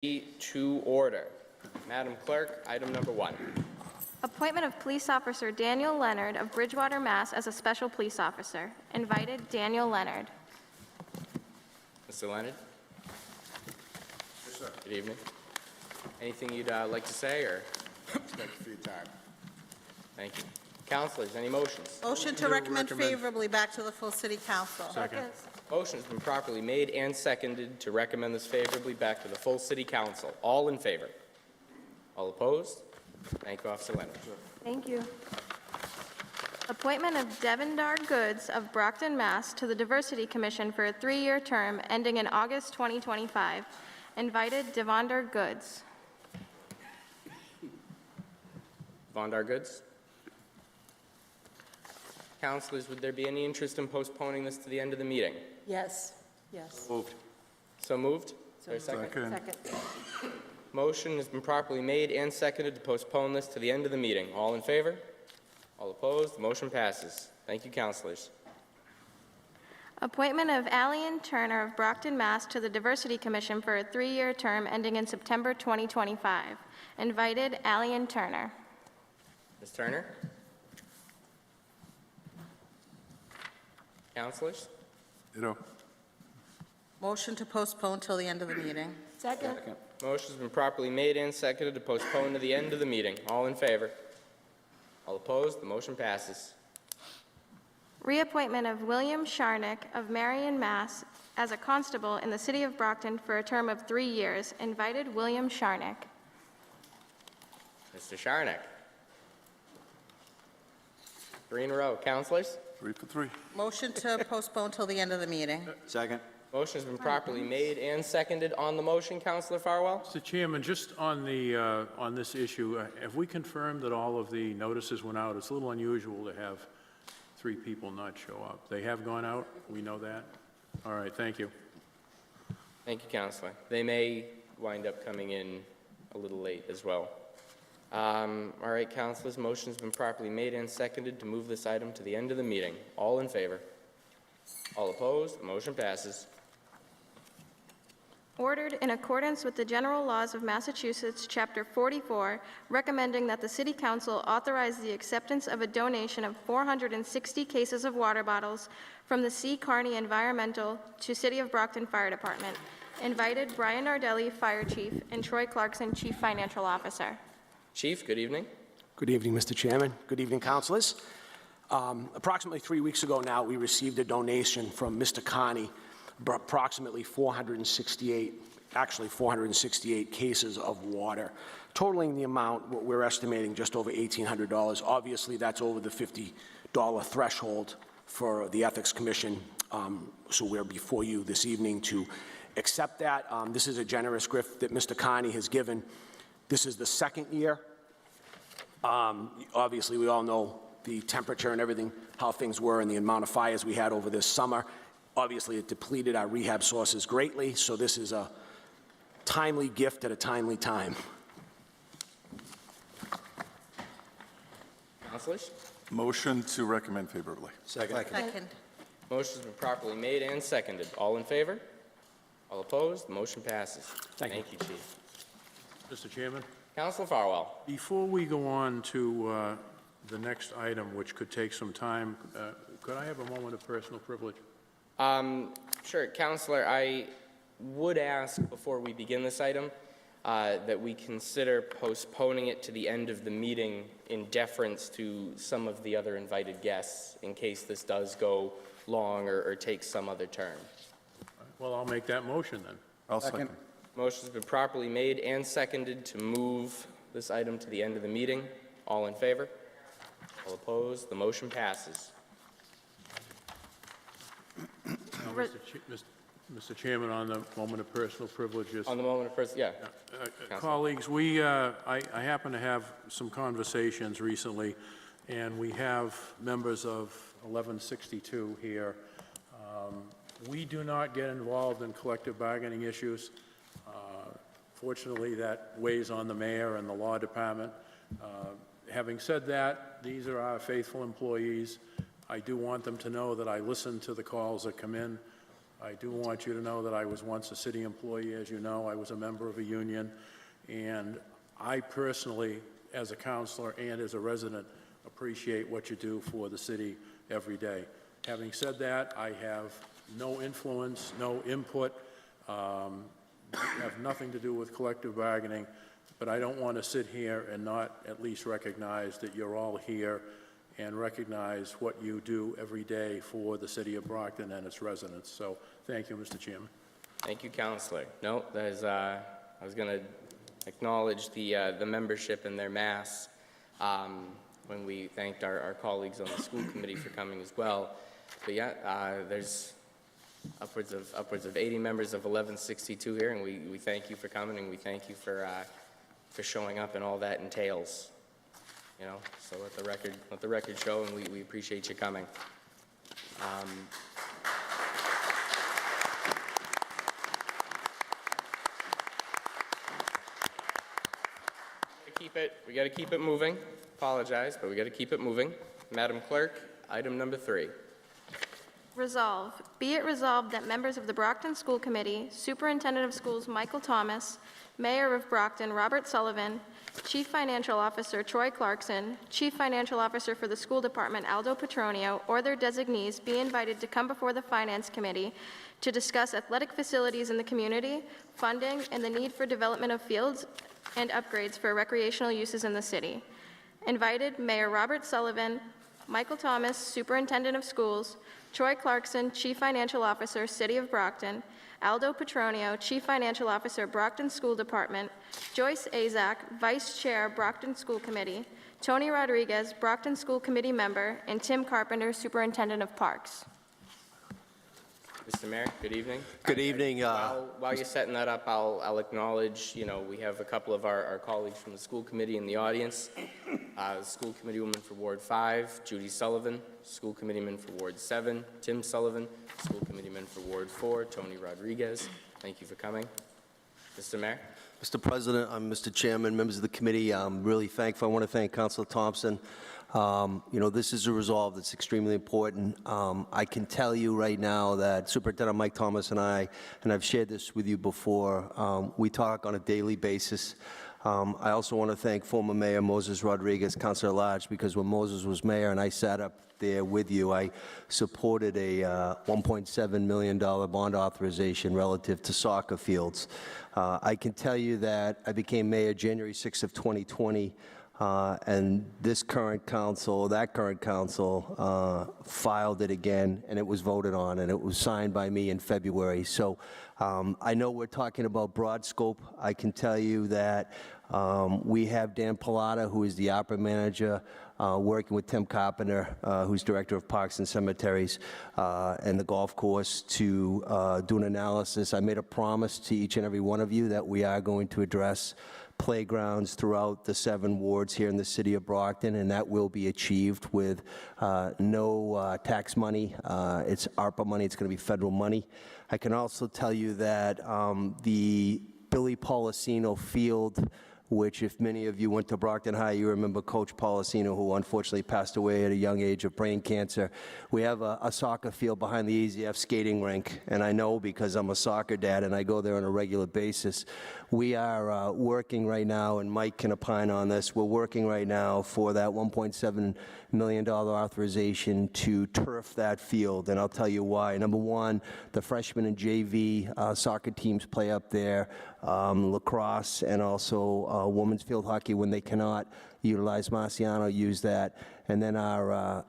to order. Madam Clerk, item number 1. Appointment of Police Officer Daniel Leonard of Bridgewater, Mass. As a special police officer. Invited, Daniel Leonard. Mr. Leonard? Yes, sir. Good evening. Anything you'd like to say, or? Thank you for your time. Thank you. Councilors, any motions? Motion to recommend favorably back to the full city council. Second. Motion has been properly made and seconded to recommend this favorably back to the full city council. All in favor? All opposed? Thank you, Officer Leonard. Thank you. Appointment of Devendar Goods of Brockton, Mass. To the Diversity Commission for a 3-year term ending in August 2025. Invited, Devendar Goods. Vondar Goods? Councilors, would there be any interest in postponing this to the end of the meeting? Yes. Yes. Moved. So moved? Is there a second? Second. Motion has been properly made and seconded to postpone this to the end of the meeting. All in favor? All opposed? The motion passes. Thank you, councilors. Appointment of Allian Turner of Brockton, Mass. To the Diversity Commission for a 3-year term ending in September 2025. Invited, Allian Turner. Ms. Turner? Councilors? Ditto. Motion to postpone till the end of the meeting. Second. Motion has been properly made and seconded to postpone to the end of the meeting. All in favor? All opposed? The motion passes. Reappointment of William Sharnick of Marion, Mass. As a constable in the city of Brockton for a term of 3 years. Invited, William Sharnick. Mr. Sharnick? 3 in a row. Councilors? 3 for 3. Motion to postpone till the end of the meeting. Second. Motion has been properly made and seconded on the motion. Councilor Farwell? Mr. Chairman, just on the on this issue, have we confirmed that all of the notices went out? It's a little unusual to have 3 people not show up. They have gone out? We know that? All right, thank you. Thank you, Councilor. They may wind up coming in a little late as well. All right, Councilors, motion has been properly made and seconded to move this item to the end of the meeting. All in favor? All opposed? The motion passes. Ordered in accordance with the general laws of Massachusetts, Chapter 44, recommending that the City Council authorize the acceptance of a donation of 460 cases of water bottles from the C. Kearney Environmental to City of Brockton Fire Department. Invited, Brian Nardelli, Fire Chief, and Troy Clarkson, Chief Financial Officer. Chief, good evening. Good evening, Mr. Chairman. Good evening, councilors. Approximately 3 weeks ago now, we received a donation from Mr. Kearney, approximately 468 cases of water, totaling the amount, what we're estimating, just over $1,800. Obviously, that's over the $50 threshold for the Ethics Commission, so we're before you this evening to accept that. This is a generous gift that Mr. Kearney has given. This is the 2nd year. Obviously, we all know the temperature and everything, how things were and the amount of fires we had over this summer. Obviously, it depleted our rehab sources greatly, so this is a timely gift at a timely time. Councilors? Motion to recommend favorably. Second. Motion has been properly made and seconded. All in favor? All opposed? The motion passes. Thank you. Thank you, Chief. Mr. Chairman, Councilor Farwell. before we go on to the next item, which could take some time, could I have a moment of personal privilege? Sure, Councilor, I would ask before we begin this item that we consider postponing it to the end of the meeting in deference to some of the other invited guests in case this does go long or take some other turn. Well, I'll make that motion then. I'll second. Motion has been properly made and seconded to move this item to the end of the meeting. All in favor? All opposed? The motion passes. Now, Mr. Chairman, on the moment of personal privileges. On the moment of first, yeah. Colleagues, I happen to have some conversations recently, and we have members of 1162 here. We do not get involved in collective bargaining issues. Fortunately, that weighs on the mayor and the law department. Having said that, these are our faithful employees. I do want them to know that I listen to the calls that come in. I do want you to know that I was once a city employee, as you know. I was a member of a union, and I personally, as a counselor and as a resident, appreciate what you do for the city every day. Having said that, I have no influence, no input, have nothing to do with collective bargaining, but I don't want to sit here and not at least recognize that you're all here and recognize what you do every day for the city of Brockton and its residents. So thank you, Mr. Chairman. Thank you, Counselor. No, that is, I was going to acknowledge the membership and their mass when we thanked our colleagues on the school committee for coming as well. But yeah, there's upwards of 80 members of 1162 here, and we thank you for coming, and we thank you for showing up and all that entails. You know, so let the record show, and we appreciate you coming. We got to keep it moving. Apologize, but we got to keep it moving. Madam Clerk, item number 3. Resolve, be it resolved that members of the Brockton School Committee, Superintendent of Schools Michael Thomas, Mayor of Brockton Robert Sullivan, Chief Financial Officer Troy Clarkson, Chief Financial Officer for the School Department Aldo Petronio, or their designees be invited to come before the Finance Committee to discuss athletic facilities in the community, funding, and the need for development of fields and upgrades for recreational uses in the city. Invited, Mayor Robert Sullivan, Michael Thomas, Superintendent of Schools, Troy Clarkson, Chief Financial Officer, City of Brockton, Aldo Petronio, Chief Financial Officer, Brockton School Department, Joyce Azak, Vice Chair, Brockton School Committee, Tony Rodriguez, Brockton School Committee Member, and Tim Carpenter, Superintendent of Parks. Mr. Mayor, good evening. Good evening. While you're setting that up, I'll acknowledge, you know, we have a couple of our colleagues from the school committee in the audience. School committee woman for Ward 5, Judy Sullivan, school committeeman for Ward 7, Tim Sullivan, school committeeman for Ward 4, Tony Rodriguez. Thank you for coming. Mr. Mayor. Mr. President, Mr. Chairman, members of the committee, I'm really thankful. I want to thank Councilor Thompson. You know, this is a resolve that's extremely important. I can tell you right now that Superintendent Mike Thomas and I've shared this with you before, we talk on a daily basis. I also want to thank former Mayor Moses Rodriguez, Councilor Large, because when Moses was mayor and I sat up there with you, I supported a $1.7 million bond authorization relative to soccer fields. I can tell you that I became mayor January 6th of 2020. And this current council, that current council, filed it again, and it was voted on, and it was signed by me in February. So I know we're talking about broad scope. I can tell you that we have Dan Pilata, who is the opera manager, working with Tim Carpenter, who's Director of Parks and Cemeteries, and the golf course to do an analysis. I made a promise to each and every one of you that we are going to address playgrounds throughout the 7 wards here in the city of Brockton, and that will be achieved with no tax money. It's ARPA money. It's going to be federal money. I can also tell you that the Billy Policino Field, which if many of you went to Brockton High, you remember Coach Policino, who unfortunately passed away at a young age of brain cancer. We have a soccer field behind the AZF skating rink, and I know because I'm a soccer dad and I go there on a regular basis. We are working right now, and Mike can opine on this, we're working right now for that $1.7 million authorization to turf that field, and I'll tell you why. Number one, the freshman and JV soccer teams play up there, lacrosse, and also women's field hockey when they cannot utilize Marciano, use that. And then our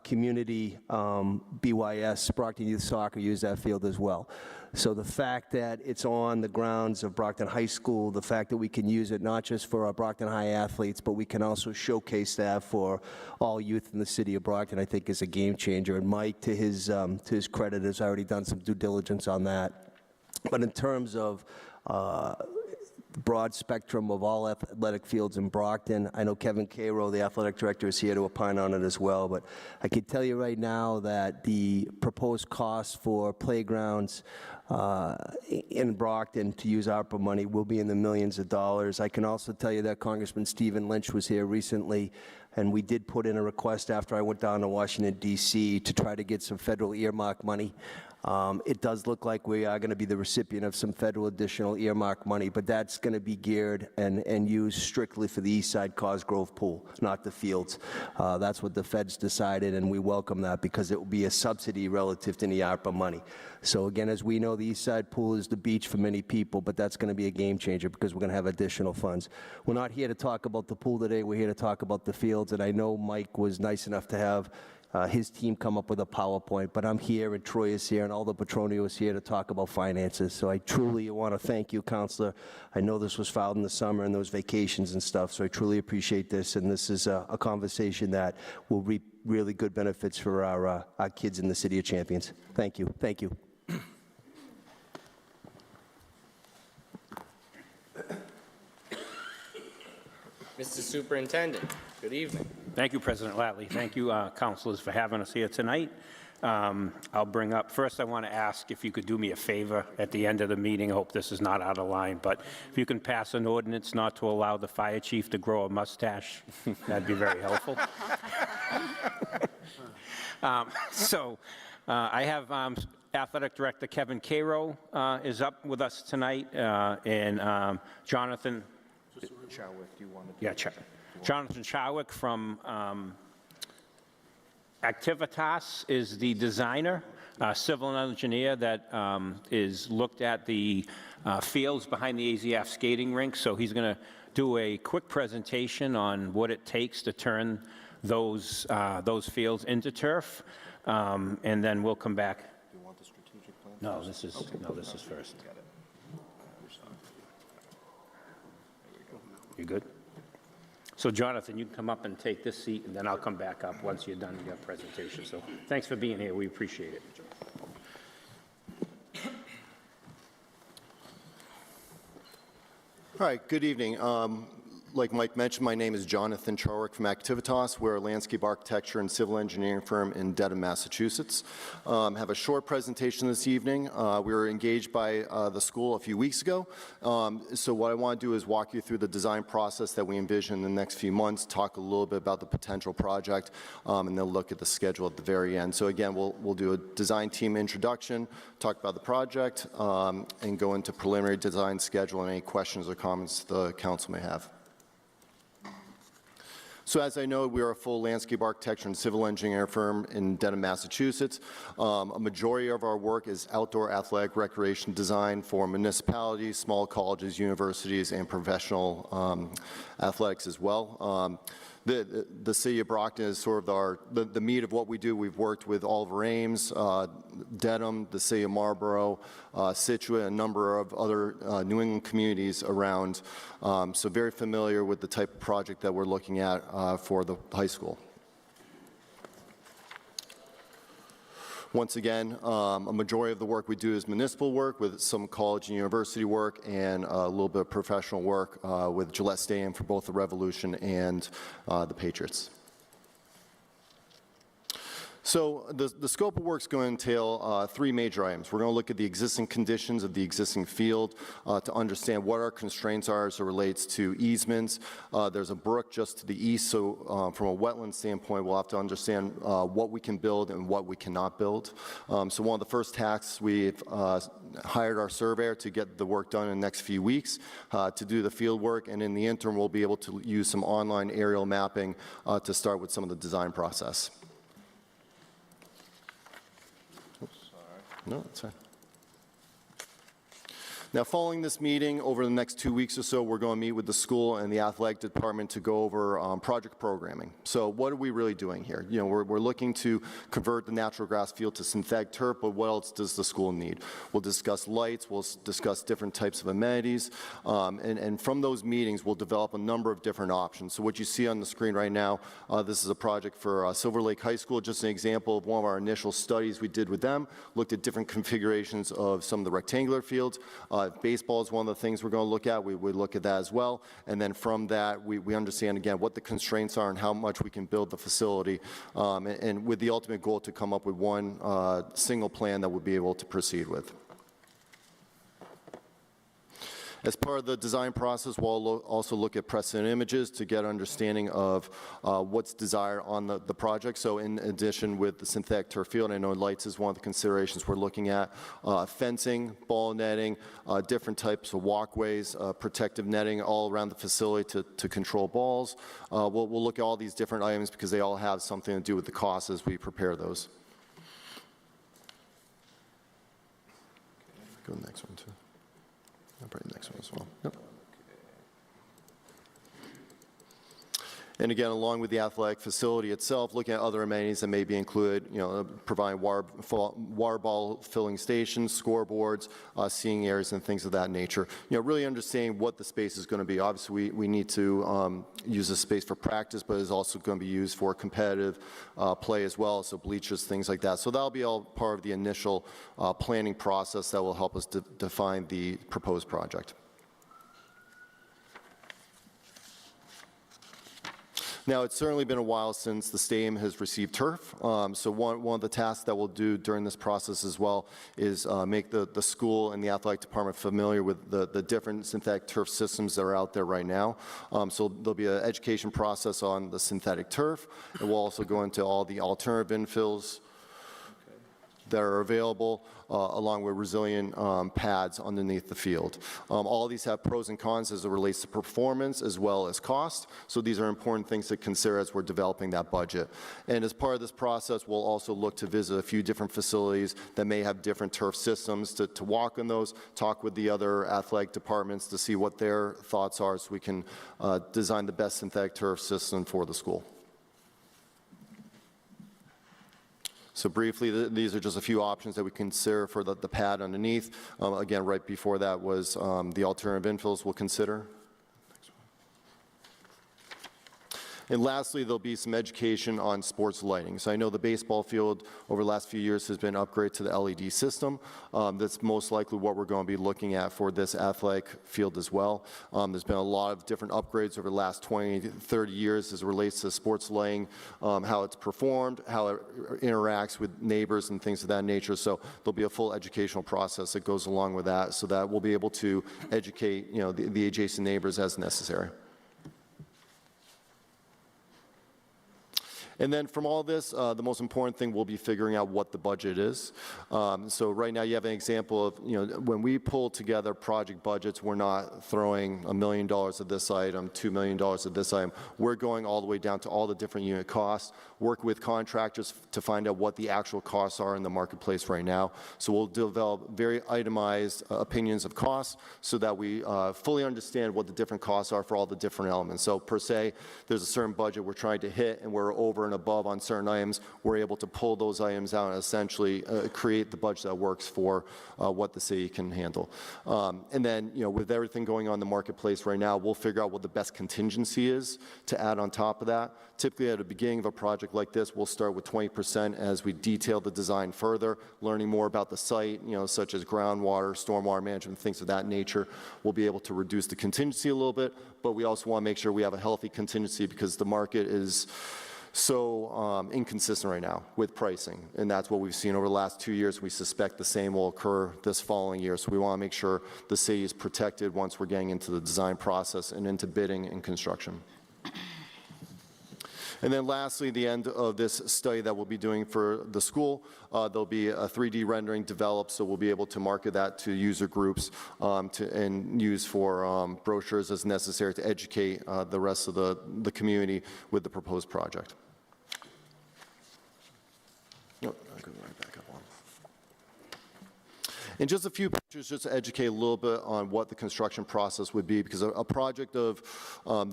community BYS, Brockton Youth Soccer, use that field as well. So the fact that it's on the grounds of Brockton High School, the fact that we can use it not just for our Brockton High athletes, but we can also showcase that for all youth in the city of Brockton, I think is a game changer. And Mike, to his credit, has already done some due diligence on that. But in terms of broad spectrum of all athletic fields in Brockton. I know Kevin Cairo, the athletic director, is here to opine on it as well, but I can tell you right now that the proposed cost for playgrounds in Brockton to use ARPA money will be in the millions of dollars. I can also tell you that Congressman Stephen Lynch was here recently, and we did put in a request after I went down to Washington, D.C. to try to get some federal earmark money. It does look like we are going to be the recipient of some federal additional earmark money, but that's going to be geared and used strictly for the East Side Cosgrove pool, not the fields. That's what the feds decided, and we welcome that because it will be a subsidy relative to the ARPA money. So again, as we know, the East Side pool is the beach for many people, but that's going to be a game changer because we're going to have additional funds. We're not here to talk about the pool today. We're here to talk about the fields, and I know Mike was nice enough to have his team come up with a PowerPoint, but I'm here and Troy is here and all the Petronio is here to talk about finances. So I truly want to thank you, Counselor. I know this was filed in the summer and those vacations and stuff, so I truly appreciate this, and this is a conversation that will reap really good benefits for our kids in the City of Champions. Thank you. Thank you. Mr. Superintendent, good evening. Thank you, President Latley. Thank you, councilors, for having us here tonight. I'll bring up, first I want to ask if you could do me a favor at the end of the meeting. I hope this is not out of line, but if you can pass an ordinance not to allow the fire chief to grow a mustache, that'd be very helpful. I have Athletic Director Kevin Cairo is up with us tonight, and Jonathan Chowick, do you want to? Yeah, Jonathan Chowick from Activitas is the designer, civil engineer that is looked at the fields behind the AZF skating rink. So he's going to do a quick presentation on what it takes to turn those fields into turf, and then we'll come back. Do you want the strategic plan? No, this is first. You good? So Jonathan, you can come up and take this seat, and then I'll come back up once you're done with your presentation. So thanks for being here. We appreciate it. All right, good evening. Like Mike mentioned, my name is Jonathan Charwick from Activitas. We're a landscape architecture and civil engineering firm in Dedham, Massachusetts. Have a short presentation this evening. We were engaged by the school a few weeks ago. So what I want to do is walk you through the design process that we envision in the next few months, talk a little bit about the potential project, and then look at the schedule at the very end. So again, we'll do a design team introduction, talk about the project, and go into preliminary design schedule and any questions or comments the council may have. So as I know, we are a full landscape architecture and civil engineering firm in Dedham, Massachusetts. A majority of our work is outdoor athletic recreation design for municipalities, small colleges, universities, and professional athletics as well. The city of Brockton is sort of the meat of what we do. We've worked with Oliver Ames, Dedham, the city of Marlborough, Situate, a number of other New England communities around. So very familiar with the type of project that we're looking at for the high school. Once again, a majority of the work we do is municipal work with some college and university work and a little bit of professional work with Gillette Stadium for both the Revolution and the Patriots. So the scope of work is going to entail three major items. We're going to look at the existing conditions of the existing field to understand what our constraints are as it relates to easements. There's a brook just to the east, so from a wetland standpoint, we'll have to understand what we can build and what we cannot build. So one of the first tasks, we've hired our surveyor to get the work done in the next few weeks to do the field work, and in the interim, we'll be able to use some online aerial mapping to start with some of the design process. No, that's fine. Now, following this meeting, over the next 2 weeks or so, we're going to meet with the school and the athletic department to go over project programming. So what are we really doing here? You know, we're looking to convert the natural grass field to synthetic turf, but what else does the school need? We'll discuss lights, we'll discuss different types of amenities, and from those meetings, we'll develop a number of different options. So what you see on the screen right now, this is a project for Silver Lake High School, just an example of one of our initial studies we did with them, looked at different configurations of some of the rectangular fields. Baseball is one of the things we're going to look at. We look at that as well. And then from that, we understand, again, what the constraints are and how much we can build the facility, and with the ultimate goal to come up with one single plan that we'll be able to proceed with. As part of the design process, we'll also look at precedent images to get understanding of what's desired on the project. So in addition with the synthetic turf field, I know lights is one of the considerations we're looking at, fencing, ball netting, different types of walkways, protective netting all around the facility to control balls. We'll look at all these different items because they all have something to do with the costs as we prepare those. Go to the next one too. I'll probably the next one as well. Yep. And again, along with the athletic facility itself, looking at other amenities that may be included, providing water ball filling stations, scoreboards, seating areas, and things of that nature. Really understanding what the space is going to be. Obviously, we need to use this space for practice, but it's also going to be used for competitive play as well, so bleachers, things like that. So that'll be all part of the initial planning process that will help us define the proposed project. Now, it's certainly been a while since the stadium has received turf, so one of the tasks that we'll do during this process as well is make the school and the athletic department familiar with the different synthetic turf systems that are out there right now. So there'll be an education process on the synthetic turf, and we'll also go into all the alternative infills that are available, along with resilient pads underneath the field. All of these have pros and cons as it relates to performance as well as cost, so these are important things to consider as we're developing that budget. And as part of this process, we'll also look to visit a few different facilities that may have different turf systems to walk on those, talk with the other athletic departments to see what their thoughts are so we can design the best synthetic turf system for the school. So briefly, these are just a few options that we consider for the pad underneath. Again, right before that was the alternative infills we'll consider. And lastly, there'll be some education on sports lighting. So I know the baseball field over the last few years has been upgraded to the LED system. That's most likely what we're going to be looking at for this athletic field as well. There's been a lot of different upgrades over the last 20, 30 years as it relates to sports lighting, how it's performed, how it interacts with neighbors and things of that nature. So there'll be a full educational process that goes along with that so that we'll be able to educate the adjacent neighbors as necessary. And then from all this, the most important thing will be figuring out what the budget is. So right now you have an example of, when we pull together project budgets, we're not throwing $1 million of this item, $2 million of this item. We're going all the way down to all the different unit costs, work with contractors to find out what the actual costs are in the marketplace right now. So we'll develop very itemized opinions of costs so that we fully understand what the different costs are for all the different elements. So per se, there's a certain budget we're trying to hit and we're over and above on certain items, we're able to pull those items out and essentially create the budget that works for what the city can handle. And then, with everything going on in the marketplace right now, we'll figure out what the best contingency is to add on top of that. Typically, at the beginning of a project like this, we'll start with 20% as we detail the design further, learning more about the site, such as groundwater, stormwater management, things of that nature. We'll be able to reduce the contingency a little bit, but we also want to make sure we have a healthy contingency because the market is so inconsistent right now with pricing, and that's what we've seen over the last 2 years. We suspect the same will occur this following year, so we want to make sure the city is protected once we're getting into the design process and into bidding and construction. And then lastly, the end of this study that we'll be doing for the school, there'll be a 3D rendering developed, so we'll be able to market that to user groups and use for brochures as necessary to educate the rest of the community with the proposed project. I'll go right back up on. And just a few pictures just to educate a little bit on what the construction process would be, because a project of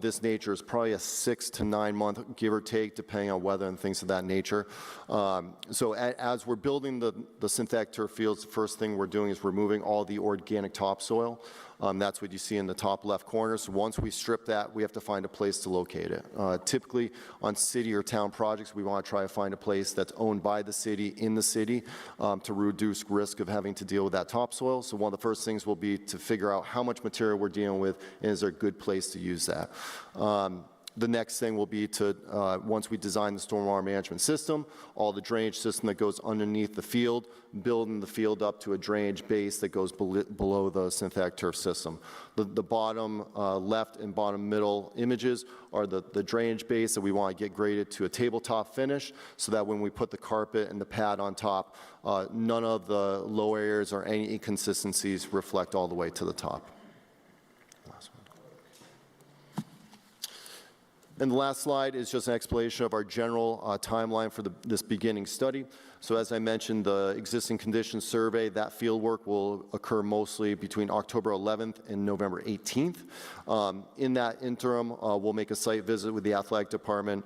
this nature is probably a 6 to 9 month, give or take, depending on weather and things of that nature. So as we're building the synthetic turf fields, the first thing we're doing is removing all the organic topsoil. That's what you see in the top left corner. So once we strip that, we have to find a place to locate it. Typically on city or town projects, we want to try to find a place that's owned by the city, in the city, to reduce risk of having to deal with that topsoil. So one of the first things will be to figure out how much material we're dealing with and is there a good place to use that. The next thing will be to, once we design the stormwater management system, all the drainage system that goes underneath the field, building the field up to a drainage base that goes below the synthetic turf system. The bottom left and bottom middle images are the drainage base that we want to get graded to a tabletop finish, so that when we put the carpet and the pad on top, none of the low areas or any inconsistencies reflect all the way to the top. And the last slide is just an explanation of our general timeline for this beginning study. So as I mentioned, the existing conditions survey, that field work will occur mostly between October 11th and November 18th. In that interim, we'll make a site visit with the athletic department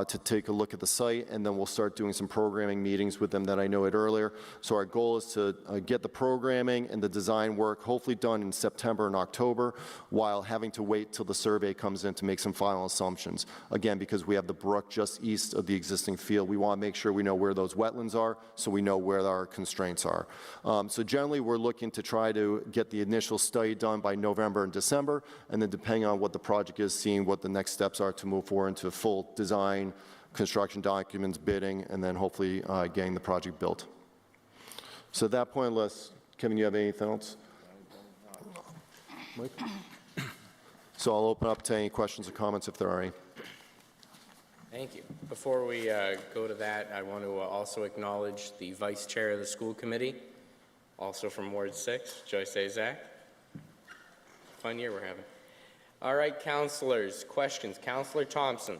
to take a look at the site, and then we'll start doing some programming meetings with them that I noted earlier. So our goal is to get the programming and the design work hopefully done in September and October, while having to wait till the survey comes in to make some final assumptions. Again, because we have the brook just east of the existing field, we want to make sure we know where those wetlands are, so we know where our constraints are. So generally, we're looking to try to get the initial study done by November and December, and then depending on what the project is, seeing what the next steps are to move forward into full design, construction documents, bidding, and then hopefully getting the project built. So at that point, unless, Kevin, you have anything else? Mike? So I'll open up to any questions or comments if there are any. Thank you. Before we go to that, I want to also acknowledge the Vice Chair of the School Committee, also from Ward 6, Joyce Azak. Fun year we're having. All right, councilors, questions. Councilor Thompson.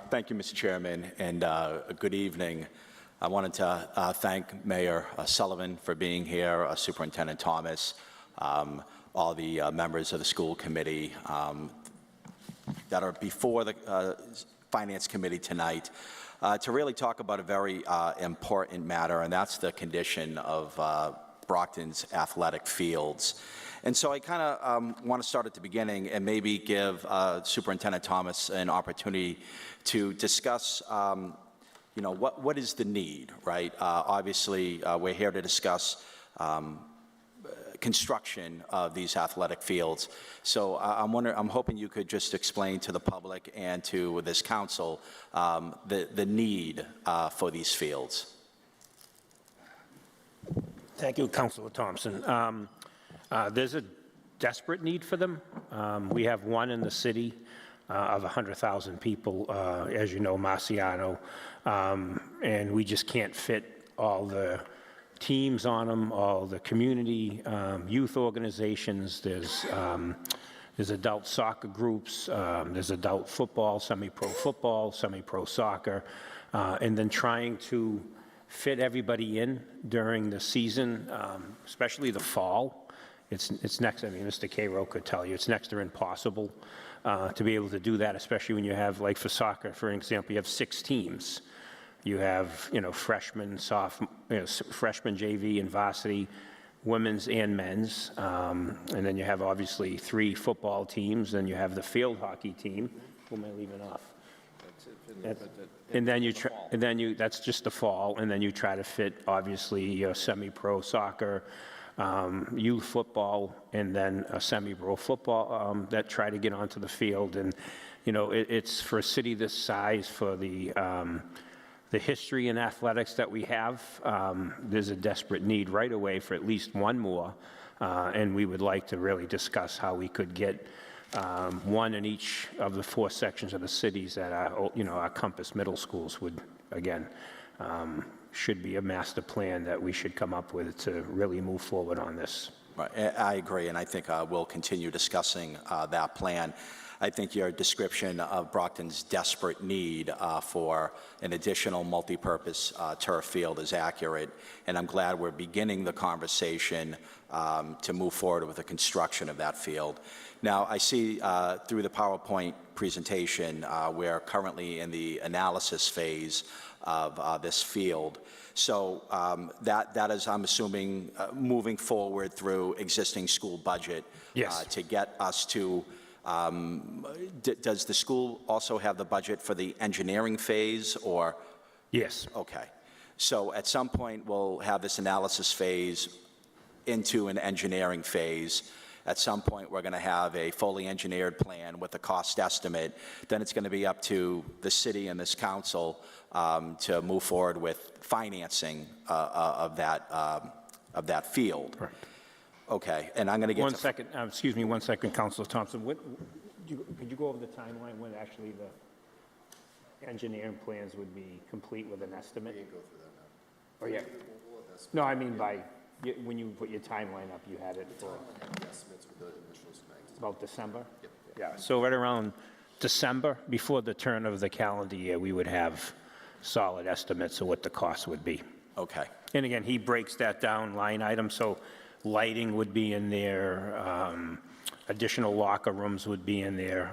Thank you, Mr. Chairman, and good evening. I wanted to thank Mayor Sullivan for being here, Superintendent Thomas, all the members of the school committee that are before the Finance Committee tonight to really talk about a very important matter, and that's the condition of Brockton's athletic fields. And so I kind of want to start at the beginning and maybe give Superintendent Thomas an opportunity to discuss, you know, what is the need, right? Obviously, we're here to discuss construction of these athletic fields. So I'm hoping you could just explain to the public and to this council the need for these fields. Thank you, Councilor Thompson. There's a desperate need for them. We have one in the city of 100,000 people, as you know, Marciano, and we just can't fit all the teams on them, all the community youth organizations. There's adult soccer groups, there's adult football, semi-pro soccer, and then trying to fit everybody in during the season, especially the fall. It's next, I mean, Mr. Cairo could tell you, it's next to impossible to be able to do that, especially when you have, like for soccer, for example, you have 6 teams. You have, you know, freshman, freshman JV and varsity, women's and men's. And then you have obviously 3 football teams, and you have the field hockey team. Who am I leaving off? And then that's just the fall, and then you try to fit obviously semi-pro soccer, youth football, and then a semi-pro football that try to get onto the field. And you know, it's for a city this size, for the history in athletics that we have, there's a desperate need right away for at least one more, and we would like to really discuss how we could get one in each of the 4 sections of the cities that are, you know, our Compass middle schools would, again, should be a master plan that we should come up with to really move forward on this. Right. I agree, and I think we'll continue discussing that plan. I think your description of Brockton's desperate need for an additional multi-purpose turf field is accurate, and I'm glad we're beginning the conversation to move forward with the construction of that field. Now, I see through the PowerPoint presentation, we're currently in the analysis phase of this field. So that is, I'm assuming, moving forward through existing school budget. Yes. To get us to, does the school also have the budget for the engineering phase, or? Yes. Okay. So at some point, we'll have this analysis phase into an engineering phase. At some point, we're going to have a fully engineered plan with a cost estimate. Then it's going to be up to the city and this council to move forward with financing of that field. Correct. Okay, and I'm going to get One to... second, excuse me, 1 second, Councilor Thompson. Could you go over the timeline when actually the engineering plans would be complete with an estimate? We didn't go through that now. Oh, yeah. No, I mean when you put your timeline up, you had it for about December? Yep. Yeah, so right around December, before the turn of the calendar year, we would have solid estimates of what the cost would be. Okay. And again, he breaks that down line item, so lighting would be in there, additional locker rooms would be in there,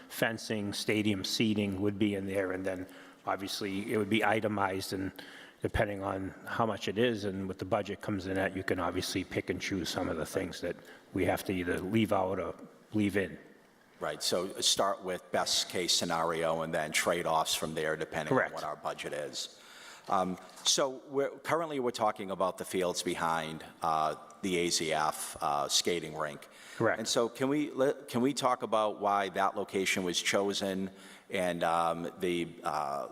fencing, stadium seating would be in there, and then obviously it would be itemized, and depending on how much it is and what the budget comes in at, you can obviously pick and choose some of the things that we have to either leave out or leave in. Right, so start with best case scenario and then trade-offs from there depending Correct. on what our budget is. So currently we're talking about the fields behind the AZF skating rink. Correct. And so can we talk about why that location was chosen and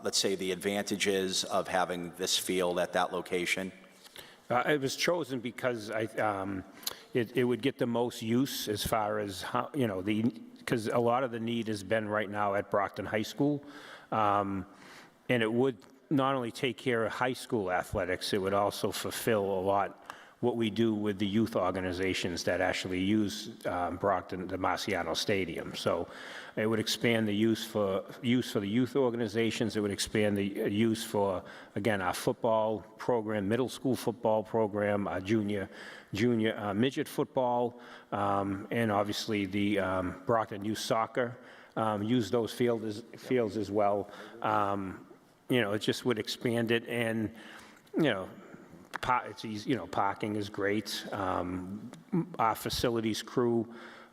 let's say the advantages of having this field at that location? It was chosen because it would get the most use as far as how, because a lot of the need has been right now at Brockton High School, and it would not only take care of high school athletics, it would also fulfill a lot what we do with the youth organizations that actually use Brockton, the Marciano Stadium. So it would expand the use for the youth organizations. It would expand the use for, again, our football program, middle school football program, our junior midget football, and obviously the Brockton youth soccer use those fields as well. It just would expand it, and it's easy, parking is great. Our facilities crew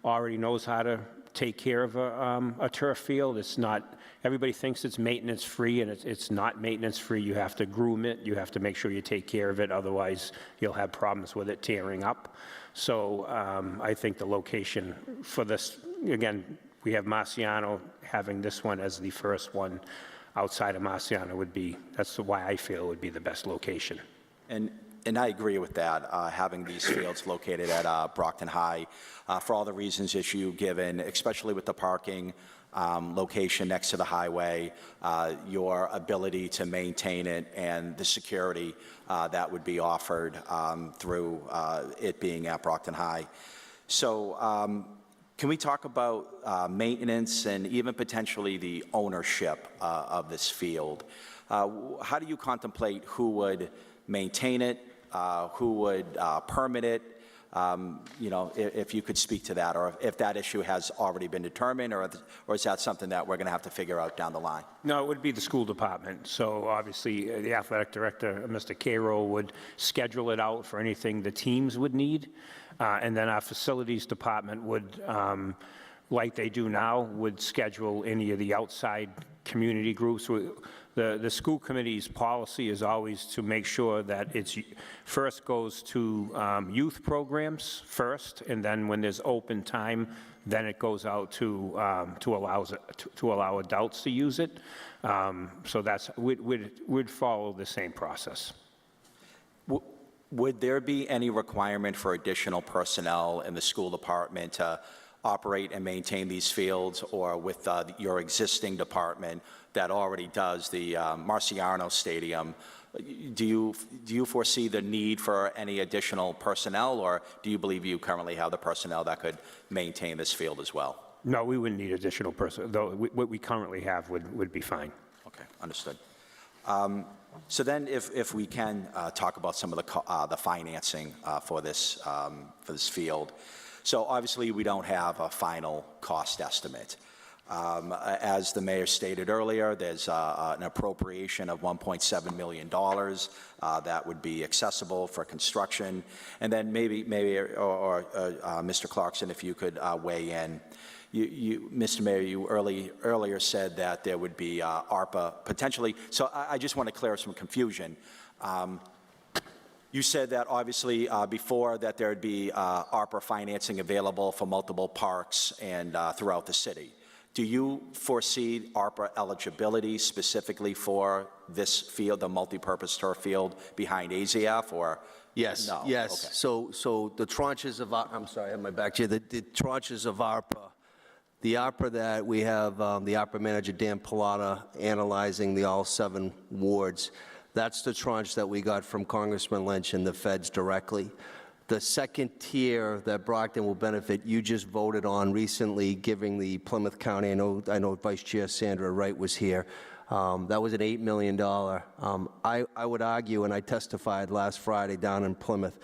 already knows how to take care of a turf field. It's not, everybody thinks it's maintenance free, and it's not maintenance free. You have to groom it. You have to make sure you take care of it. Otherwise, you'll have problems with it tearing up. So I think the location for this, again, we have Marciano, having this one as the first one outside of Marciano that's why I feel would be the best location. And I agree with that, having these fields located at Brockton High for all the reasons that you've given, especially with the parking location next to the highway, your ability to maintain it, and the security that would be offered through it being at Brockton High. So can we talk about maintenance and even potentially the ownership of this field? How do you contemplate who would maintain it, who would permit it? If you could speak to that, or if that issue has already been determined, or is that something that we're going to have to figure out down the line? No, it would be the school department. So obviously, the athletic director, Mr. Cairo, would schedule it out for anything the teams would need. And then our facilities department would, like they do now, would schedule any of the outside community groups. The school committee's policy is always to make sure that it's first goes to youth programs first, and then when there's open time, then it goes out to allow adults to use it. So we'd follow the same process. Would there be any requirement for additional personnel in the school department to operate and maintain these fields, or with your existing department that already does the Marciano Stadium, do you foresee the need for any additional personnel, or do you believe you currently have the personnel that could maintain this field as well? No, we wouldn't need additional personnel. Though what we currently have would be fine. Okay, understood. So then, if we can talk about some of the financing for this field. So obviously, we don't have a final cost estimate. As the mayor stated earlier, there's an appropriation of $1.7 million that would be accessible for construction. And then maybe Mr. Clarkson, if you could weigh in. Mr. Mayor, you earlier said that there would be ARPA potentially. So I just want to clear up some confusion. You said that obviously before that there'd be ARPA financing available for multiple parks and throughout the city. Do you foresee ARPA eligibility specifically for this field, the multipurpose turf field behind AZF, or? Yes, No? yes. Okay. So the tranches of, I'm sorry, I have my back here, the tranches of ARPA, the ARPA that we have, the ARPA manager, Dan Pilata, analyzing the all 7 wards, that's the tranche that we got from Congressman Lynch and the feds directly. The second tier that Brockton will benefit, you just voted on recently, giving the Plymouth County, I know Vice Chair Sandra Wright was here, that was an $8 million. I would argue, and I testified last Friday down in Plymouth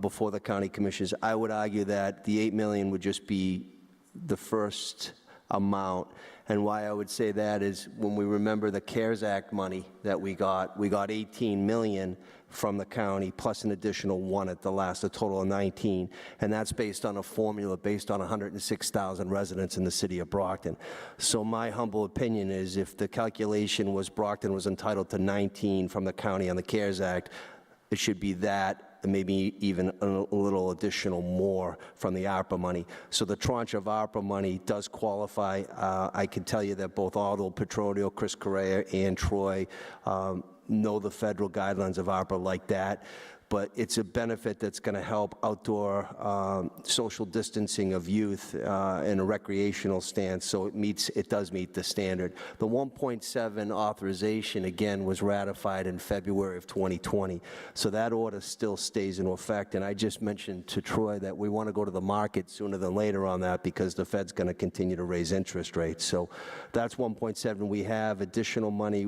before the county commissioners, I would argue that the $8 million would just be the first amount. And why I would say that is when we remember the CARES Act money that we got $18 million from the county plus an additional 1 at the last, a total of 19. And that's based on a formula based on 106,000 residents in the city of Brockton. So my humble opinion is if the calculation was Brockton was entitled to 19 from the county on the CARES Act, it should be that, and maybe even a little additional more from the ARPA money. So the tranche of ARPA money does qualify. I can tell you that both Aldo Petronio, Chris Correa, and Troy know the federal guidelines of ARPA like that. But it's a benefit that's going to help outdoor social distancing of youth in a recreational stance, so it does meet the standard. The 1.7 authorization, again, was ratified in February of 2020, so that order still stays in effect. And I just mentioned to Troy that we want to go to the market sooner than later on that because the Fed's going to continue to raise interest rates. So that's 1.7. We have additional money,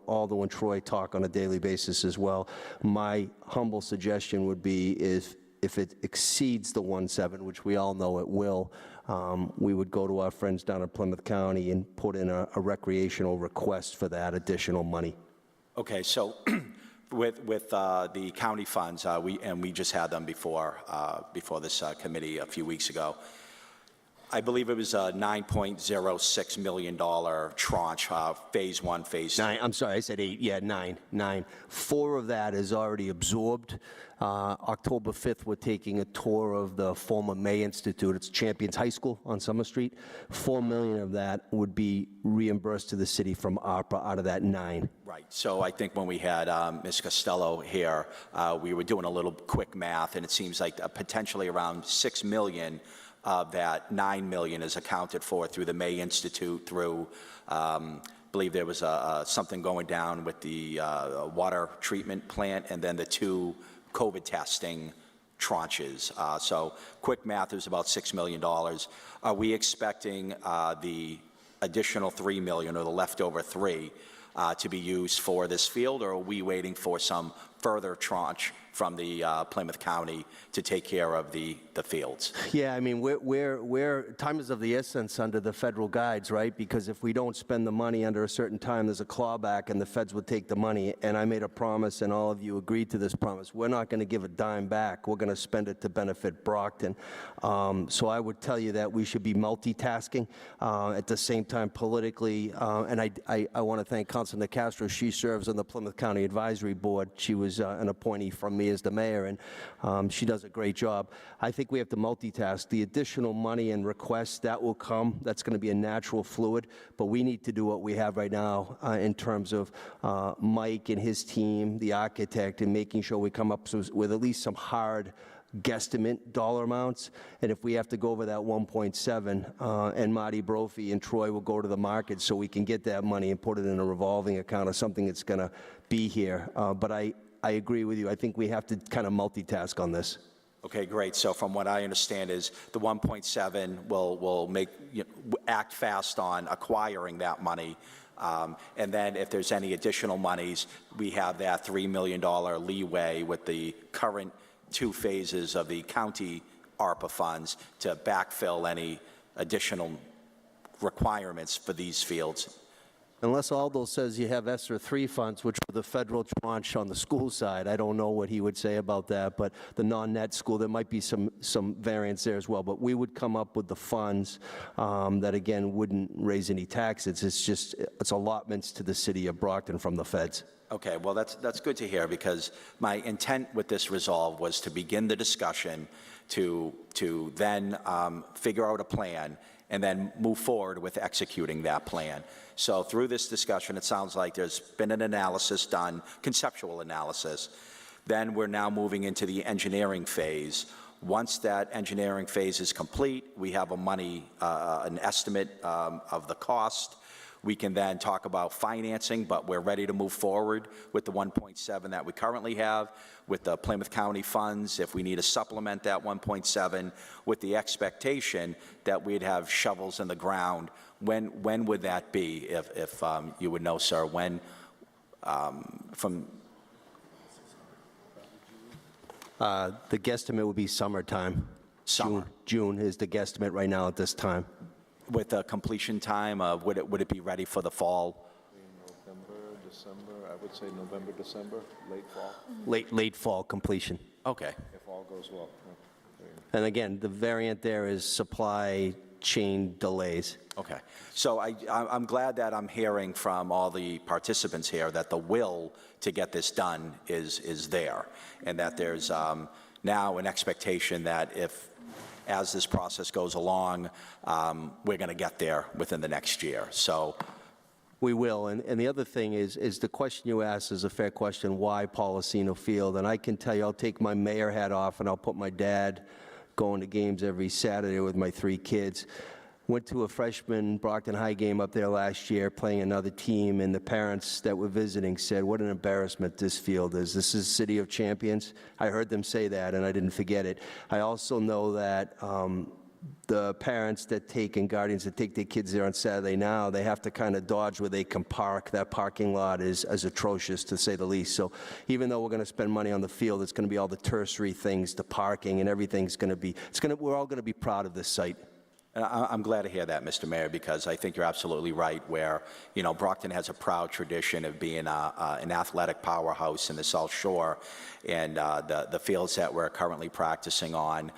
Aldo and Troy talk on a daily basis as well. My humble suggestion would be if it exceeds the 1.7, which we all know it will, we would go to our friends down in Plymouth County and put in a recreational request for that additional money. Okay, so with the county funds, we just had them before this committee a few weeks ago. I believe it was a $9.06 million tranche, phase 1, phase 2. 9, I'm sorry, I said 8, yeah, 9. 4 of that is already absorbed. October 5th, we're taking a tour of the former May Institute. It's Champions High School on Summer Street. $4 million of that would be reimbursed to the city from ARPA out of that 9. Right, so I think when we had Ms. Costello here, we were doing a little quick math, and it seems like potentially around $6 million of that $9 million is accounted for through the May Institute, through, I believe there was something going down with the water treatment plant, and then the 2 COVID testing tranches. So quick math is about $6 million. Are we expecting the additional $3 million, or the leftover 3, to be used for this field, or are we waiting for some further tranche from the Plymouth County to take care of the fields? Yeah, I mean, time is of the essence under the federal guides, right? Because if we don't spend the money under a certain time, there's a clawback and the feds would take the money. And I made a promise, and all of you agreed to this promise. We're not going to give a dime back. We're going to spend it to benefit Brockton. So I would tell you that we should be multitasking at the same time politically. And I want to thank Councilor Castro. She serves on the Plymouth County Advisory Board. She was an appointee from me as the mayor, and she does a great job. I think we have to multitask. The additional money and requests, that will come. That's going to be a natural fluid, but we need to do what we have right now in terms of Mike and his team, the architect, and making sure we come up with at least some hard guesstimate dollar amounts. And if we have to go over that 1.7, and Marty Brophy and Troy will go to the market so we can get that money and put it in a revolving account or something that's going to be here. But I agree with you. I think we have to kind of multitask on this. Okay, great. So from what I understand is the 1.7 will act fast on acquiring that money. And then if there's any additional monies, we have that $3 million leeway with the current 2 phases of the county ARPA funds to backfill any additional requirements for these fields. Unless Aldo says you have ESSER 3 funds, which were the federal tranche on the school side, I don't know what he would say about that, but the non-net school, there might be some variance there as well, but we would come up with the funds that, again, wouldn't raise any taxes. It's allotments to the city of Brockton from the feds. Okay, well, that's good to hear, because my intent with this resolve was to begin the discussion to then figure out a plan and then move forward with executing that plan. So through this discussion, it sounds like there's been an analysis done, conceptual analysis. Then we're now moving into the engineering phase. Once that engineering phase is complete, we have an estimate of the cost. We can then talk about financing, but we're ready to move forward with the 1.7 that we currently have, with the Plymouth County funds, if we need to supplement that 1.7, with the expectation that we'd have shovels in the ground. When would that be, if you would know, sir, when from? The guesstimate would be summertime. Summer. June is the guesstimate right now at this time. With a completion time of, would it be ready for the fall? November, December, I would say November, December, late fall, Late fall completion. Okay. if all goes well. And again, the variant there is supply chain delays. Okay. So I'm glad that I'm hearing from all the participants here that the will to get this done is there, and that there's now an expectation that as this process goes along, we're going to get there within the next year. So We will, and the other thing is the question you asked is a fair question, why Policino Field? And I can tell you, I'll take my mayor hat off and I'll put my dad going to games every Saturday with my 3 kids. Went to a freshman Brockton High game up there last year playing another team, and the parents that were visiting said, what an embarrassment this field is. This is City of Champions. I heard them say that, and I didn't forget it. I also know that the parents that take and guardians that take their kids there on Saturday now, they have to kind of dodge where they can park. That parking lot is atrocious, to say the least. So even though we're going to spend money on the field, it's going to be all the tertiary things, the parking, and everything's going to be, we're all going to be proud of this site. And I'm glad to hear that, Mr. Mayor, because I think you're absolutely right, where, Brockton has a proud tradition of being an athletic powerhouse in the South Shore, and the fields that we're currently practicing on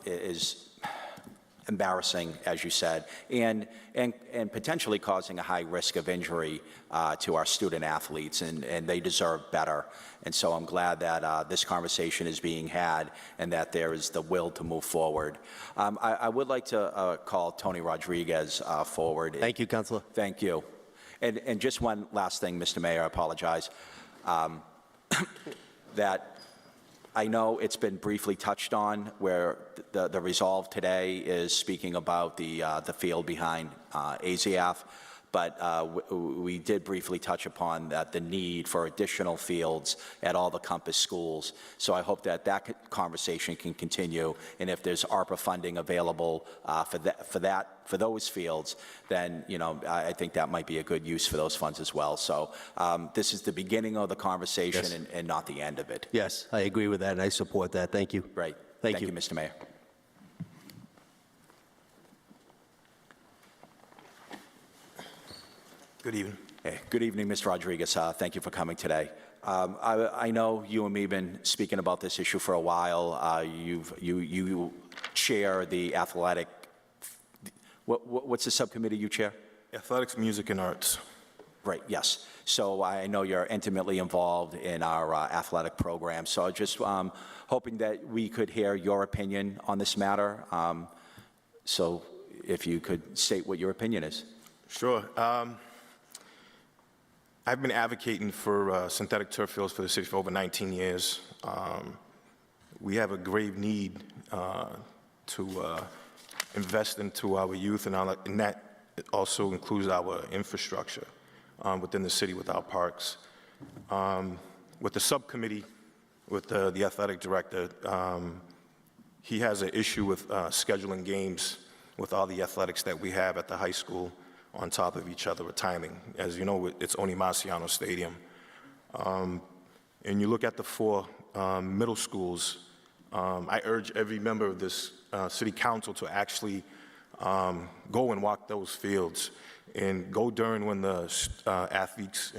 is embarrassing, as you said, and potentially causing a high risk of injury to our student athletes, and they deserve better. And so I'm glad that this conversation is being had and that there is the will to move forward. I would like to call Tony Rodriguez forward. Thank you, Councilor. Thank you. And just one last thing, Mr. Mayor, I apologize. That I know it's been briefly touched on, where the resolve today is speaking about the field behind ASIAF, but we did briefly touch upon the need for additional fields at all the campus schools. So I hope that conversation can continue, and if there's ARPA funding available for those fields, then I think that might be a good use for those funds as well. So this is the beginning of the conversation, Yes. and not the end of it. Yes, I agree with that, and I support that. Thank you. Right. Thank you. Mr. Mayor. Good evening. Hey, good evening, Mr. Rodriguez. Thank you for coming today. I know you and me have been speaking about this issue for a while. You chair the athletic. What's the subcommittee you chair? Athletics, Music, and Arts. Right, yes. So I know you're intimately involved in our athletic program. So just hoping that we could hear your opinion on this matter. So if you could state what your opinion is. Sure. I've been advocating for synthetic turf fields for the city for over 19 years. We have a grave need to invest into our youth, and that also includes our infrastructure within the city with our parks. With the subcommittee, with the athletic director, he has an issue with scheduling games with all the athletics that we have at the high school on top of each other with timing. As you know, it's only Marciano Stadium. And you look at the 4 middle schools, I urge every member of this city council to actually go and walk those fields and go during when the athletes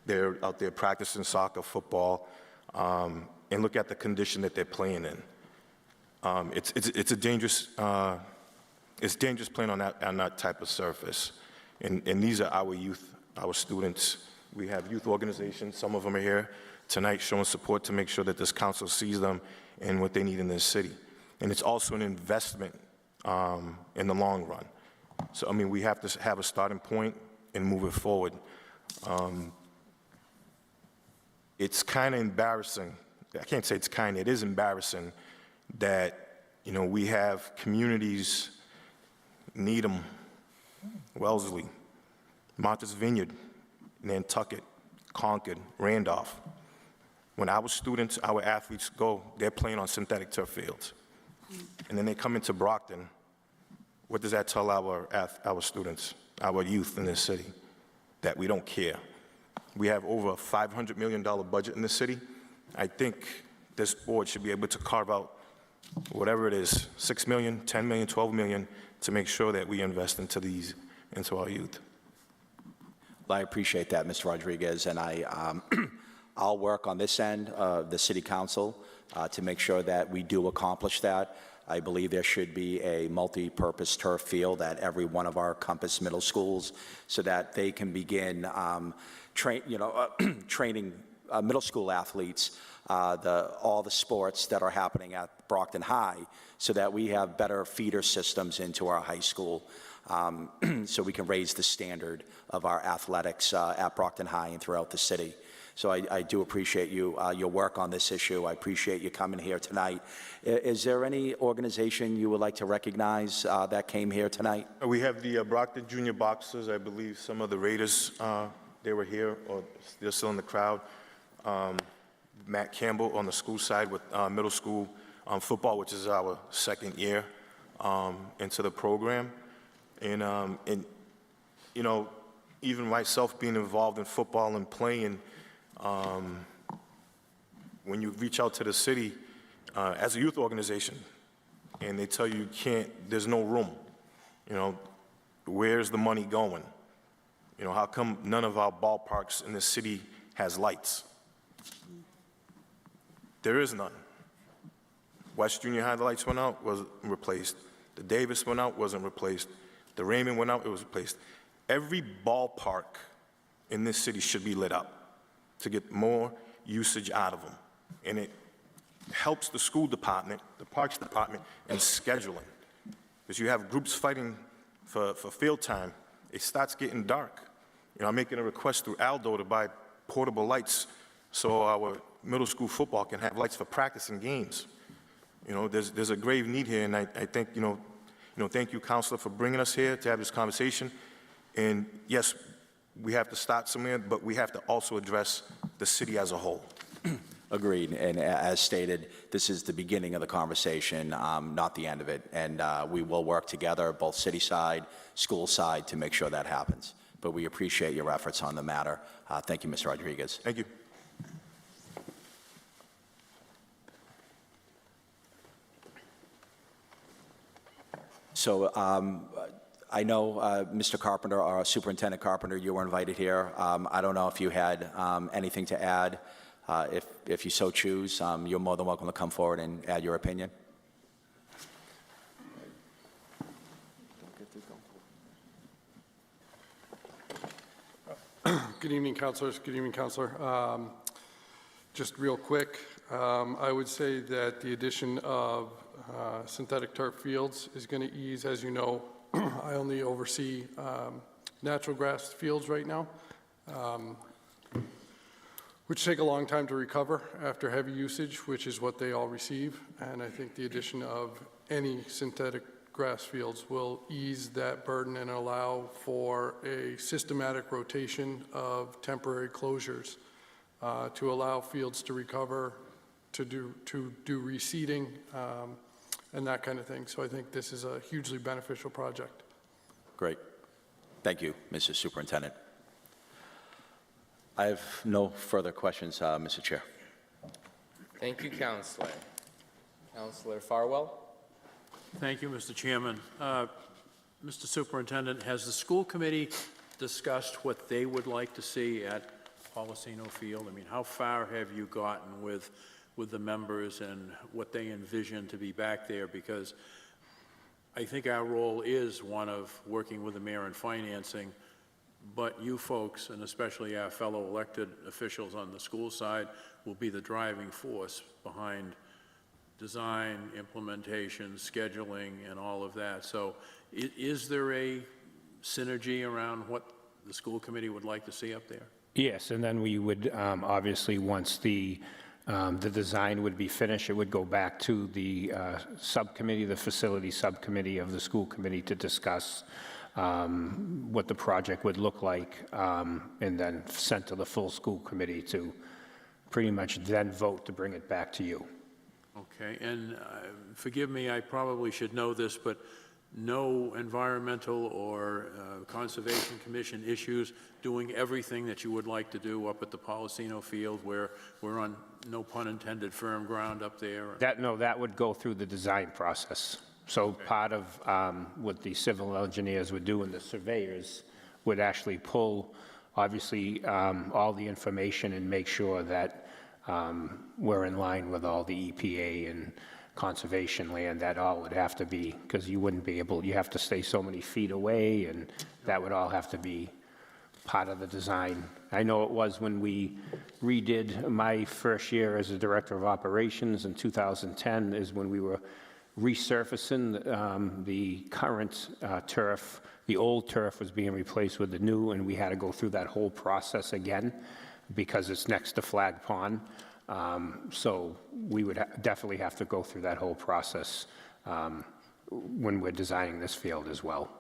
they're out there practicing soccer, football, and look at the condition that they're playing in. It's dangerous playing on that type of surface. And these are our youth, our students. We have youth organizations, some of them are here tonight showing support to make sure that this council sees them and what they need in this city. And it's also an investment in the long run. So, I mean, we have to have a starting point and move it forward. It's kind of embarrassing. I can't say it's kind of, it is embarrassing that, you know, we have communities, Needham, Wellesley, Martha's Vineyard, Nantucket, Concord, Randolph. When our students, our athletes go, they're playing on synthetic turf fields. And then they come into Brockton. What does that tell our students, our youth in this city? That we don't care. We have over a $500 million budget in this city. I think this board should be able to carve out whatever it is, $6 million, $10 million, $12 million, to make sure that we invest into our youth. Well, I appreciate that, Mr. Rodriguez, and I'll work on this end of the City Council to make sure that we do accomplish that. I believe there should be a multi-purpose turf field at every one of our Compass middle schools so that they can begin training middle school athletes, all the sports that are happening at Brockton High, so that we have better feeder systems into our high school, so we can raise the standard of our athletics at Brockton High and throughout the city. So I do appreciate your work on this issue. I appreciate you coming here tonight. Is there any organization you would like to recognize that came here tonight? We have the Brockton Junior Boxers. I believe some of the Raiders, they were here, or they're still in the crowd. Matt Campbell on the school side with middle school football, which is our second year into the program. And you know, even myself being involved in football and playing, when you reach out to the city as a youth organization and they tell you there's no room, you know, where's the money going? You know, how come none of our ballparks in the city has lights? There is none. West Junior High, the lights went out, wasn't replaced. The Davis went out, wasn't replaced. The Raymond went out, it was replaced. Every ballpark in this city should be lit up to get more usage out of them. And it helps the school department, the parks department, in scheduling. Because you have groups fighting for field time, it starts getting dark. You know, I'm making a request through Aldo to buy portable lights so our middle school football can have lights for practice and games. You know, there's a grave need here, and I think, you know, thank you, Counselor, for bringing us here to have this conversation. And yes, we have to start somewhere, but we have to also address the city as a whole. Agreed, and as stated, this is the beginning of the conversation, not the end of it, and we will work together, both city side, school side, to make sure that happens. But we appreciate your efforts on the matter. Thank you, Mr. Rodriguez. Thank you. So I know, Mr. Carpenter, or Superintendent Carpenter, you were invited here. I don't know if you had anything to add. If you so choose, you're more than welcome to come forward and add your opinion. Good evening, councilors. Good evening, Councilor. Just real quick, I would say that the addition of synthetic turf fields is going to ease. As you know, I only oversee natural grass fields right now, which take a long time to recover after heavy usage, which is what they all receive. And I think the addition of any synthetic grass fields will ease that burden and allow for a systematic rotation of temporary closures to allow fields to recover, to do reseeding, and that kind of thing. So I think this is a hugely beneficial project. Great. Thank you, Mr. Superintendent. I have no further questions, Mr. Chair. Thank you, Counselor. Counselor Farwell? Thank you, Mr. Chairman. Mr. Superintendent, has the school committee discussed what they would like to see at Policino Field? I mean, how far have you gotten with the members and what they envision to be back there? Because I think our role is one of working with the mayor and financing, but you folks, and especially our fellow elected officials on the school side, will be the driving force behind design, implementation, scheduling, and all of that. So is there a synergy around what the school committee would like to see up there? Yes, and then we would, obviously, once the design would be finished, it would go back to the subcommittee, the facility subcommittee of the school committee to discuss what the project would look like, and then sent to the full school committee to pretty much then vote to bring it back to you. Okay, and forgive me, I probably should know this, but no environmental or conservation commission issues doing everything that you would like to do up at the Policino Field, where we're on, no pun intended, firm ground up there? That would go through the design process. So part of what the civil engineers would do and the surveyors would actually pull, obviously, all the information and make sure that we're in line with all the EPA and conservation land. That all would have to be, because you wouldn't be able, you have to stay so many feet away, and that would all have to be part of the design. I know it was when we redid my first year as a director of operations in 2010 is when we were resurfacing the current turf. The old turf was being replaced with the new, and we had to go through that whole process again because it's next to Flag Pond. So we would definitely have to go through that whole process when we're designing this field as well.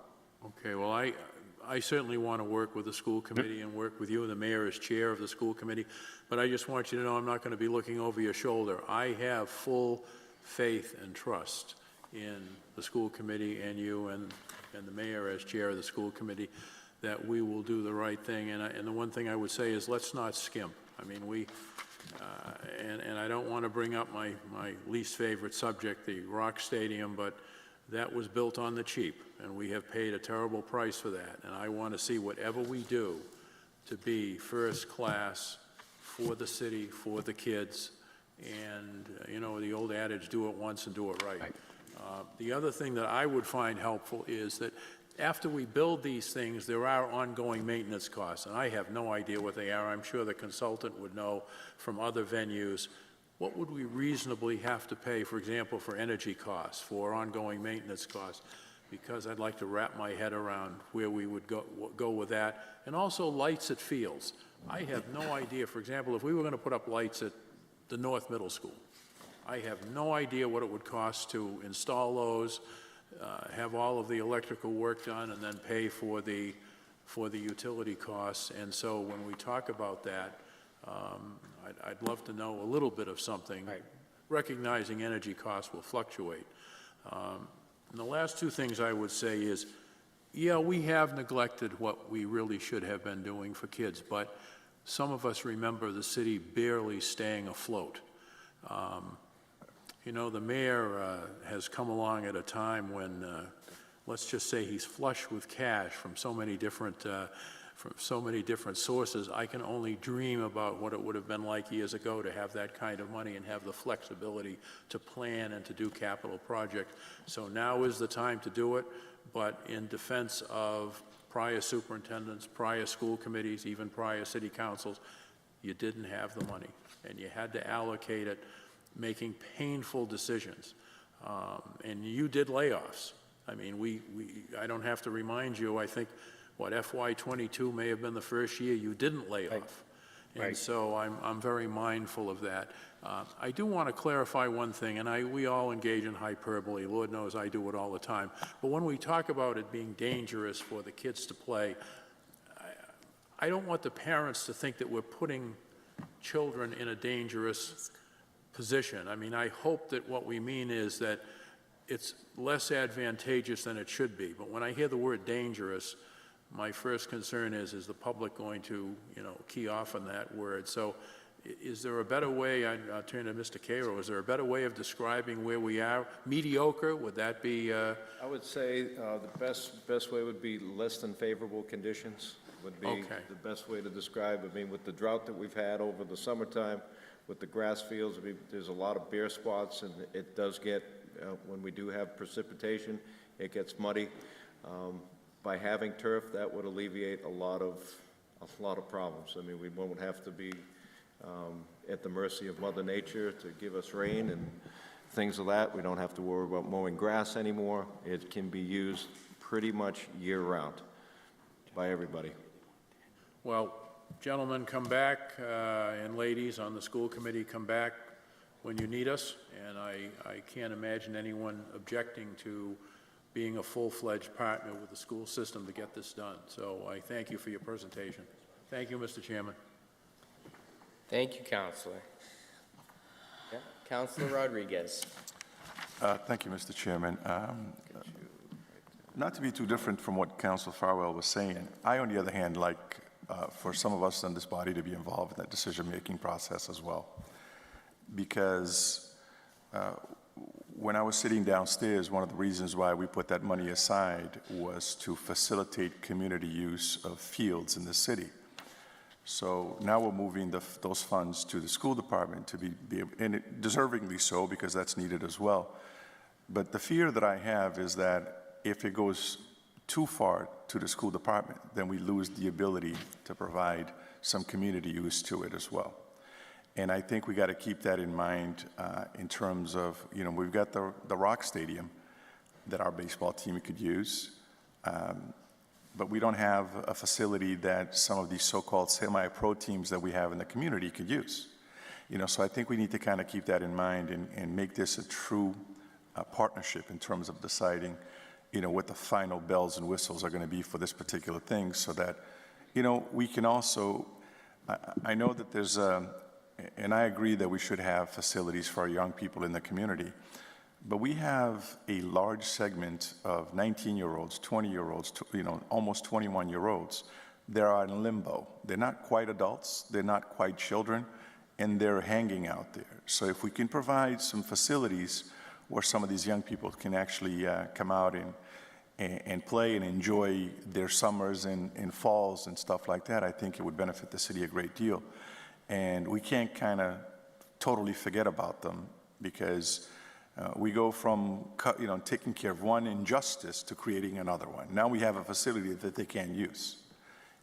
Okay, well, I certainly want to work with the school committee and work with you and the mayor as chair of the school committee, but I just want you to know I'm not going to be looking over your shoulder. I have full faith and trust in the school committee and you and the mayor as chair of the school committee that we will do the right thing. And the one thing I would say is let's not skimp. I mean, and I don't want to bring up my least favorite subject, the Rock Stadium, but that was built on the cheap, and we have paid a terrible price for that. And I want to see whatever we do to be first class for the city, for the kids, and, you know, the old adage, do it once and do it right. The other thing that I would find helpful is that after we build these things, there are ongoing maintenance costs, and I have no idea what they are. I'm sure the consultant would know from other venues. What would we reasonably have to pay, for example, for energy costs, for ongoing maintenance costs? Because I'd like to wrap my head around where we would go with that. And also lights at fields. I have no idea, for example, if we were going to put up lights at the North Middle School, I have no idea what it would cost to install those, have all of the electrical work done, and then pay for the utility costs. And so when we talk about that, I'd love to know a little bit of something, recognizing energy costs will fluctuate. And the last two things I would say is, yeah, we have neglected what we really should have been doing for kids, but some of us remember the city barely staying afloat. You know, the mayor has come along at a time when, let's just say he's flush with cash from so many different sources. I can only dream about what it would have been like years ago to have that kind of money and have the flexibility to plan and to do capital projects. So now is the time to do it, but in defense of prior superintendents, prior school committees, even prior city councils, you didn't have the money, and you had to allocate it, making painful decisions. And you did layoffs. I mean, I don't have to remind you, I think, what, FY22 may have been the first year you didn't lay off. And so I'm very mindful of that. I do want to clarify one thing, and we all engage in hyperbole. Lord knows I do it all the time. But when we talk about it being dangerous for the kids to play, I don't want the parents to think that we're putting children in a dangerous position. I mean, I hope that what we mean is that it's less advantageous than it should be. But when I hear the word dangerous, my first concern is the public going to, you know, key off on that word? So is there a better way, I'll turn to Mr. Cairo, is there a better way of describing where we are? Mediocre, would that be, I would say the best way would be less than favorable conditions would be Okay. the best way to describe. I mean, with the drought that we've had over the summertime, with the grass fields, I mean, there's a lot of bare spots, and it does get, when we do have precipitation, it gets muddy. By having turf, that would alleviate a lot of problems. I mean, we won't have to be at the mercy of Mother Nature to give us rain and things of that. We don't have to worry about mowing grass anymore. It can be used pretty much year-round by everybody. well, gentlemen, come back, and ladies on the school committee, come back when you need us, and I can't imagine anyone objecting to being a full-fledged partner with the school system to get this done. So I thank you for your presentation. Thank you, Mr. Chairman. Thank you, Counselor. Yeah, Counselor Rodriguez. Thank you, Mr. Chairman. Not to be too different from what Councilor Farwell was saying, I, on the other hand, like for some of us in this body to be involved in that decision-making process as well. Because when I was sitting downstairs, one of the reasons why we put that money aside was to facilitate community use of fields in the city. So now we're moving those funds to the school department to be and deservingly so, because that's needed as well. But the fear that I have is that if it goes too far to the school department, then we lose the ability to provide some community use to it as well. And I think we got to keep that in mind in terms of, you know, we've got the Rock Stadium that our baseball team could use. But we don't have a facility that some of these so-called semi-pro teams that we have in the community could use. You know, so I think we need to kind of keep that in mind and make this a true partnership in terms of deciding, you know, what the final bells and whistles are going to be for this particular thing, so that, you know, we can also, I know that there's and I agree that we should have facilities for our young people in the community. But we have a large segment of 19-year-olds, 20-year-olds, you know, almost 21-year-olds. They're in limbo. They're not quite adults. They're not quite children, and they're hanging out there. So if we can provide some facilities where some of these young people can actually come out and play and enjoy their summers and falls and stuff like that, I think it would benefit the city a great deal. And we can't kind of totally forget about them, because we go from, you know, taking care of one injustice to creating another one. Now we have a facility that they can't use.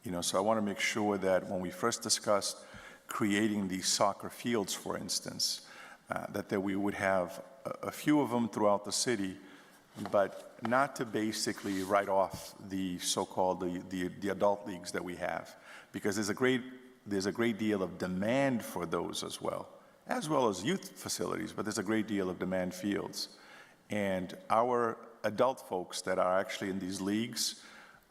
You know, so I want to make sure that when we first discussed creating these soccer fields, for instance, that we would have a few of them throughout the city, but not to basically write off the so-called the adult leagues that we have, because there's a great deal of demand for those as well as youth facilities, but there's a great deal of demand fields. And our adult folks that are actually in these leagues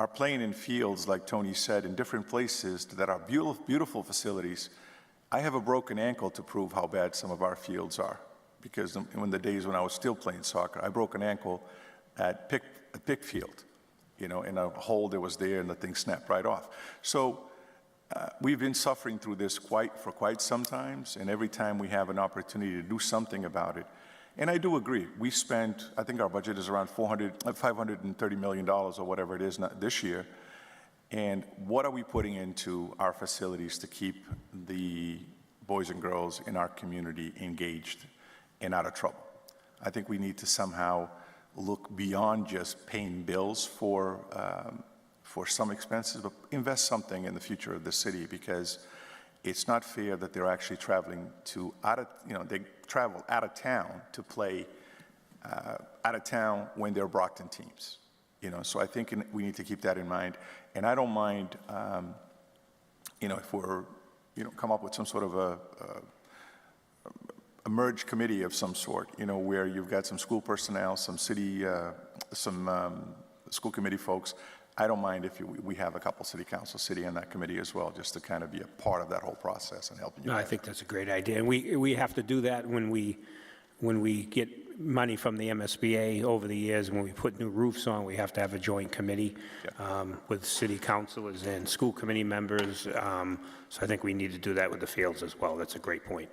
are playing in fields, like Tony said, in different places that are beautiful, beautiful facilities. I have a broken ankle to prove how bad some of our fields are, because in the days when I was still playing soccer, I broke an ankle at Pickfield, you know, in a hole that was there, and the thing snapped right off. So we've been suffering through this for quite some time, and every time we have an opportunity to do something about it. And I do agree, we spent, I think our budget is around $530 million or whatever it is this year. And what are we putting into our facilities to keep the boys and girls in our community engaged and out of trouble? I think we need to somehow look beyond just paying bills for some expenses, but invest something in the future of the city, because it's not fair that they're actually traveling they travel out of town to play out of town when they're Brockton teams. You know, so I think we need to keep that in mind. And I don't mind, you know, if we're, you know, come up with some sort of a merged committee of some sort, you know, where you've got some school personnel, some city, school committee folks. I don't mind if we have a couple city council sitting in that committee as well, just to kind of be a part of that whole process and helping you. No, I think that's a great idea. And we have to do that when we get money from the MSBA over the years. When we put new roofs on, we have to have a joint committee with city councilors and school committee members. So I think we need to do that with the fields as well. That's a great point.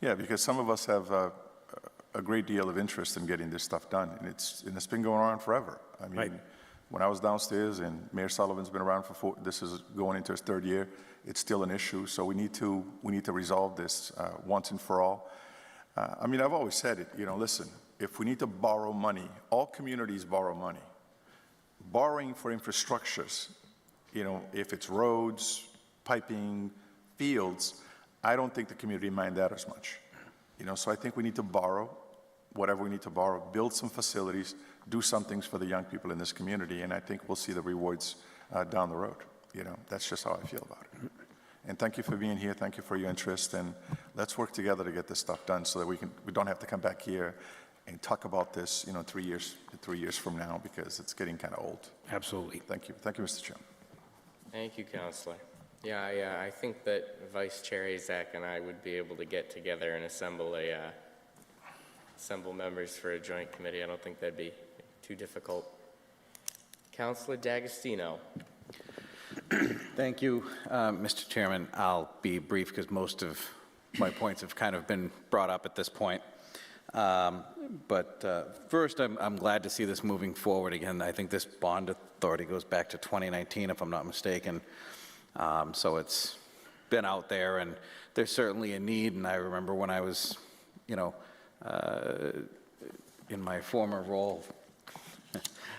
Yeah, because some of us have a great deal of interest in getting this stuff done, and it's been going on forever. I mean, Right. when I was downstairs, and Mayor Sullivan's been around for this is going into his third year, it's still an issue. So we need to resolve this once and for all. I mean, I've always said it. Listen, if we need to borrow money, all communities borrow money. Borrowing for infrastructures, if it's roads, piping, fields, I don't think the community mind that as much. So I think we need to borrow whatever we need to borrow, build some facilities, do some things for the young people in this community, and I think we'll see the rewards down the road. That's just how I feel about it. And thank you for being here. Thank you for your interest, and let's work together to get this stuff done so that we don't have to come back here and talk about this, 3 years from now, because it's getting kind of old. Absolutely. Thank you. Thank you, Mr. Chairman. Thank you, Counselor. Yeah, I think that Vice Chair Azak and I would be able to get together and assemble members for a joint committee. I don't think that'd be too difficult. Counselor D'Agostino. Thank you, Mr. Chairman. I'll be brief because most of my points have kind of been brought up at this point. But first, I'm glad to see this moving forward again. I think this bond authority goes back to 2019, if I'm not mistaken. So it's been out there, and there's certainly a need. And I remember when I was, in my former role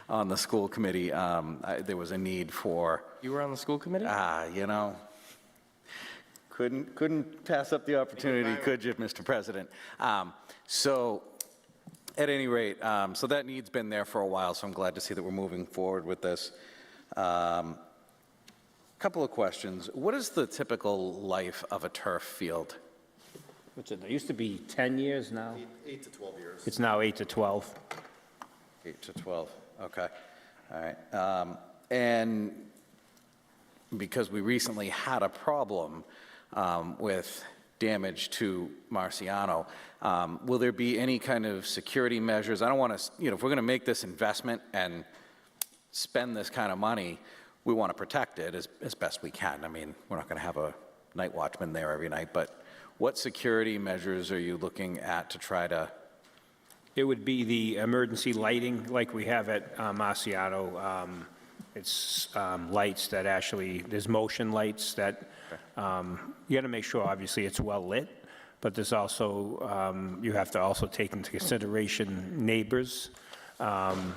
on the school committee, there was a need for. You were on the school committee? Couldn't pass up the opportunity, could you, Mr. President? So at any rate, so that need's been there for a while, so I'm glad to see that we're moving forward with this. Couple of questions. What is the typical life of a turf field? What's it? It used to be 10 years now. 8 to 12 years. It's now 8 to 12. 8 to 12, okay. All right. And because we recently had a problem with damage to Marciano, will there be any kind of security measures? I don't want to, if we're going to make this investment and spend this kind of money, we want to protect it as best we can. I mean, we're not going to have a night watchman there every night, but what security measures are you looking at to try to? It would be the emergency lighting like we have at Marciano. It's lights that actually, there's motion lights that you got to make sure, obviously, it's well lit, but there's also, you have to also take into consideration neighbors.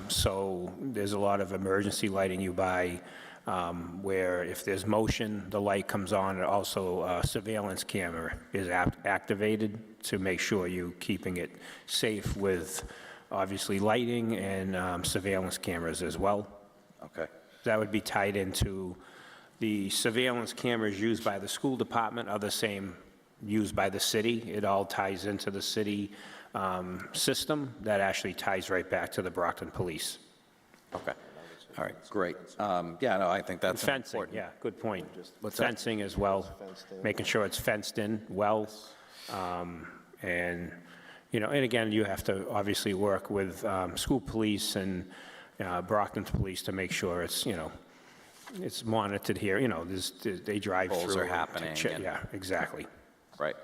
So there's a lot of emergency lighting you buy where if there's motion, the light comes on, and also a surveillance camera is activated to make sure you're keeping it safe with, obviously, lighting and surveillance cameras as well. Okay. That would be tied into the surveillance cameras used by the school department are the same used by the city. It all ties into the city system that actually ties right back to the Brockton Police. Okay. All right, great. Yeah, no, I think that's fencing, important. yeah, good point. What's fencing as well, making sure it's fenced in well. And, and again, you have to obviously work with school police and Brockton Police to make sure it's, it's monitored here. They drive Polls through. are happening. Yeah, exactly. Right.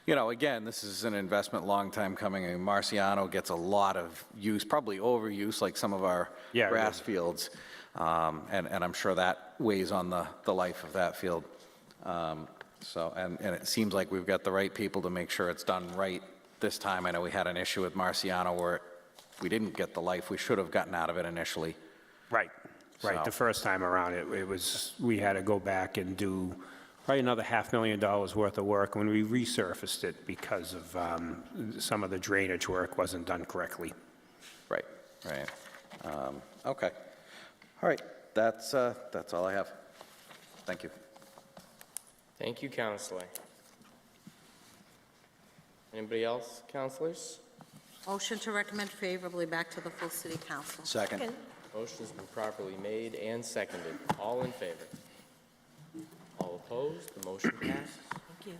Again, this is an investment long time coming. I mean, Marciano gets a lot of use, probably overuse, like some of our grass fields. And I'm sure that weighs on the life of that field. And it seems like we've got the right people to make sure it's done right this time. I know we had an issue with Marciano where we didn't get the life we should have gotten out of it initially. Right. The first time around, we had to go back and do probably another $500,000 worth of work when we resurfaced it because of some of the drainage work wasn't done correctly. Right. Okay. All right. That's all I have. Thank you. Thank you, Counselor. Anybody else, Counselors? Motion to recommend favorably back to the full city council. Second. Motion's been properly made and seconded. All in favor? All opposed? The motion passes. Thank you.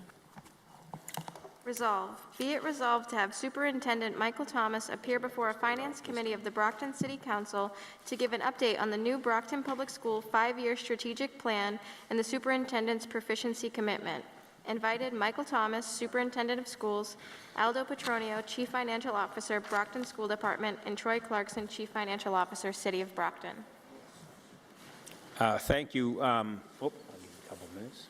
Resolve, be it resolved to have Superintendent Michael Thomas appear before a Finance Committee of the Brockton City Council to give an update on the new Brockton Public School 5-year strategic plan and the superintendent's proficiency commitment. Invited, Michael Thomas, Superintendent of Schools, Aldo Petronio, Chief Financial Officer, Brockton School Department, and Troy Clarkson, Chief Financial Officer, City of Brockton. Thank you. I'll give you a couple of minutes.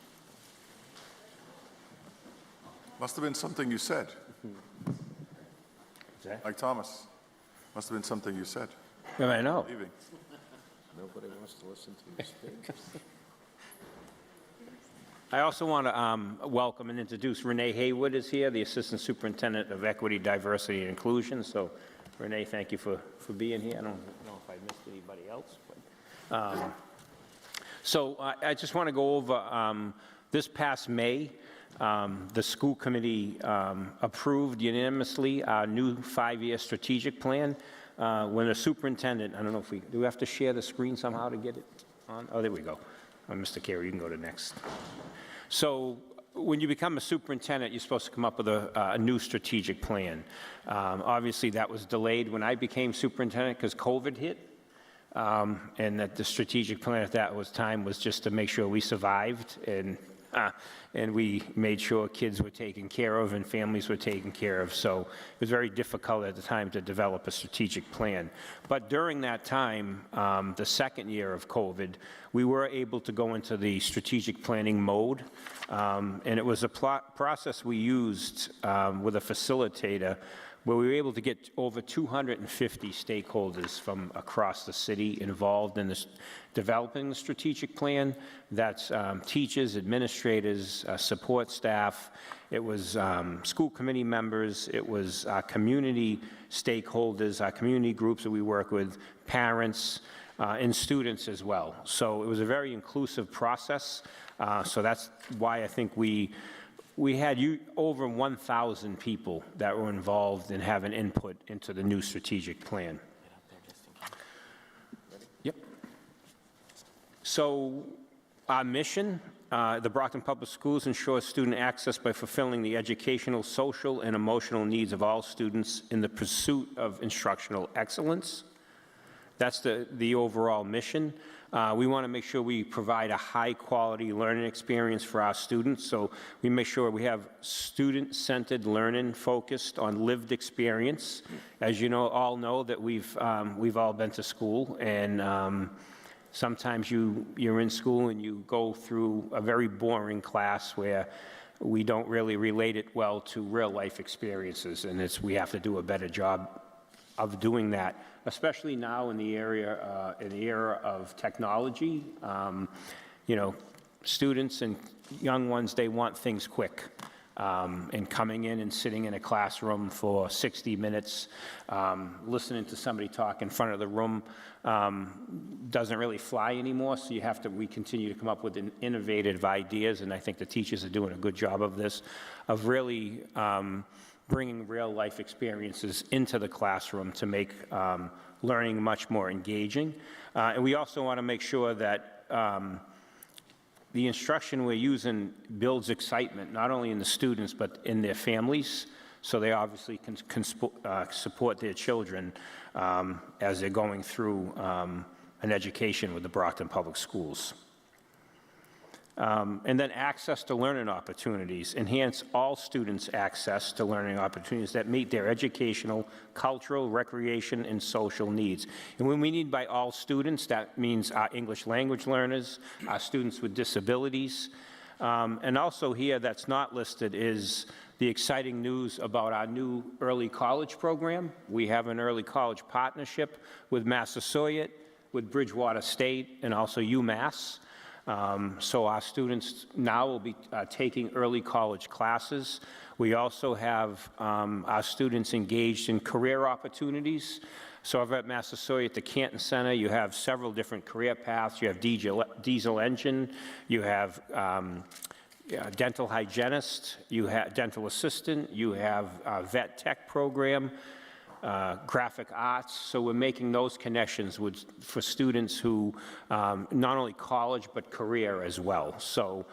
Must have been something you said. What's that? Like Thomas. Must have been something you said. I know. Leaving. Nobody wants to listen to you speak. I also want to welcome and introduce Renee Haywood is here, the Assistant Superintendent of Equity, Diversity, and Inclusion. So, Renee, thank you for being here. I don't know if I missed anybody else. But, I just want to go over this past May, the school committee approved unanimously our new 5-year strategic plan. When the superintendent, I don't know if do we have to share the screen somehow to get it on? Oh, there we go. Mr. Carey, you can go to next. So when you become a superintendent, you're supposed to come up with a new strategic plan. Obviously, that was delayed when I became superintendent because COVID hit. And that the strategic plan at that time was just to make sure we survived and we made sure kids were taken care of and families were taken care of. So it was very difficult at the time to develop a strategic plan. But during that time, the second year of COVID, we were able to go into the strategic planning mode. And it was a process we used with a facilitator where we were able to get over 250 stakeholders from across the city involved in this, developing the strategic plan. That's teachers, administrators, support staff. It was school committee members. It was community stakeholders, our community groups that we work with, parents, and students as well. So it was a very inclusive process. So that's why I think we had over 1,000 people that were involved in having input into the new strategic plan. Yep. So our mission, the Brockton Public Schools ensures student access by fulfilling the educational, social, and emotional needs of all students in the pursuit of instructional excellence. That's the overall mission. We want to make sure we provide a high-quality learning experience for our students, so we make sure we have student-centered learning focused on lived experience. As you all know that we've all been to school, and sometimes you're in school and you go through a very boring class where we don't really relate it well to real-life experiences, and we have to do a better job of doing that, especially now in the era of technology. Students and young ones, they want things quick. And coming in and sitting in a classroom for 60 minutes, listening to somebody talk in front of the room doesn't really fly anymore, so we continue to come up with innovative ideas, and I think the teachers are doing a good job of this, of really bringing real-life experiences into the classroom to make learning much more engaging. And we also want to make sure that the instruction we're using builds excitement, not only in the students, but in their families, so they obviously can support their children as they're going through an education with the Brockton Public Schools. And then access to learning opportunities. Enhance all students' access to learning opportunities that meet their educational, cultural, recreation, and social needs. And when we need by all students, that means our English language learners, our students with disabilities. And also here that's not listed is the exciting news about our new early college program. We have an early college partnership with Massasoit, with Bridgewater State, and also UMass. So our students now will be taking early college classes. We also have our students engaged in career opportunities. So over at Massasoit, at the Canton Center, you have several different career paths. You have diesel engine, you have dental hygienist, you have dental assistant, you have a vet tech program, graphic arts. So we're making those connections for students who not only college but career as well. So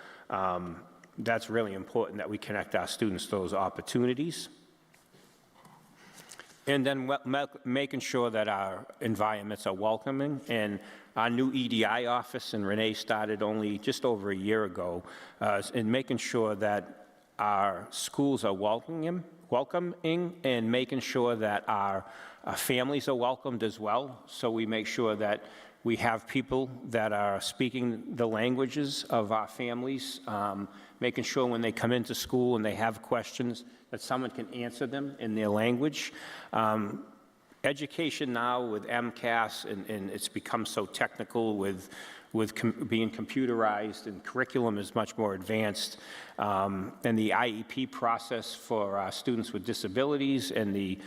That's really important that we connect our students to those opportunities. And then making sure that our environments are welcoming. And our new EDI office, and Renee started only just over a year ago, in making sure that our schools are welcoming and making sure that our families are welcomed as well. So we make sure that we have people that are speaking the languages of our families, making sure when they come into school and they have questions that someone can answer them in their language. Education now with MCAS, and it's become so technical with being computerized, and curriculum is much more advanced. And the IEP process for students with disabilities and the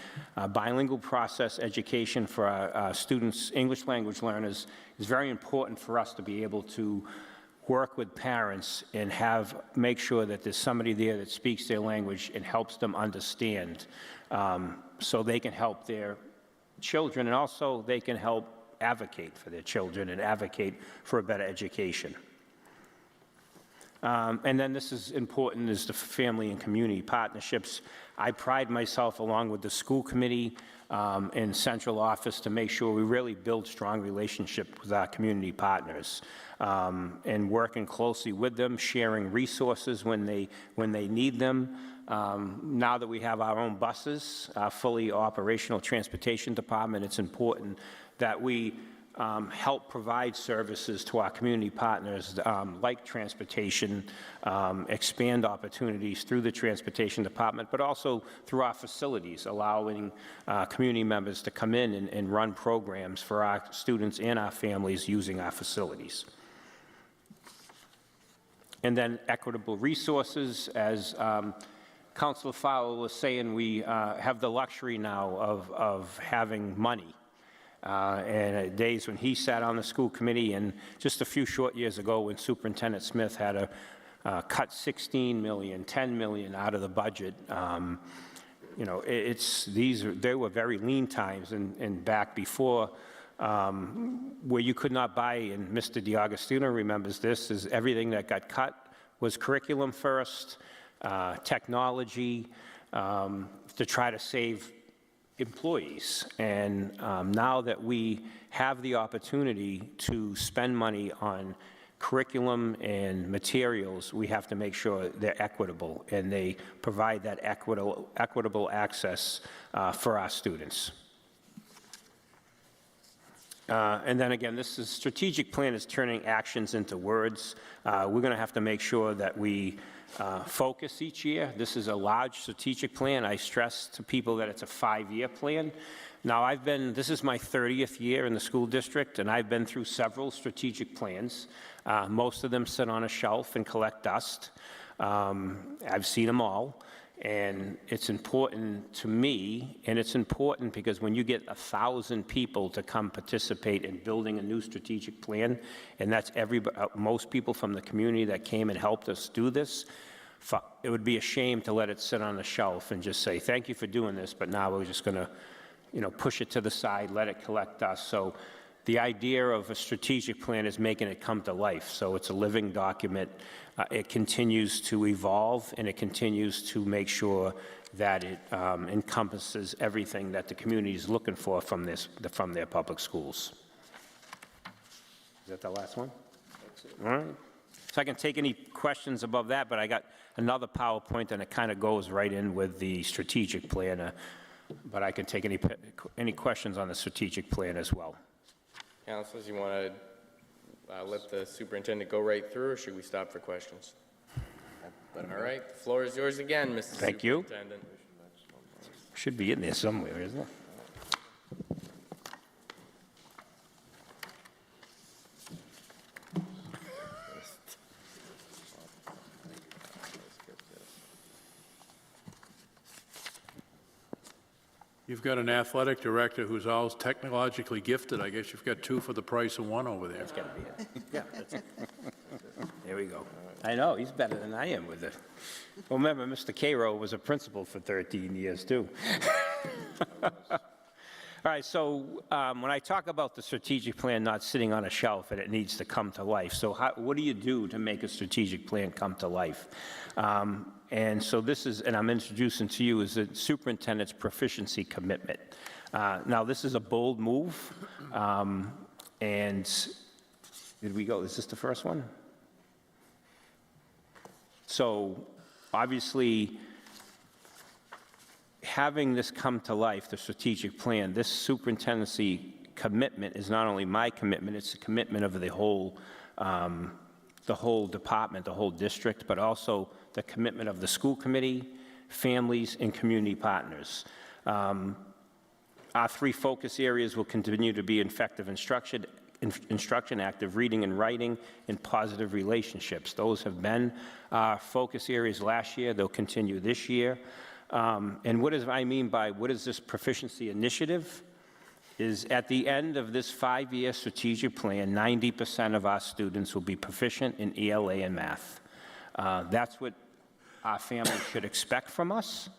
bilingual process education for our students, English language learners, is very important for us to be able to work with parents and make sure that there's somebody there that speaks their language and helps them understand, so they can help their children, and also they can help advocate for their children and advocate for a better education. And then this is important, is the family and community partnerships. I pride myself, along with the school committee and central office, to make sure we really build strong relationships with our community partners, and working closely with them, sharing resources when they need them. Now that we have our own buses, fully operational transportation department, it's important that we help provide services to our community partners, like transportation, expand opportunities through the transportation department, but also through our facilities, allowing community members to come in and run programs for our students and our families using our facilities. And then equitable resources, as Councilor Fowler was saying, we have the luxury now of having money. And days when he sat on the school committee, and just a few short years ago when Superintendent Smith had to cut 16 million, 10 million out of the budget. You know, they were very lean times, and back before, where you could not buy, and Mr. DiAgostino remembers this, is everything that got cut was curriculum first, technology, to try to save employees. And now that we have the opportunity to spend money on curriculum and materials, we have to make sure they're equitable and they provide that equitable access for our students. And then again, this is strategic plan is turning actions into words. We're going to have to make sure that we focus each year. This is a large strategic plan. I stress to people that it's a 5-year plan. Now, this is my 30th year in the school district, and I've been through several strategic plans. Most of them sit on a shelf and collect dust. I've seen them all. And it's important to me, and it's important because when you get 1,000 people to come participate in building a new strategic plan, and that's most people from the community that came and helped us do this, it would be a shame to let it sit on the shelf and just say, thank you for doing this, but now we're just going to, push it to the side, let it collect dust. So the idea of a strategic plan is making it come to life. So it's a living document. It continues to evolve, and it continues to make sure that it encompasses everything that the community is looking for from their public schools. Is that the last one? That's it. All right. So I can take any questions above that, but I got another PowerPoint, and it kind of goes right in with the strategic plan. But I can take any questions on the strategic plan as well. Councilors, you want to let the superintendent go right through, or should we stop for questions? All right, the floor is yours again, Mr. Thank you. Superintendent. Should be in there somewhere, isn't it? You've got an athletic director who's always technologically gifted. I guess you've got 2 for the price of 1 over there. That's got to be it. Yeah, that's it. There we go. I know, he's better than I am with it. Well, remember, Mr. Cairo was a principal for 13 years, too. All right, so when I talk about the strategic plan not sitting on a shelf and it needs to come to life, so what do you do to make a strategic plan come to life? And so this is, and I'm introducing to you, is the superintendent's proficiency commitment. Now, this is a bold move, and did we go, is this the first one? So, obviously, having this come to life, the strategic plan, this superintendency commitment is not only my commitment, it's a commitment of the whole department, the whole district, but also the commitment of the school committee, families, and community partners. Our 3 focus areas will continue to be effective instruction, active reading and writing, and positive relationships. Those have been our focus areas last year. They'll continue this year. And what I mean by what is this proficiency initiative is at the end of this 5-year strategic plan, 90% of our students will be proficient in ELA and math. That's what our family should expect from us.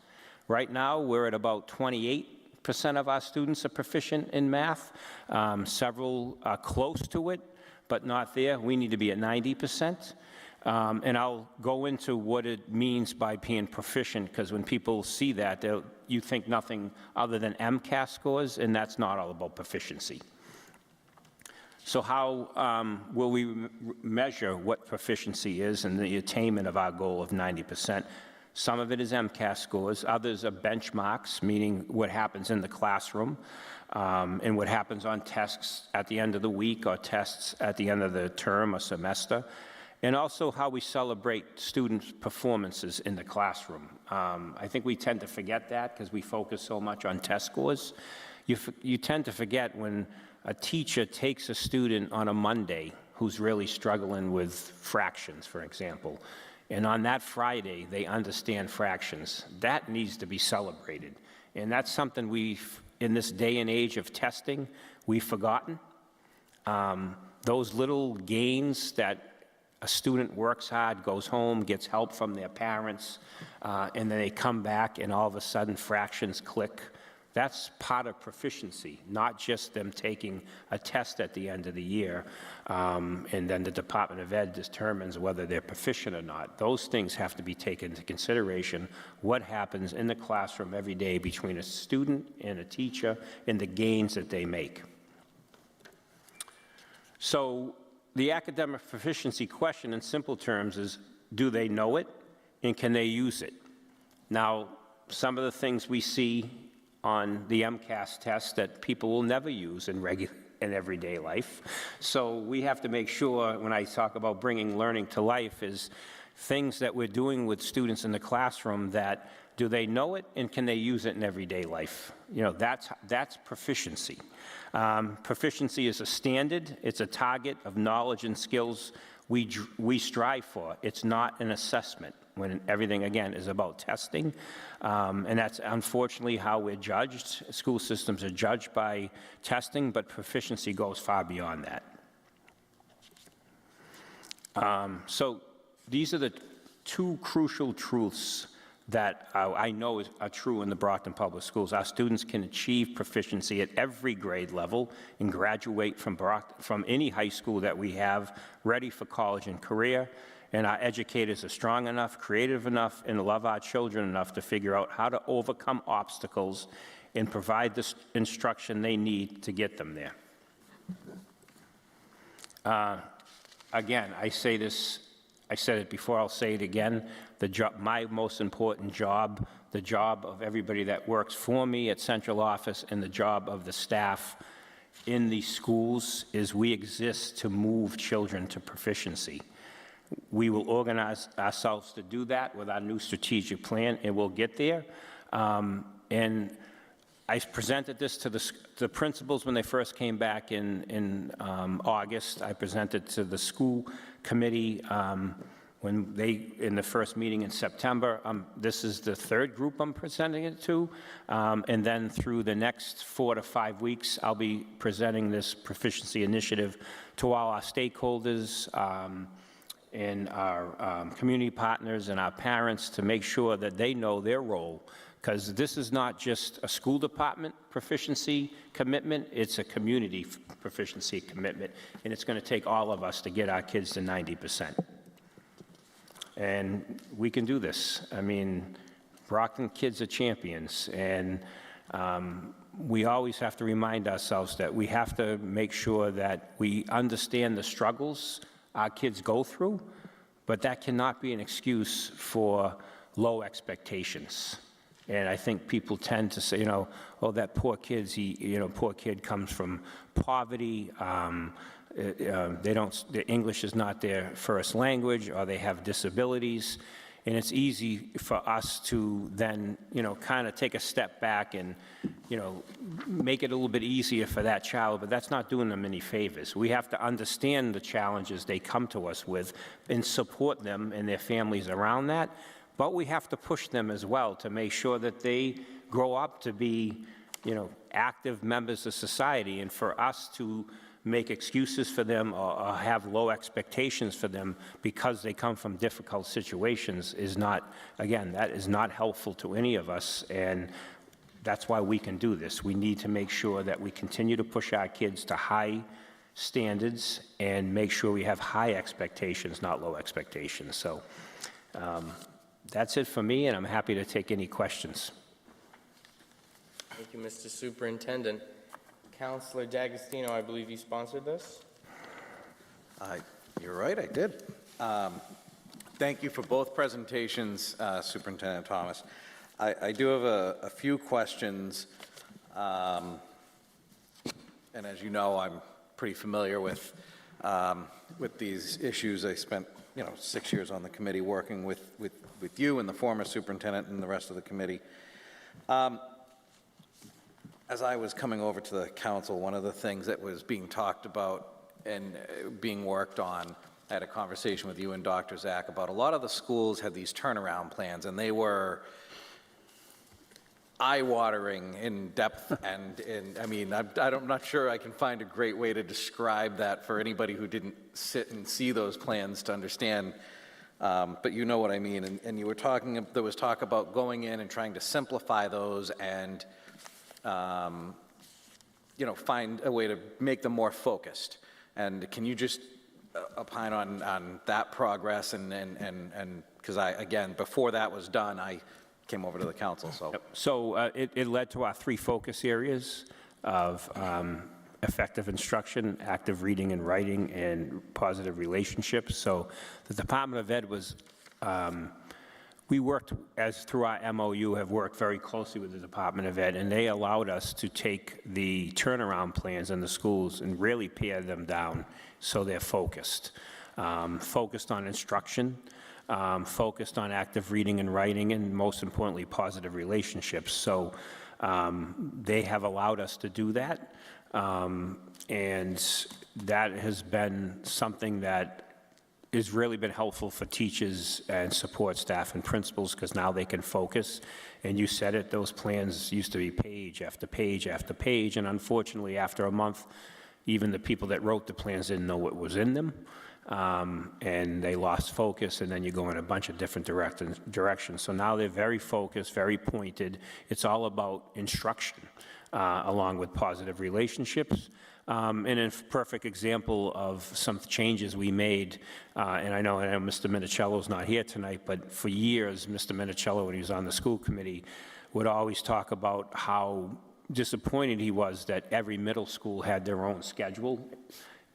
Right now, we're at about 28% of our students are proficient in math. Several are close to it, but not there. We need to be at 90%. And I'll go into what it means by being proficient, because when people see that, you think nothing other than MCAS scores, and that's not all about proficiency. So how will we measure what proficiency is and the attainment of our goal of 90%? Some of it is MCAS scores. Others are benchmarks, meaning what happens in the classroom and what happens on tests at the end of the week or tests at the end of the term or semester. And also how we celebrate students' performances in the classroom. I think we tend to forget that because we focus so much on test scores. You tend to forget when a teacher takes a student on a Monday who's really struggling with fractions, for example, and on that Friday they understand fractions. That needs to be celebrated. And that's something in this day and age of testing, we've forgotten. Those little gains that a student works hard, goes home, gets help from their parents, and then they come back and all of a sudden fractions click. That's part of proficiency, not just them taking a test at the end of the year, and then the Department of Ed determines whether they're proficient or not. Those things have to be taken into consideration, what happens in the classroom every day between a student and a teacher and the gains that they make. So, the academic proficiency question in simple terms is, do they know it and can they use it? Now, some of the things we see on the MCAS test that people will never use in everyday life. So we have to make sure when I talk about bringing learning to life is things that we're doing with students in the classroom that do they know it and can they use it in everyday life? You know, that's proficiency. Proficiency is a standard. It's a target of knowledge and skills we strive for. It's not an assessment when everything, again, is about testing. And that's unfortunately how we're judged. School systems are judged by testing, but proficiency goes far beyond that. So these are the 2 crucial truths that I know are true in the Brockton Public Schools. Our students can achieve proficiency at every grade level and graduate from any high school that we have, ready for college and career. And our educators are strong enough, creative enough, and love our children enough to figure out how to overcome obstacles and provide the instruction they need to get them there. Again, I say this, I said it before, I'll say it again. My most important job, the job of everybody that works for me at central office, and the job of the staff in these schools is we exist to move children to proficiency. We will organize ourselves to do that with our new strategic plan, and we'll get there. And I presented this to the principals when they first came back in August. I presented to the school committee in the first meeting in September. This is the 3rd group I'm presenting it to. And then through the next 4 to 5 weeks, I'll be presenting this proficiency initiative to all our stakeholders, and our community partners and our parents to make sure that they know their role because this is not just a school department proficiency commitment, it's a community proficiency commitment, and it's going to take all of us to get our kids to 90%. And we can do this. I mean, Brockton kids are champions, and we always have to remind ourselves that we have to make sure that we understand the struggles our kids go through, but that cannot be an excuse for low expectations. And I think people tend to say, oh, that poor kid's, poor kid comes from poverty. The English is not their first language, or they have disabilities. And it's easy for us to then, kind of take a step back and, make it a little bit easier for that child, but that's not doing them any favors. We have to understand the challenges they come to us with and support them and their families around that. But we have to push them as well to make sure that they grow up to be, active members of society. And for us to make excuses for them or have low expectations for them because they come from difficult situations is not, again, that is not helpful to any of us. And that's why we can do this. We need to make sure that we continue to push our kids to high standards and make sure we have high expectations, not low expectations. So that's it for me, and I'm happy to take any questions. Thank you, Mr. Superintendent. Councilor D'Agostino, I believe you sponsored this? You're right, I did. Thank you for both presentations, Superintendent Thomas. I do have a few questions, and as you know, I'm pretty familiar with these issues. I spent 6 years on the committee working with you and the former superintendent and the rest of the committee. As I was coming over to the council, one of the things that was being talked about and being worked on, I had a conversation with you and Dr. Zach about a lot of the schools had these turnaround plans, and they were eye-watering in depth, and I mean, I'm not sure I can find a great way to describe that for anybody who didn't sit and see those plans to understand, but you know what I mean. And you were talking, there was talk about going in and trying to simplify those and find a way to make them more focused. And can you just opine on that progress? And because again, before that was done, I came over to the council. So, So it led to our 3 focus areas of effective instruction, active reading and writing, and positive relationships. So the Department of Ed was, we worked, as through our MOU, have worked very closely with the Department of Ed, and they allowed us to take the turnaround plans in the schools and really pare them down so they're focused. Focused on instruction, focused on active reading and writing, and most importantly, positive relationships. So they have allowed us to do that, and that has been something that has really been helpful for teachers and support staff and principals, because now they can focus. And you said it, those plans used to be page after page after page, and unfortunately, after a month, even the people that wrote the plans didn't know what was in them, and they lost focus, and then you go in a bunch of different directions. So now they're very focused, very pointed. It's all about instruction, along with positive relationships. And a perfect example of some changes we made, and I know Mr. Minicello's not here tonight, but for years, Mr. Minicello, when he was on the school committee, would always talk about how disappointed he was that every middle school had their own schedule.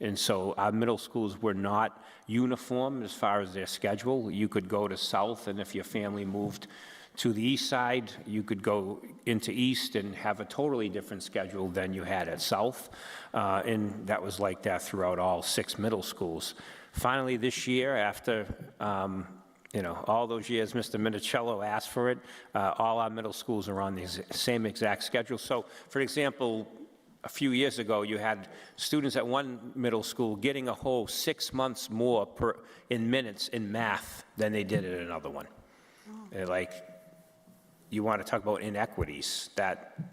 And so our middle schools were not uniform as far as their schedule. You could go to South, and if your family moved to the east side, you could go into East and have a totally different schedule than you had at South. And that was like that throughout all 6 middle schools. Finally, this year, after all those years Mr. Minicello asked for it, all our middle schools are on the same exact schedule. So, for example, a few years ago, you had students at one middle school getting a whole 6 months more in minutes in math than they did at another one. You want to talk about inequities,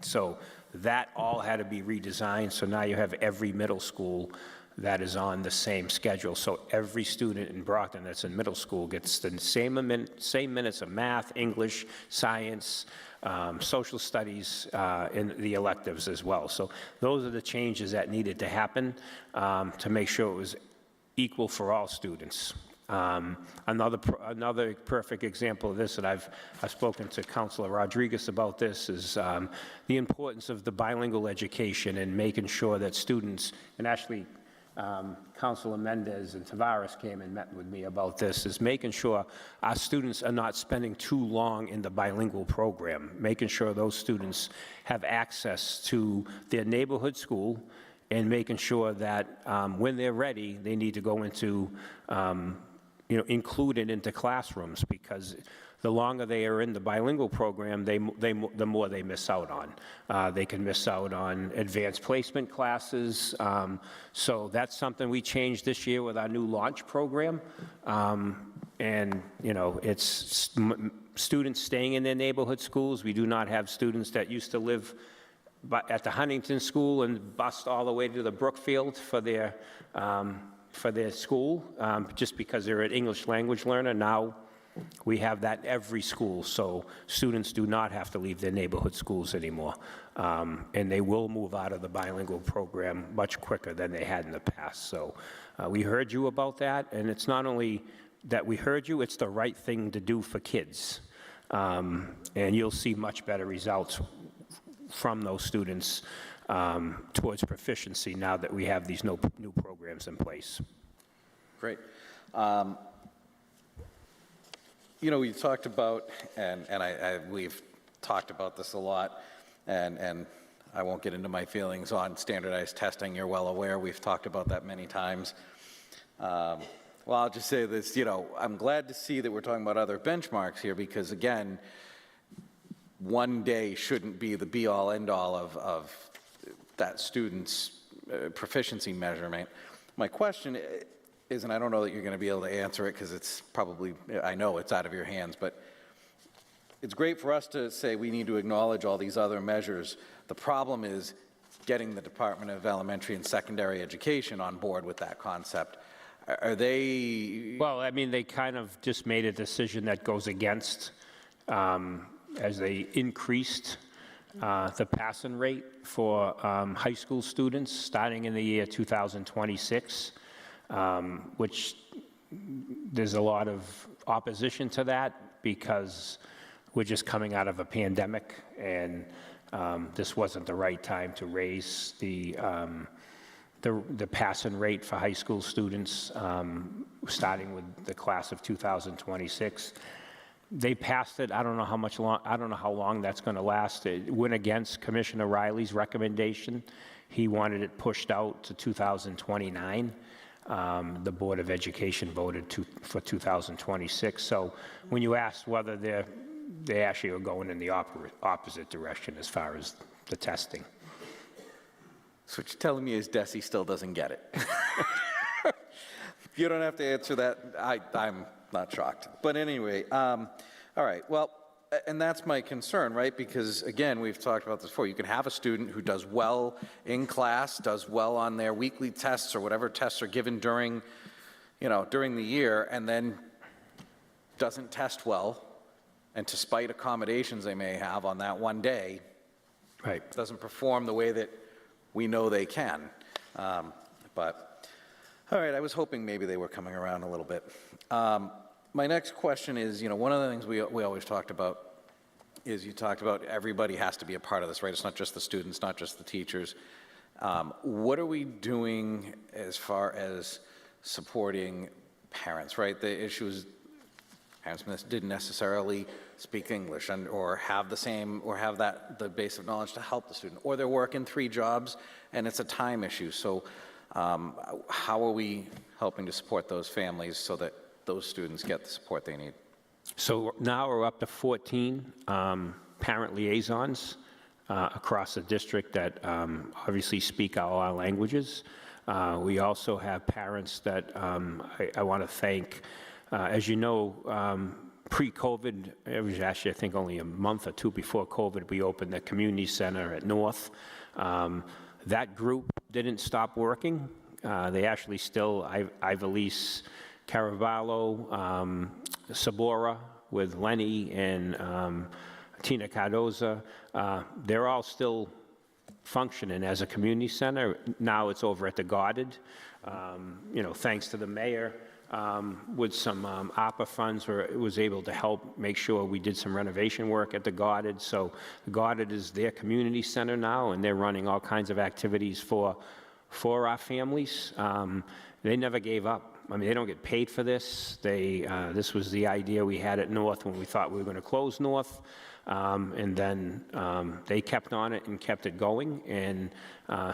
so that all had to be redesigned. So now you have every middle school that is on the same schedule. So every student in Brockton that's in middle school gets the same minutes of math, English, science, social studies, in the electives as well. So those are the changes that needed to happen to make sure it was equal for all students. Another perfect example of this, and I've spoken to Councilor Rodriguez about this, is the importance of the bilingual education and making sure that students, and actually Councilor Mendez and Tavares came and met with me about this, is making sure our students are not spending too long in the bilingual program, making sure those students have access to their neighborhood school, and making sure that when they're ready, they need to go into, included into classrooms, because the longer they are in the bilingual program, the more they miss out on. They can miss out on advanced placement classes. So that's something we changed this year with our new launch program. And, it's students staying in their neighborhood schools. We do not have students that used to live at the Huntington School and bust all the way to the Brookfield for their school, just because they're an English language learner. Now we have that every school, so students do not have to leave their neighborhood schools anymore. And they will move out of the bilingual program much quicker than they had in the past. So we heard you about that, and it's not only that we heard you, it's the right thing to do for kids. And you'll see much better results from those students towards proficiency now that we have these new programs in place. Great. We talked about, and we've talked about this a lot, and I won't get into my feelings on standardized testing. You're well aware. We've talked about that many times. Well, I'll just say this, I'm glad to see that we're talking about other benchmarks here, because again, one day shouldn't be the be-all, end-all of that student's proficiency measurement. My question is, and I don't know that you're going to be able to answer it because it's probably, I know it's out of your hands, but it's great for us to say we need to acknowledge all these other measures. The problem is getting the Department of Elementary and Secondary Education on board with that concept. Are they? Well, I mean, they kind of just made a decision that goes against, as they increased the passing rate for high school students starting in the year 2026, which there's a lot of opposition to that because we're just coming out of a pandemic, and this wasn't the right time to raise the passing rate for high school students, starting with the class of 2026. They passed it. I don't know how long that's going to last. It went against Commissioner Riley's recommendation. He wanted it pushed out to 2029. The Board of Education voted for 2026. So when you asked whether they actually are going in the opposite direction as far as the testing. So what you're telling me is Desi still doesn't get it. You don't have to answer that. I'm not shocked. But anyway, all right. Well, and that's my concern, right? Because again, we've talked about this before. You can have a student who does well in class, does well on their weekly tests or whatever tests are given during the year, and then doesn't test well, and despite accommodations they may have on that one day, right, doesn't perform the way that we know they can. But all right, I was hoping maybe they were coming around a little bit. My next question is, one of the things we always talked about is you talked about everybody has to be a part of this, right? It's not just the students, not just the teachers. What are we doing as far as supporting parents, right? The issue is parents didn't necessarily speak English or have the base of knowledge to help the student, or they're working 3 jobs and it's a time issue. So how are we helping to support those families so that those students get the support they need? So now we're up to 14 parent liaisons across the district that obviously speak all our languages. We also have parents that I want to thank. As you know, pre-COVID, it was actually I think only a month or 2 before COVID, we opened the community center at North. That group didn't stop working. They actually still, Ivalice Caravallo, Sabora with Lenny and Tina Cardoza, they're all still functioning as a community center. Now it's over at the Goddard. You know, thanks to the mayor, with some ARPA funds, where it was able to help make sure we did some renovation work at the Goddard. So the Goddard is their community center now, and they're running all kinds of activities for our families. They never gave up. I mean, they don't get paid for this. This was the idea we had at North when we thought we were going to close North. And then they kept on it and kept it going, and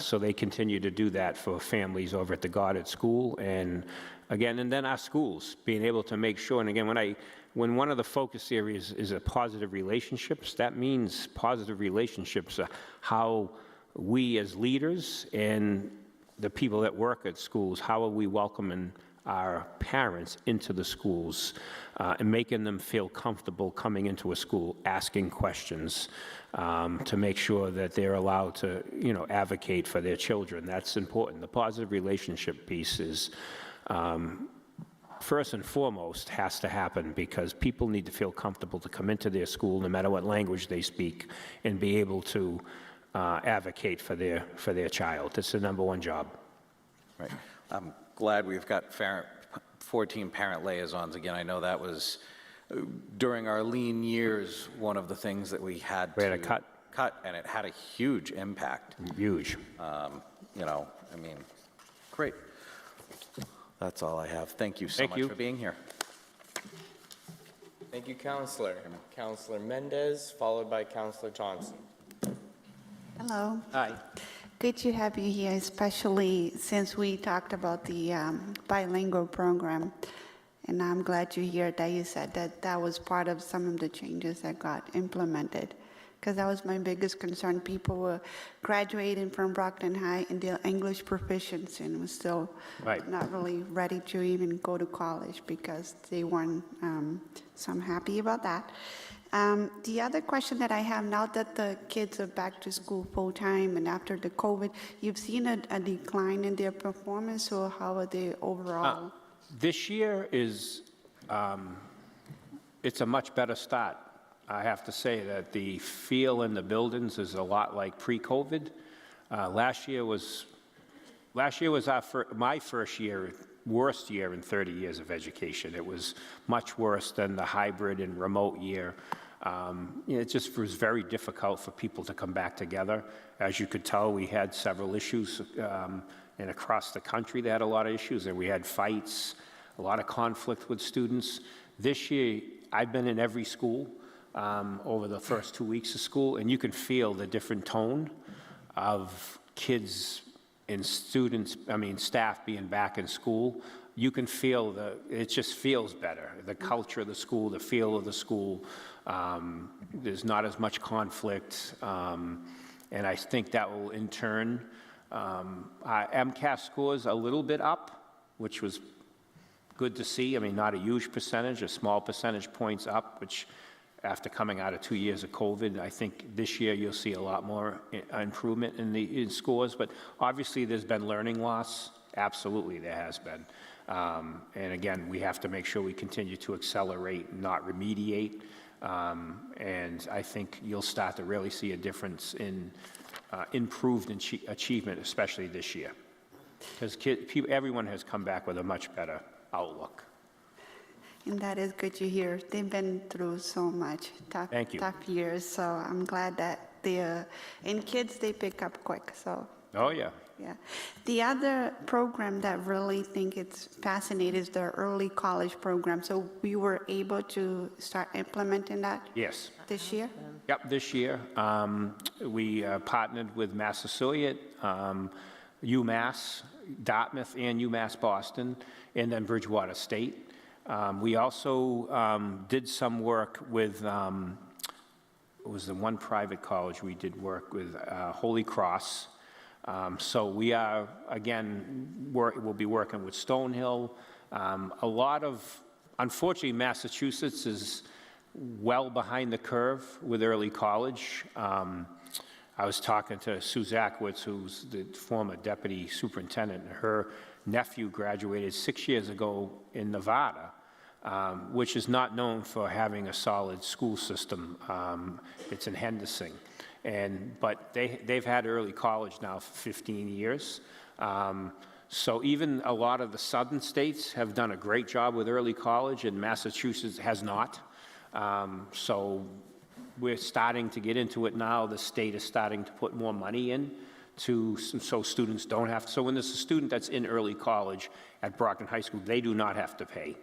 so they continue to do that for families over at the Goddard School, and again, and then our schools, being able to make sure, and again, when one of the focus areas is a positive relationships, that means positive relationships, how we as leaders and the people that work at schools, how are we welcoming our parents into the schools and making them feel comfortable coming into a school, asking questions to make sure that they're allowed to, you know, advocate for their children. That's important. The positive relationship piece is first and foremost has to happen, because people need to feel comfortable to come into their school, no matter what language they speak, and be able to advocate for their child. It's the number one job. Right. I'm glad we've got 14 parent liaisons again. I know that was, during our lean years, one of the things that we had to cut, and it had a huge impact. Huge. You know, I mean, great. That's all I have. Thank you so much for being here. Thank you, Counselor. Counselor Mendez, followed by Counselor Thompson. Hello. Hi. Good to have you here, especially since we talked about the bilingual program. And I'm glad to hear that you said that that was part of some of the changes that got implemented, because that was my biggest concern. People were graduating from Brockton High and their English proficiency and was still not really ready to even go to college because they weren't so I'm happy about that. The other question that I have, now that the kids are back to school full-time and after the COVID, you've seen a decline in their performance, or how are they overall? This year is, it's a much better start. I have to say that the feel in the buildings is a lot like pre-COVID. Last year was my first year, worst year in 30 years of education. It was much worse than the hybrid and remote year. You know, it just was very difficult for people to come back together. As you could tell, we had several issues, and across the country they had a lot of issues, and we had fights, a lot of conflict with students. This year, I've been in every school over the first 2 weeks of school, and you can feel the different tone of kids and students, staff being back in school. You can feel it just feels better. The culture of the school, the feel of the school, there's not as much conflict, and I think that will in turn, our MCAS scores a little bit up, which was good to see. I mean, not a huge percentage, a small percentage points up, which after coming out of 2 years of COVID, I think this year you'll see a lot more improvement in scores, but obviously there's been learning loss. Absolutely, there has been. And again, we have to make sure we continue to accelerate, not remediate. And I think you'll start to really see a difference in improved achievement, especially this year. Because everyone has come back with a much better outlook. And that is good to hear. They've been through so much tough years, so I'm glad that and kids, they pick up quick, so. Oh, yeah. Yeah. The other program that really think it's fascinating is the early college program. So we were able to start implementing that? Yes. This year? Yep, this year. We partnered with Massasoit, UMass, Dartmouth, and UMass Boston, and then Bridgewater State. We also did some work with, it was the one private college we did work with, Holy Cross. So we are, again, we'll be working with Stonehill. Unfortunately, Massachusetts is well behind the curve with early college. I was talking to Sue Zackwitz, who's the former deputy superintendent, and her nephew graduated 6 years ago in Nevada, which is not known for having a solid school system. It's in Henderson. But they've had early college now for 15 years. So even a lot of the southern states have done a great job with early college, and Massachusetts has not. So we're starting to get into it now. The state is starting to put more money in so students don't have to. So when there's a student that's in early college at Brockton High School, they do not have to pay.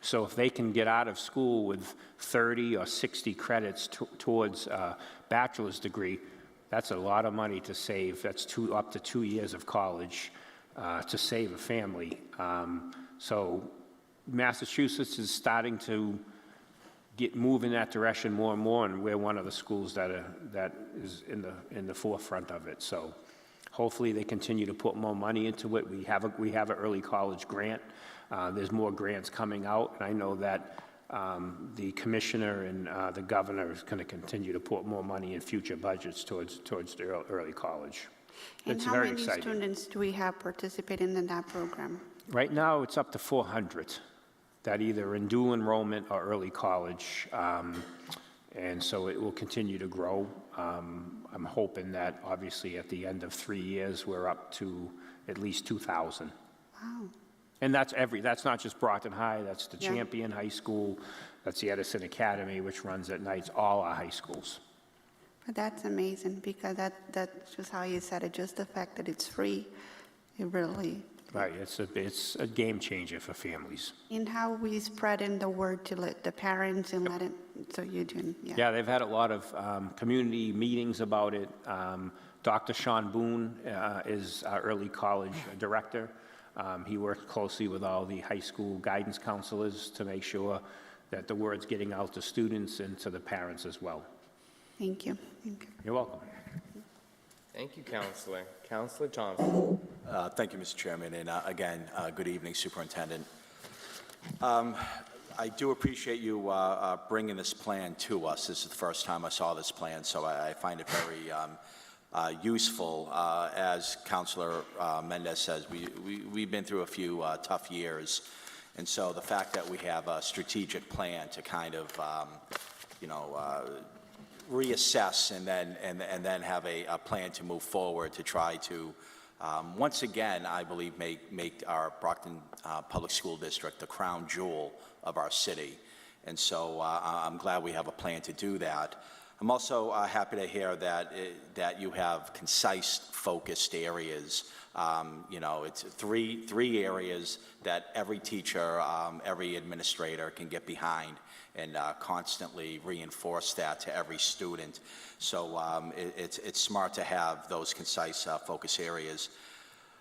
So if they can get out of school with 30 or 60 credits towards a bachelor's degree, that's a lot of money to save. That's up to 2 years of college to save a family. So Massachusetts is starting to move in that direction more and more, and we're one of the schools that is in the forefront of it. So hopefully they continue to put more money into it. We have an early college grant. There's more grants coming out, and I know that the commissioner and the governor is going to continue to put more money in future budgets towards the early college. And It's how very many exciting. students do we have participating in that program? Right now, it's up to 400 that either in dual enrollment or early college, and so it will continue to grow. I'm hoping that obviously at the end of 3 years, we're up to at least 2,000. Wow. And that's not just Brockton High, that's the Yeah. Champion High School, that's the Edison Academy, which runs at nights, all our high schools. But that's amazing, because that's just how you said it, just the fact that it's free, it really... Right, it's a game changer for families. And how we spreading the word to let the parents and let it, so you're doing, yeah. Yeah, they've had a lot of community meetings about it. Dr. Sean Boone is our early college director. He works closely with all the high school guidance counselors to make sure that the word's getting out to students and to the parents as well. Thank you. Thank you. You're welcome. Thank you, Counselor. Counselor Thompson. Thank you, Mr. Chairman, and again, good evening, Superintendent. I do appreciate you bringing this plan to us. This is the first time I saw this plan, so I find it very useful. As Councilor Mendez says, we've been through a few tough years, and so the fact that we have a strategic plan to kind of, reassess and then have a plan to move forward to try to, once again, I believe, make our Brockton Public School District the crown jewel of our city. And so I'm glad we have a plan to do that. I'm also happy to hear that you have concise, focused areas. It's three areas that every teacher, every administrator can get behind and constantly reinforce that to every student. So it's smart to have those concise focus areas.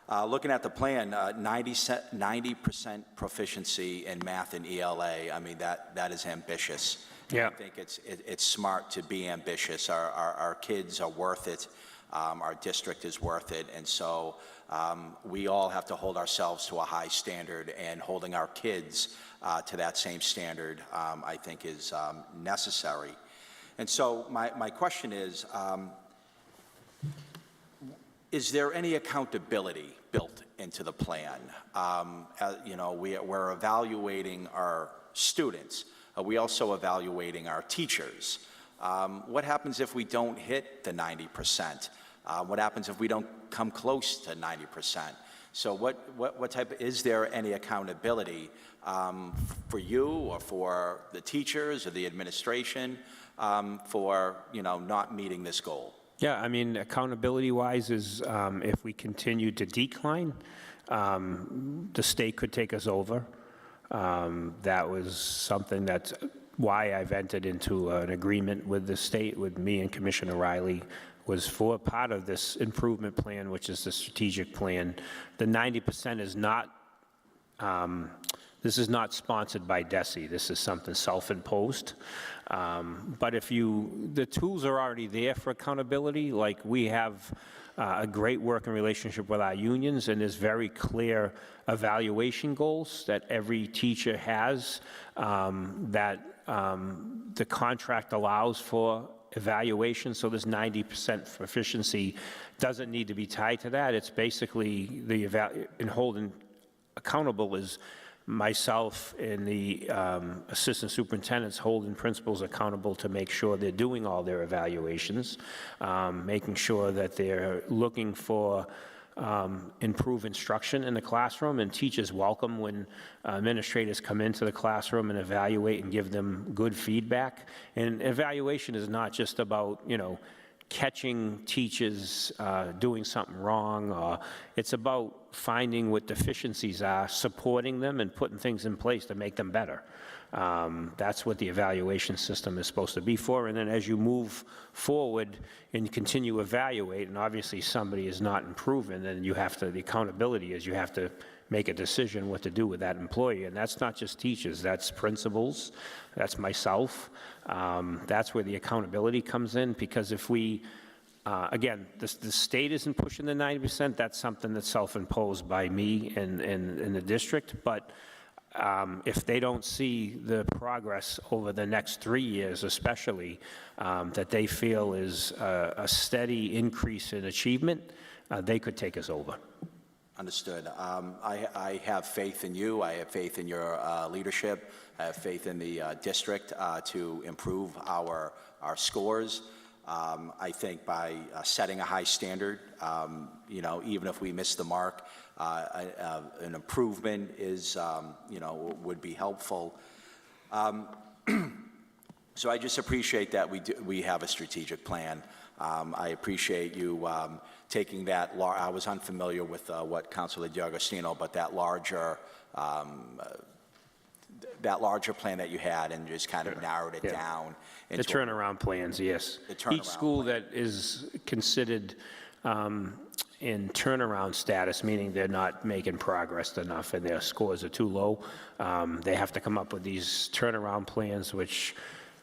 Looking at the plan, 90% proficiency in math and ELA, I mean, that is ambitious. Yeah. I think it's smart to be ambitious. Our kids are worth it. Our district is worth it. And so we all have to hold ourselves to a high standard, and holding our kids to that same standard, I think, is necessary. And so my question is there any accountability built into the plan? We're evaluating our students. We also evaluating our teachers. What happens if we don't hit the 90%? What happens if we don't come close to 90%? So what type, is there any accountability for you or for the teachers or the administration for, not meeting this goal? Yeah, I mean, accountability-wise is if we continue to decline, the state could take us over. That was something that's why I've entered into an agreement with the state, with me and Commissioner Riley, was for part of this improvement plan, which is the strategic plan. The 90% is not, this is not sponsored by DESE. This is something self-imposed. But the tools are already there for accountability. Like, we have a great working relationship with our unions, and there's very clear evaluation goals that every teacher has, that the contract allows for evaluation, so this 90% proficiency doesn't need to be tied to that. It's basically and holding accountable is myself and the assistant superintendents holding principals accountable to make sure they're doing all their evaluations, making sure that they're looking for improve instruction in the classroom, and teachers welcome when administrators come into the classroom and evaluate and give them good feedback. And evaluation is not just about, catching teachers doing something wrong. It's about finding what deficiencies are, supporting them, and putting things in place to make them better. That's what the evaluation system is supposed to be for. And then as you move forward and continue to evaluate, and obviously somebody is not improving, then the accountability is you have to make a decision what to do with that employee. And that's not just teachers, that's principals, that's myself. That's where the accountability comes in, because if we, again, the state isn't pushing the 90%, that's something that's self-imposed by me and the district, but if they don't see the progress over the next 3 years especially, that they feel is a steady increase in achievement, they could take us over. Understood. I have faith in you. I have faith in your leadership. I have faith in the district to improve our scores. I think by setting a high standard, even if we miss the mark, an improvement is, would be helpful. So I just appreciate that we have a strategic plan. I appreciate you taking that. I was unfamiliar with what Councilor DiAgostino, but that larger plan that you had, and just kind of narrowed it down. The turnaround plans, yes. Each school that is considered in turnaround status, meaning they're not making progress enough and their scores are too low, they have to come up with these turnaround plans, which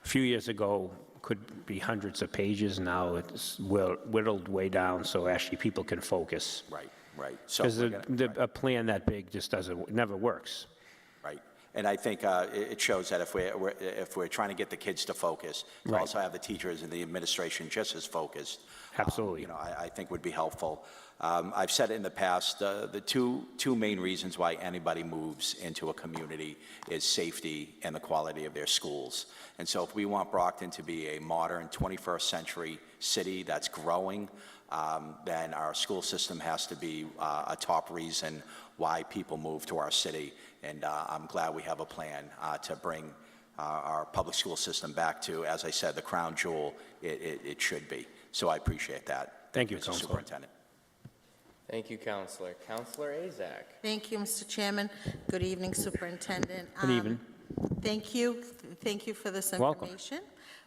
a few years ago could be hundreds of pages. Now it's whittled way down so actually people can focus. Right. So because a plan that big just never works. Right. And I think it shows that if we're trying to get the kids to focus, to also have the teachers and the administration just as focused. Absolutely. I think would be helpful. I've said it in the past, the two main reasons why anybody moves into a community is safety and the quality of their schools. And so if we want Brockton to be a modern 21st century city that's growing, then our school system has to be a top reason why people move to our city. And I'm glad we have a plan to bring our public school system back to, as I said, the crown jewel it should be. So I appreciate that. Thank you, Mr. Councilor. Superintendent. Thank you, Counselor. Counselor Azak. Thank you, Mr. Chairman. Good evening, Superintendent. Good evening. Thank you for this Welcome. information.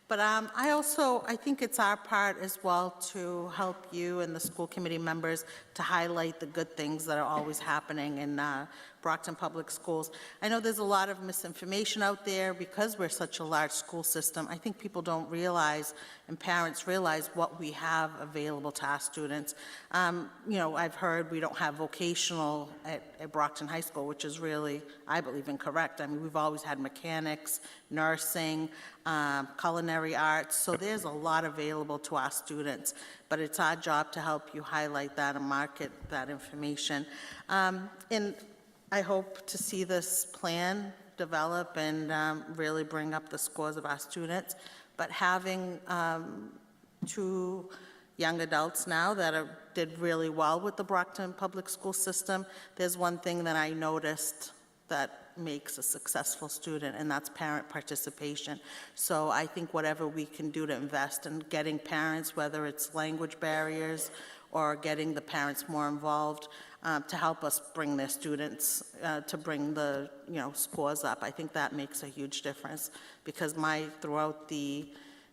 But I think it's our part as well to help you and the school committee members to highlight the good things that are always happening in Brockton Public Schools. I know there's a lot of misinformation out there because we're such a large school system. I think people don't realize, and parents realize, what we have available to our students. I've heard we don't have vocational at Brockton High School, which is really, I believe, incorrect. I mean, we've always had mechanics, nursing, culinary arts, so there's a lot available to our students, but it's our job to help you highlight that and market that information. And I hope to see this plan develop and really bring up the scores of our students, but having two young adults now that did really well with the Brockton Public School System, there's one thing that I noticed that makes a successful student, and that's parent participation. So I think whatever we can do to invest in getting parents, whether it's language barriers or getting the parents more involved, to help us bring their students, to bring the scores up, I think that makes a huge difference, because throughout the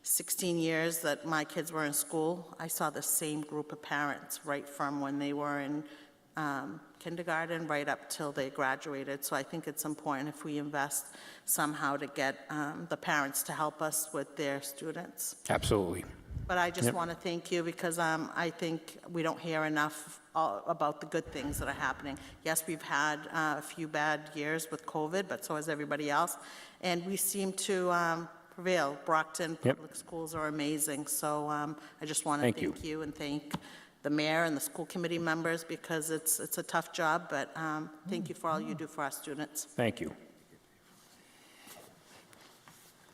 16 years that my kids were in school, I saw the same group of parents right from when they were in kindergarten right up till they graduated. So I think it's important if we invest somehow to get the parents to help us with their students. Absolutely. But I just want to thank you, because I think we don't hear enough about the good things that are happening. Yes, we've had a few bad years with COVID, but so has everybody else. And we seem to prevail. Brockton Yep. Public Schools are amazing, so I just want to Thank you. thank you and thank the mayor and the school committee members, because it's a tough job, but thank you for all you do for our students. Thank you.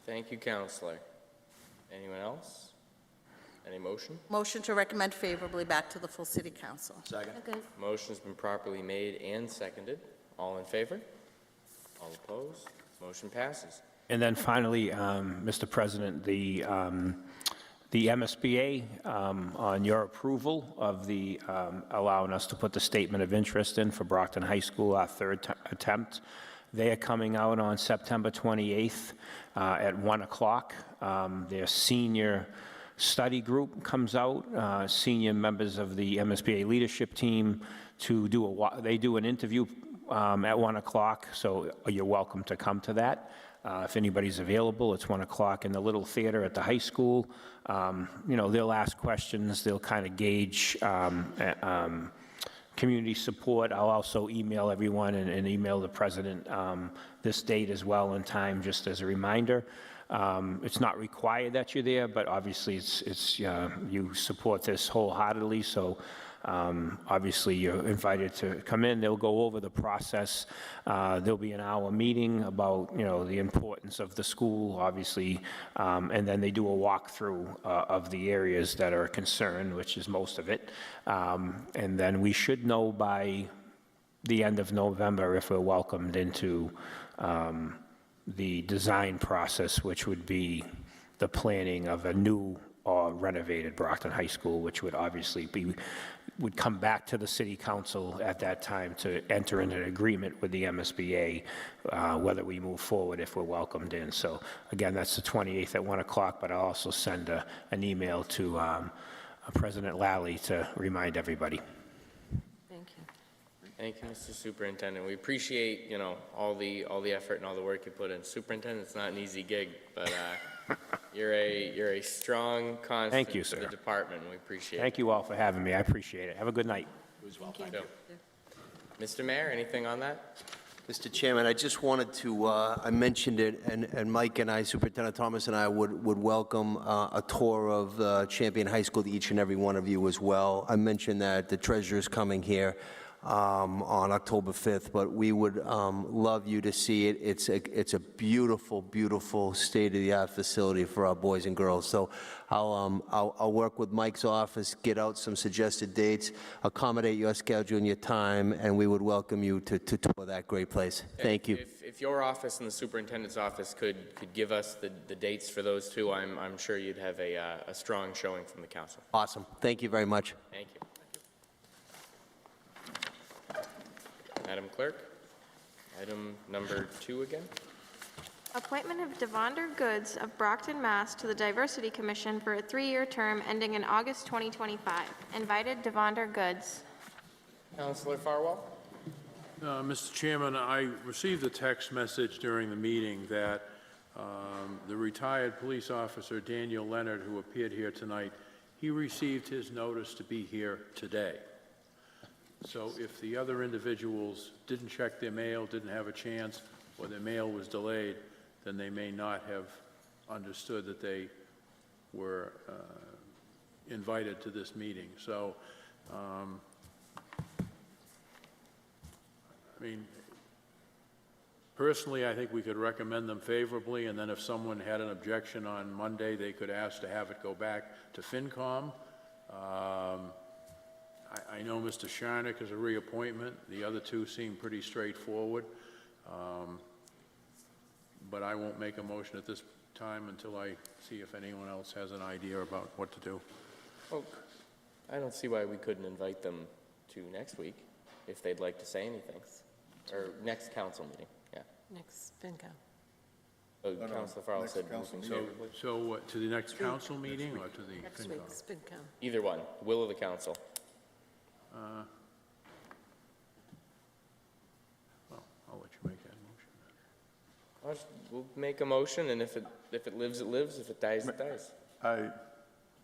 Thank you, Counselor. Anyone else? Any motion? Motion to recommend favorably back to the full city council. Second. Motion's been properly made and seconded. All in favor? All opposed? Motion passes. And then finally, Mr. President, the MSBA, on your approval of the allowing us to put the statement of interest in for Brockton High School, our third attempt, they are coming out on September 28th at 1 o'clock. Their senior study group comes out, senior members of the MSBA leadership team to do they do an interview at 1 o'clock, so you're welcome to come to that. If anybody's available, it's 1 o'clock in the little theater at the high school. You know, they'll ask questions, they'll kind of gauge community support. I'll also email everyone and email the president this date as well in time, just as a reminder. It's not required that you're there, but obviously it's you support this wholeheartedly, so obviously you're invited to come in. They'll go over the process. There'll be an hour meeting about, you know, the importance of the school, obviously, and then they do a walkthrough of the areas that are concerned, which is most of it. And then we should know by the end of November if we're welcomed into the design process, which would be the planning of a new or renovated Brockton High School, which would obviously would come back to the city council at that time to enter into an agreement with the MSBA, whether we move forward if we're welcomed in. So again, that's the 28th at 1 o'clock, but I'll also send an email to President Lally to remind everybody. Thank you. Thank you, Mr. Superintendent. We appreciate, you know, all the effort and all the work you put in. Superintendent, it's not an easy gig, but you're a strong constant Thank you, for sir. the department. We appreciate Thank you all for having me. I appreciate it. Have a good night. Thank you. Mr. Mayor, anything on that? Mr. Chairman, I just wanted to, I mentioned it, and Mike and I, Superintendent Thomas and I would welcome a tour of Champion High School to each and every one of you as well. I mentioned that the treasurer's coming here on October 5th, but we would love you to see it. It's a beautiful, beautiful state-of-the-art facility for our boys and girls. So I'll work with Mike's office, get out some suggested dates, accommodate your schedule and your time, and we would welcome you to tour that great place. Thank you. If your office and the superintendent's office could give us the dates for those two, I'm sure you'd have a strong showing from the council. Awesome. Thank you very much. Thank you. Madam Clerk, item number 2 again. Appointment of Devonder Goods of Brockton, Mass. To the Diversity Commission for a 3-year term ending in August 2025. Invited Devonder Goods. Councilor Farwell? Mr. Chairman, I received a text message during the meeting that the retired police officer, Daniel Leonard, who appeared here tonight, he received his notice to be here today. So if the other individuals didn't check their mail, didn't have a chance, or their mail was delayed, then they may not have understood that they were invited to this meeting. So, I mean, personally, I think we could recommend them favorably, and then if someone had an objection on Monday, they could ask to have it go back to FinCom. I know Mr. Sharnick is a reappointment. The other two seem pretty straightforward. But I won't make a motion at this time until I see if anyone else has an idea about what to do. Well, I don't see why we couldn't invite them to next week if they'd like to say anything. Or next council meeting, yeah. Next FinCom. Councilor Farrell said moving favorably. So to the next council meeting or to the Next FinCom? week's FinCom. Either one, will of the council. Well, I'll let you make that motion. We'll make a motion, and if it lives, it lives. If it dies, it dies.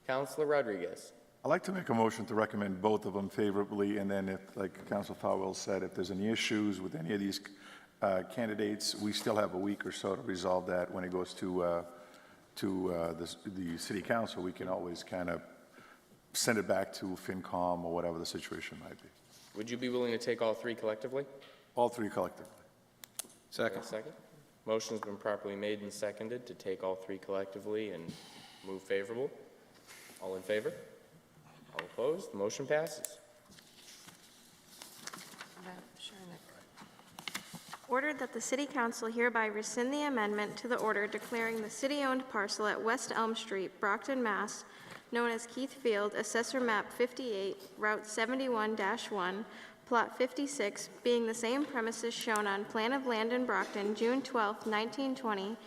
Councilor Rodriguez. I'd like to make a motion to recommend both of them favorably, and then if, like Council Farwell said, if there's any issues with any of these candidates, we still have a week or so to resolve that when it goes to to the city council, we can always kind of send it back to FinCom or whatever the situation might be. Would you be willing to take all three collectively? All three collectively. Second. Motion's been properly made and seconded to take all three collectively and move favorable. All in favor? All opposed? The motion passes. Ordered that the City Council hereby rescind the amendment to the order declaring the city-owned parcel at West Elm Street, Brockton, Mass., known as Keith Field, Assessor Map 58, Route 71-1, Plot 56, being the same premises shown on Plan of Land in Brockton, June 12, 1920,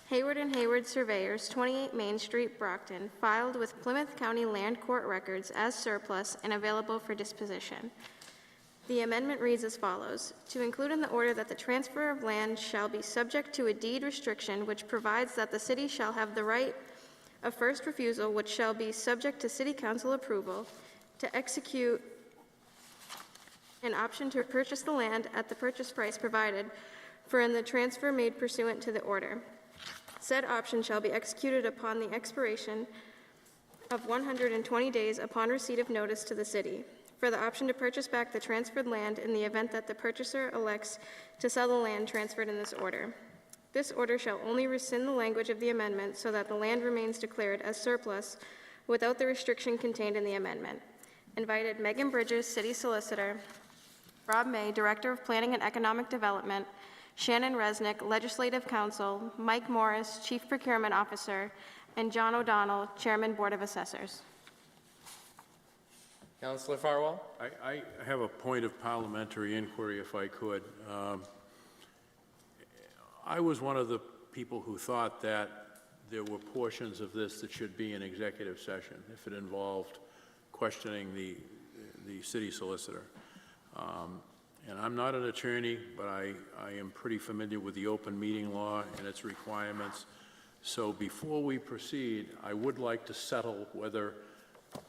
Hayward and Hayward Surveyors, 28 Main Street, Brockton, filed with Plymouth County Land Court Records as surplus and available for disposition. The amendment reads as follows: to include in the order that the transfer of land shall be subject to a deed restriction which provides that the city shall have the right of first refusal, which shall be subject to city council approval, to execute an option to purchase the land at the purchase price provided for in the transfer made pursuant to the order. Said option shall be executed upon the expiration of 120 days upon receipt of notice to the city, for the option to purchase back the transferred land in the event that the purchaser elects to sell the land transferred in this order. This order shall only rescind the language of the amendment so that the land remains declared as surplus without the restriction contained in the amendment. Invited Megan Bridges, City Solicitor, Rob May, Director of Planning and Economic Development, Shannon Resnick, Legislative Counsel, Mike Morris, Chief Procurement Officer, and John O'Donnell, Chairman, Board of Assessors. Councillor Farwell? I have a point of parliamentary inquiry, if I could. I was one of the people who thought that there were portions of this that should be in executive session if it involved questioning the city solicitor. And I'm not an attorney, but I am pretty familiar with the open meeting law and its requirements. So before we proceed, I would like to settle whether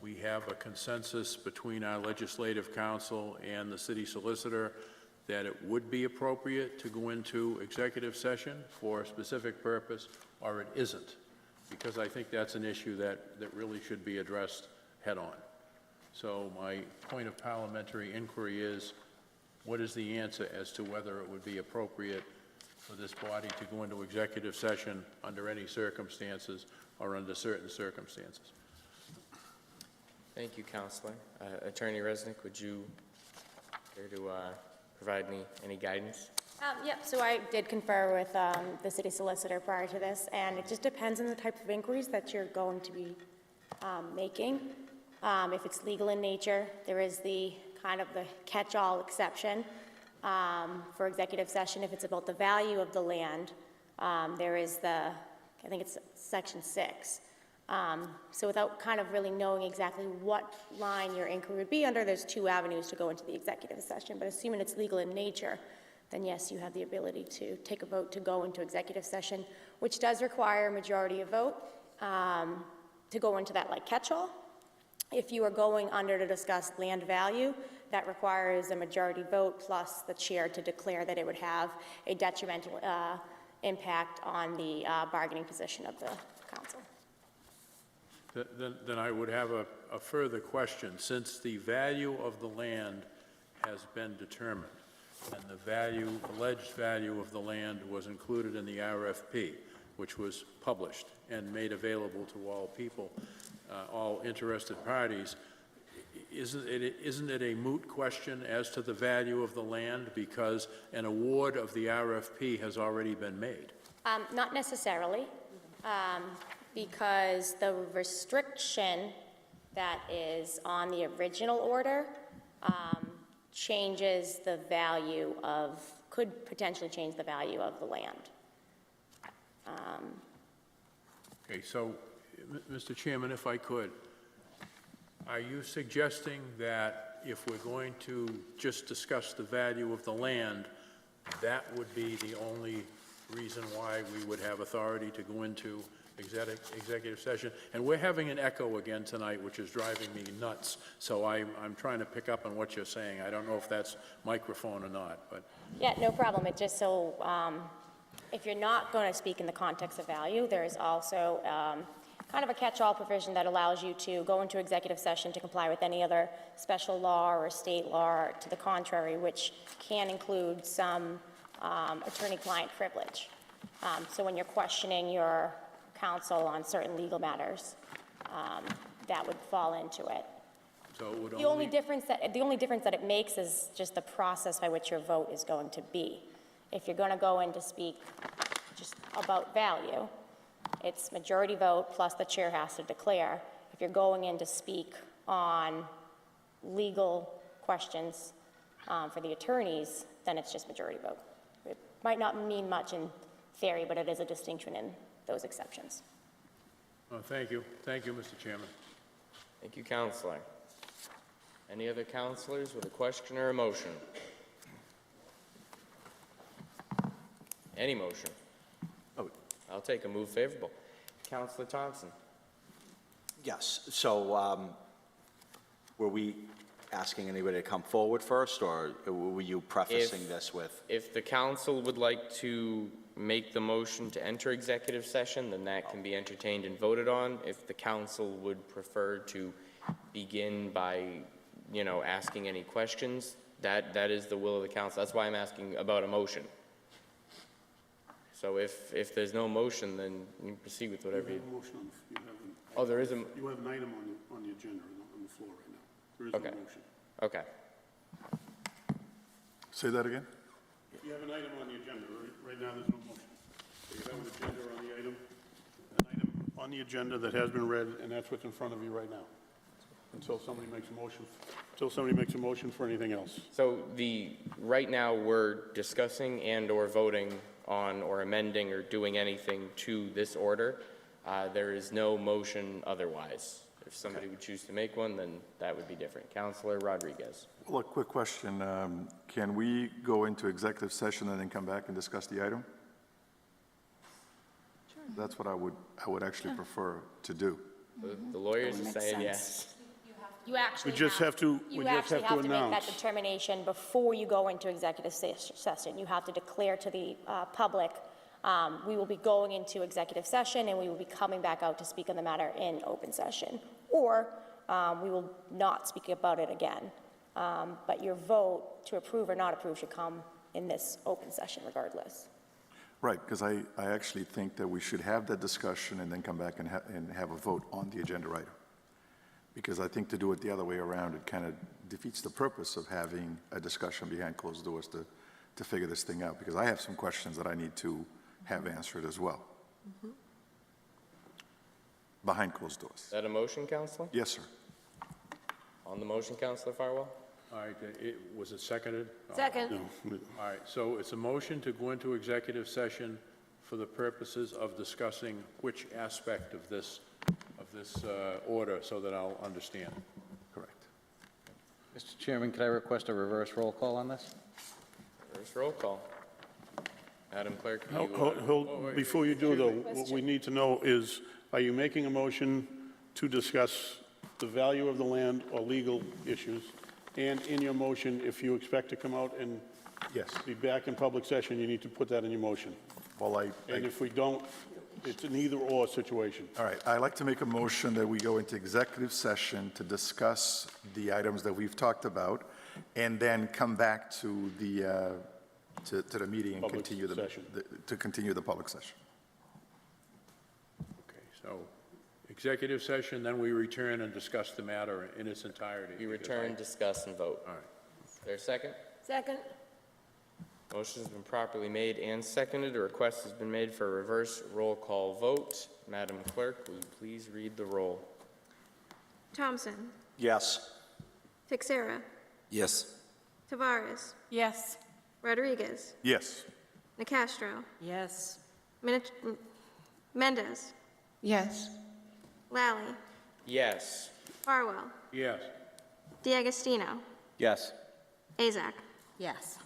we have a consensus between our legislative counsel and the city solicitor that it would be appropriate to go into executive session for a specific purpose, or it isn't, because I think that's an issue that really should be addressed head-on. So my point of parliamentary inquiry is, what is the answer as to whether it would be appropriate for this body to go into executive session under any circumstances or under certain circumstances? Thank you, Councillor. Attorney Resnick, would you care to provide any guidance? Yep, so I did confer with the city solicitor prior to this, and it just depends on the type of inquiries that you're going to be making. If it's legal in nature, there is the kind of the catch-all exception for executive session. If it's about the value of the land, there is I think it's section 6. So without kind of really knowing exactly what line your inquiry would be under, there's 2 avenues to go into the executive session. But assuming it's legal in nature, then yes, you have the ability to take a vote to go into executive session, which does require a majority of vote to go into that like catch-all. If you are going under to discuss land value, that requires a majority vote plus the chair to declare that it would have a detrimental impact on the bargaining position of the council. Then I would have a further question. Since the value of the land has been determined and the alleged value of the land was included in the RFP, which was published and made available to all people, all interested parties, isn't it a moot question as to the value of the land because an award of the RFP has already been made? Not necessarily, because the restriction that is on the original order changes the value of, could potentially change the value of the land. Okay, so, Mr. Chairman, if I could, are you suggesting that if we're going to just discuss the value of the land, that would be the only reason why we would have authority to go into executive session? And we're having an echo again tonight, which is driving me nuts. So I'm trying to pick up on what you're saying. I don't know if that's microphone or not, but. Yeah, no problem. It just so if you're not going to speak in the context of value, there is also kind of a catch-all provision that allows you to go into executive session to comply with any other special law or state law to the contrary, which can include some attorney-client privilege. So when you're questioning your counsel on certain legal matters, that would fall into it. So it would The only difference that it makes is just the process by which your vote is going to be. If you're going to go in to speak just about value, it's majority vote plus the chair has to declare. If you're going in to speak on legal questions for the attorneys, then it's just majority vote. It might not mean much in theory, but it is a distinction in those exceptions. Thank you. Thank you, Mr. Chairman. Thank you, Counselor. Any other counselors with a question or a motion? Any motion? Oh, I'll take a move favorable. Counselor Thompson. Yes, so were we asking anybody to come forward first, or were you prefacing this with? If the council would like to make the motion to enter executive session, then that can be entertained and voted on. If the council would prefer to begin by, asking any questions, that is the will of the council. That's why I'm asking about a motion. So if there's no motion, then you proceed with whatever you... Oh, there is a... You have an item on the agenda on the floor right now. There is Okay. no motion. Okay. Say that again? You have an item on the agenda. Right now, there's no motion. So you have an agenda on the item, on the agenda that has been read, and that's what's in front of you right now. Until somebody makes a motion for anything else. So right now, we're discussing and/or voting on or amending or doing anything to this order. There is no motion otherwise. If somebody would choose to make one, then that would be different. Councilor Rodriguez. Well, a quick question. Can we go into executive session and then come back and discuss the item? Sure. That's what I would actually prefer to do. The lawyers are Makes saying sense. yes. You actually We just have to You actually have to make that announce. determination before you go into executive session. You have to declare to the public, we will be going into executive session and we will be coming back out to speak on the matter in open session. Or we will not speak about it again. But your vote to approve or not approve should come in this open session regardless. Right, because I actually think that we should have that discussion and then come back and have a vote on the agenda item. Because I think to do it the other way around, it kind of defeats the purpose of having a discussion behind closed doors to figure this thing out. Because I have some questions that I need to have answered as well. Behind closed doors. Is that a motion, Councilor? Yes, sir. On the motion, Councilor Farwell? All right, was it seconded? Second. No. All right, so it's a motion to go into executive session for the purposes of discussing which aspect of this order, so that I'll understand. Correct. Mr. Chairman, could I request a reverse roll call on this? First roll call. Madam Clerk, Before you do, though, what we need to know is, are you making a motion to discuss the value of the land or legal issues? And in your motion, if you expect to come out and be back in public session, you need to put that in your motion. Well, And if we don't, it's an either-or situation. All right, I'd like to make a motion that we go into executive session to discuss the items that we've talked about, and then come back to the meeting and Public continue session. to continue the public session. Okay, so executive session, then we return and discuss the matter in its entirety. we return, discuss, and vote. All right. Is there a second? Second. Motion has been properly made and seconded. A request has been made for a reverse roll call vote. Madam Clerk, will you please read the roll? Thompson. Yes. Teixeira. Yes. Tavares. Yes. Rodriguez. Yes. Nicastro. Yes. Mendez. Yes. Lally. Yes. Farwell. Yes. D'Agostino. Yes. Azak. Yes.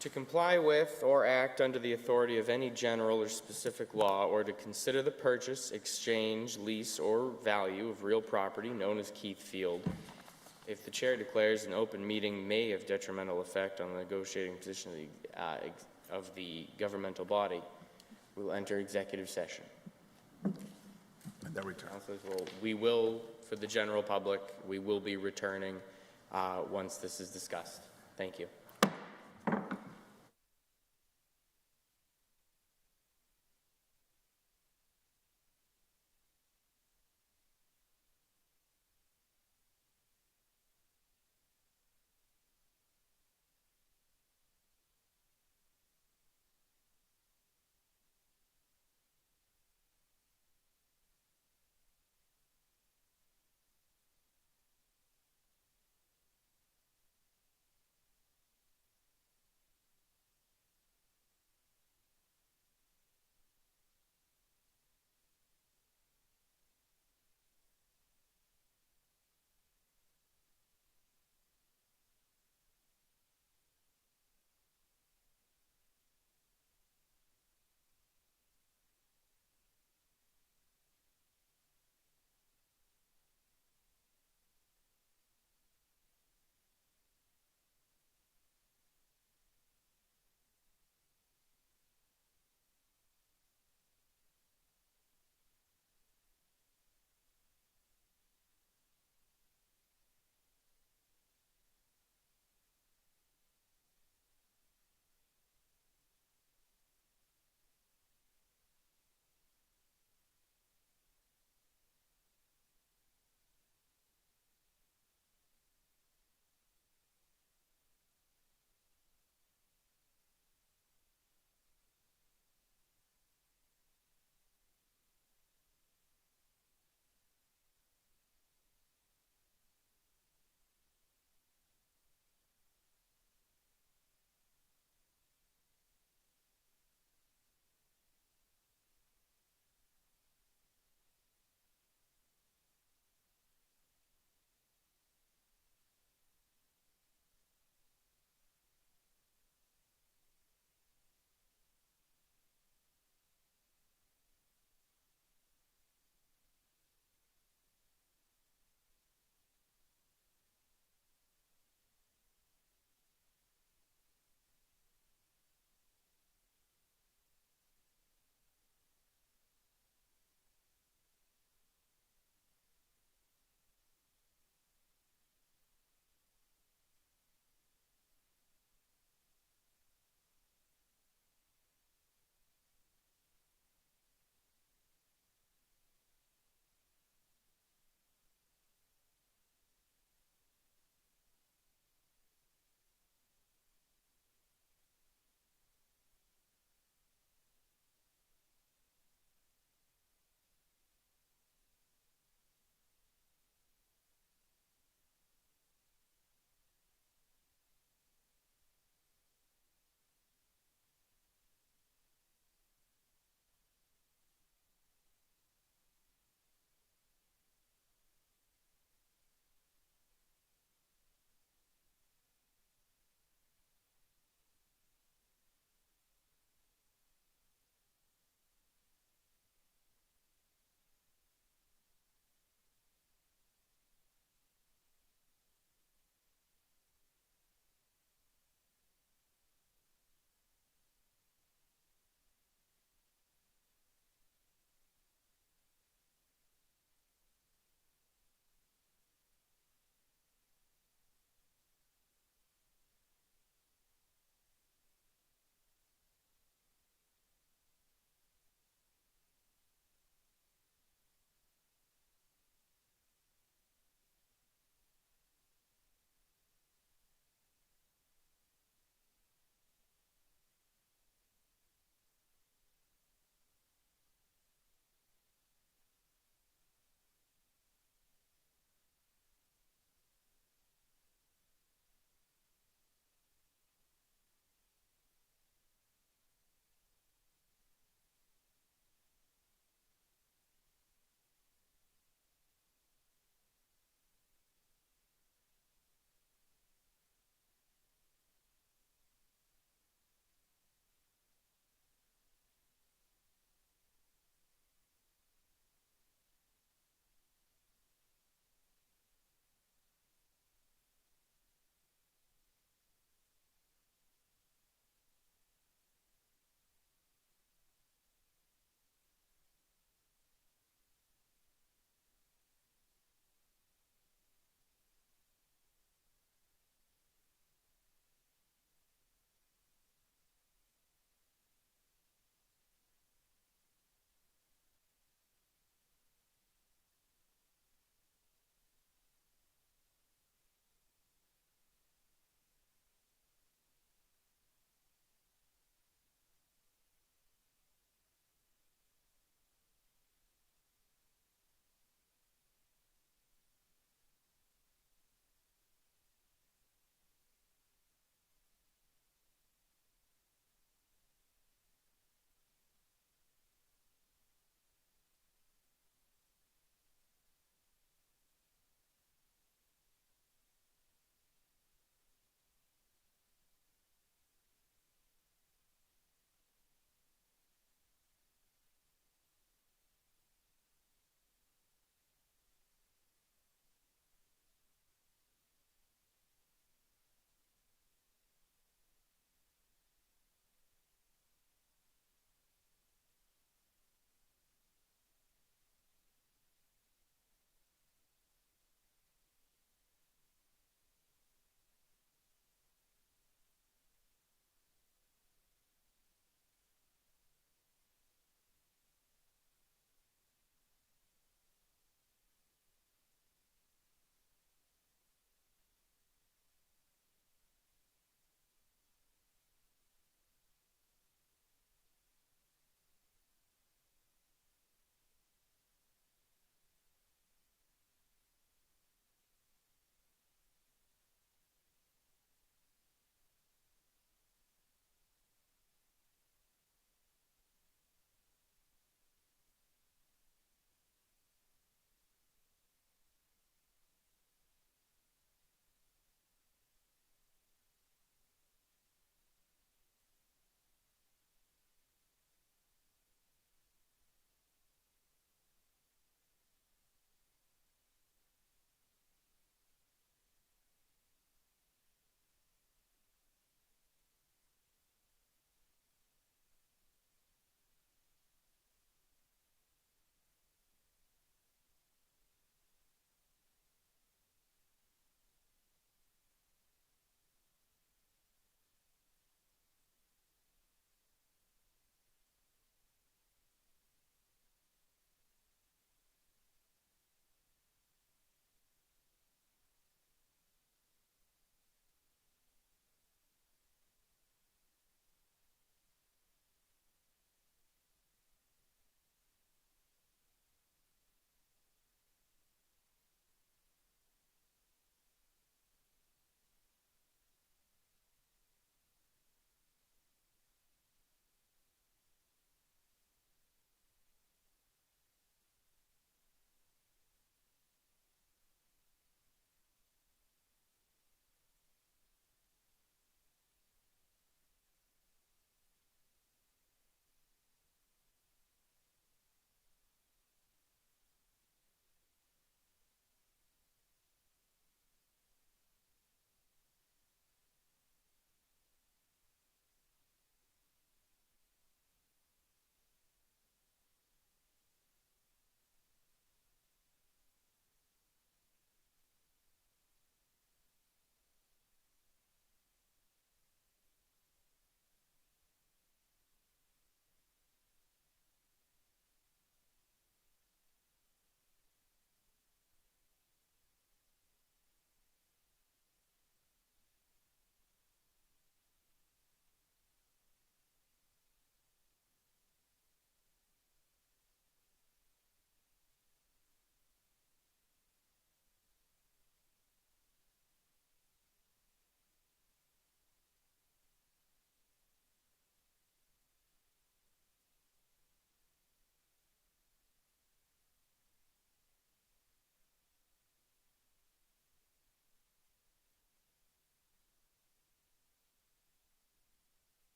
To comply with or act under the authority of any general or specific law, or to consider the purchase, exchange, lease, or value of real property known as Keith Field, If the chair declares an open meeting may have detrimental effect on the negotiating position of the governmental body, we'll enter executive session. And then return. We will, for the general public, we will be returning once this is discussed. Thank you.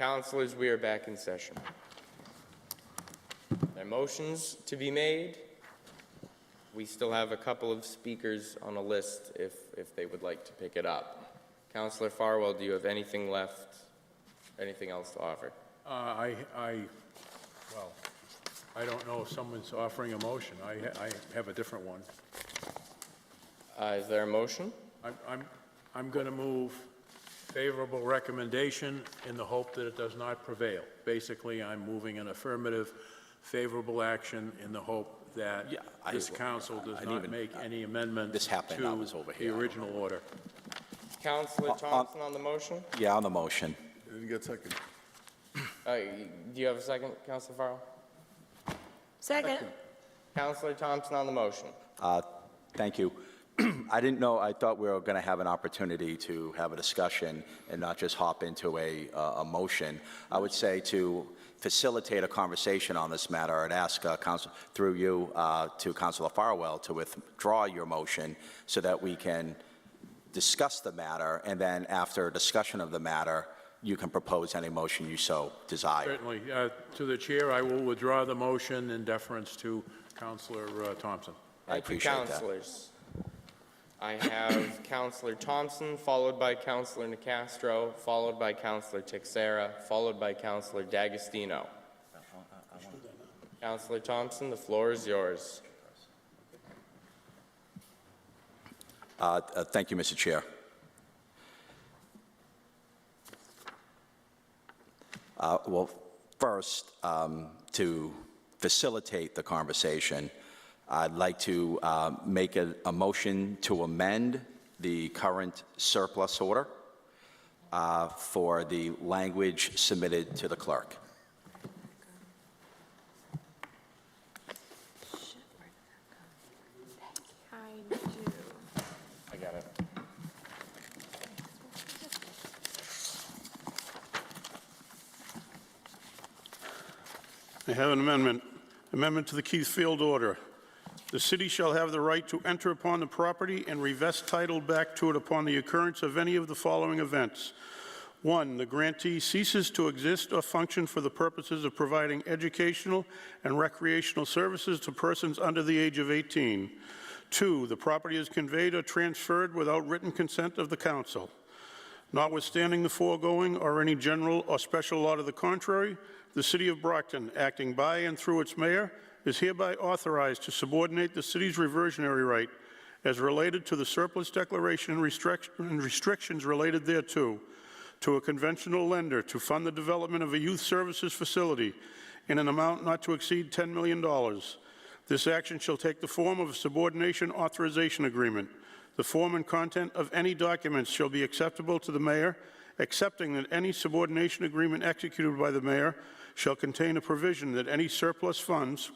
Councilors, we are back in session. There are motions to be made. We still have a couple of speakers on a list if they would like to pick it up. Councilor Farwell, do you have anything left, anything else to offer? Well, I don't know if someone's offering a motion. I have a different one. Is there a motion? I'm going to move favorable recommendation in the hope that it does not prevail. Basically, I'm moving an affirmative, favorable action in the hope that this council does not make any amendments to the original order. Councilor Thompson on the motion? Yeah, on the motion. Didn't get second. Do you have a second, Councilor Farrell? Second. Councilor Thompson on the motion. Thank you. I didn't know, I thought we were going to have an opportunity to have a discussion and not just hop into a motion. I would say to facilitate a conversation on this matter, I'd ask through you to Councilor Farwell to withdraw your motion so that we can discuss the matter, and then after discussion of the matter, you can propose any motion you so desire. Certainly. To the chair, I will withdraw the motion in deference to Councilor Thompson. I appreciate that. Councilors. I have Councilor Thompson, followed by Councilor Nicastro, followed by Councilor Teixeira, followed by Councilor D'Agostino. Councilor Thompson, the floor is yours. Thank you, Mr. Chair. Well, first, to facilitate the conversation, I'd like to make a motion to amend the current surplus order for the language submitted to the clerk. I got it. I have an amendment to the Keith Field order. The city shall have the right to enter upon the property and revest title back to it upon the occurrence of any of the following events. 1, the grantee ceases to exist or function for the purposes of providing educational and recreational services to persons under the age of 18. 2, the property is conveyed or transferred without written consent of the council. Notwithstanding the foregoing or any general or special law to the contrary, the City of Brockton, acting by and through its mayor, is hereby authorized to subordinate the city's reversionary right as related to the surplus declaration and restrictions related thereto to a conventional lender to fund the development of a youth services facility in an amount not to exceed $10 million. This action shall take the form of a subordination authorization agreement. The form and content of any documents shall be acceptable to the mayor, excepting that any subordination agreement executed by the mayor shall contain a provision that any surplus funds,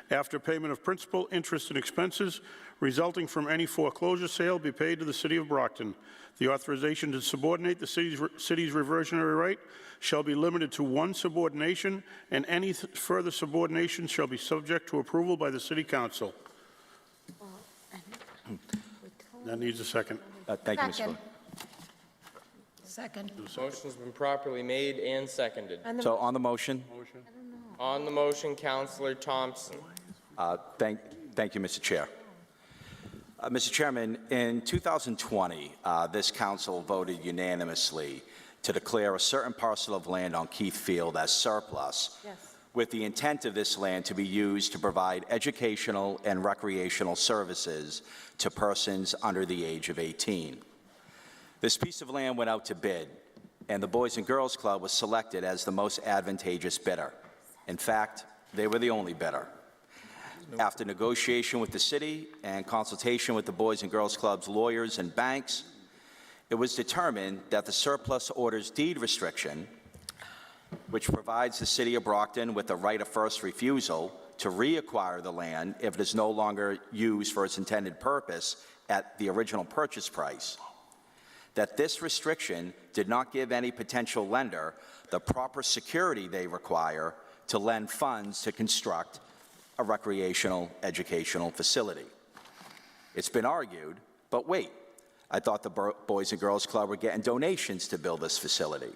after payment of principal, interest, and expenses resulting from any foreclosure sale be paid to the City of Brockton. The authorization to subordinate the city's reversionary right shall be limited to one subordination, and any further subordination shall be subject to approval by the City Council. That needs a second. Thank you, Mr. Clerk. Second. Motion's been properly made and seconded. So on the motion? On the motion, Councilor Thompson. Thank you, Mr. Chair. Mr. Chairman, in 2020, this council voted unanimously to declare a certain parcel of land on Keith Field as surplus, with the intent of this land to be used to provide educational and recreational services to persons under the age of 18. This piece of land went out to bid, and the Boys and Girls Club was selected as the most advantageous bidder. In fact, they were the only bidder. After negotiation with the city and consultation with the Boys and Girls Club's lawyers and banks, it was determined that the surplus order's deed restriction, which provides the City of Brockton with the right of first refusal to reacquire the land if it is no longer used for its intended purpose at the original purchase price, that this restriction did not give any potential lender the proper security they require to lend funds to construct a recreational educational facility. It's been argued, but wait, I thought the Boys and Girls Club were getting donations to build this facility.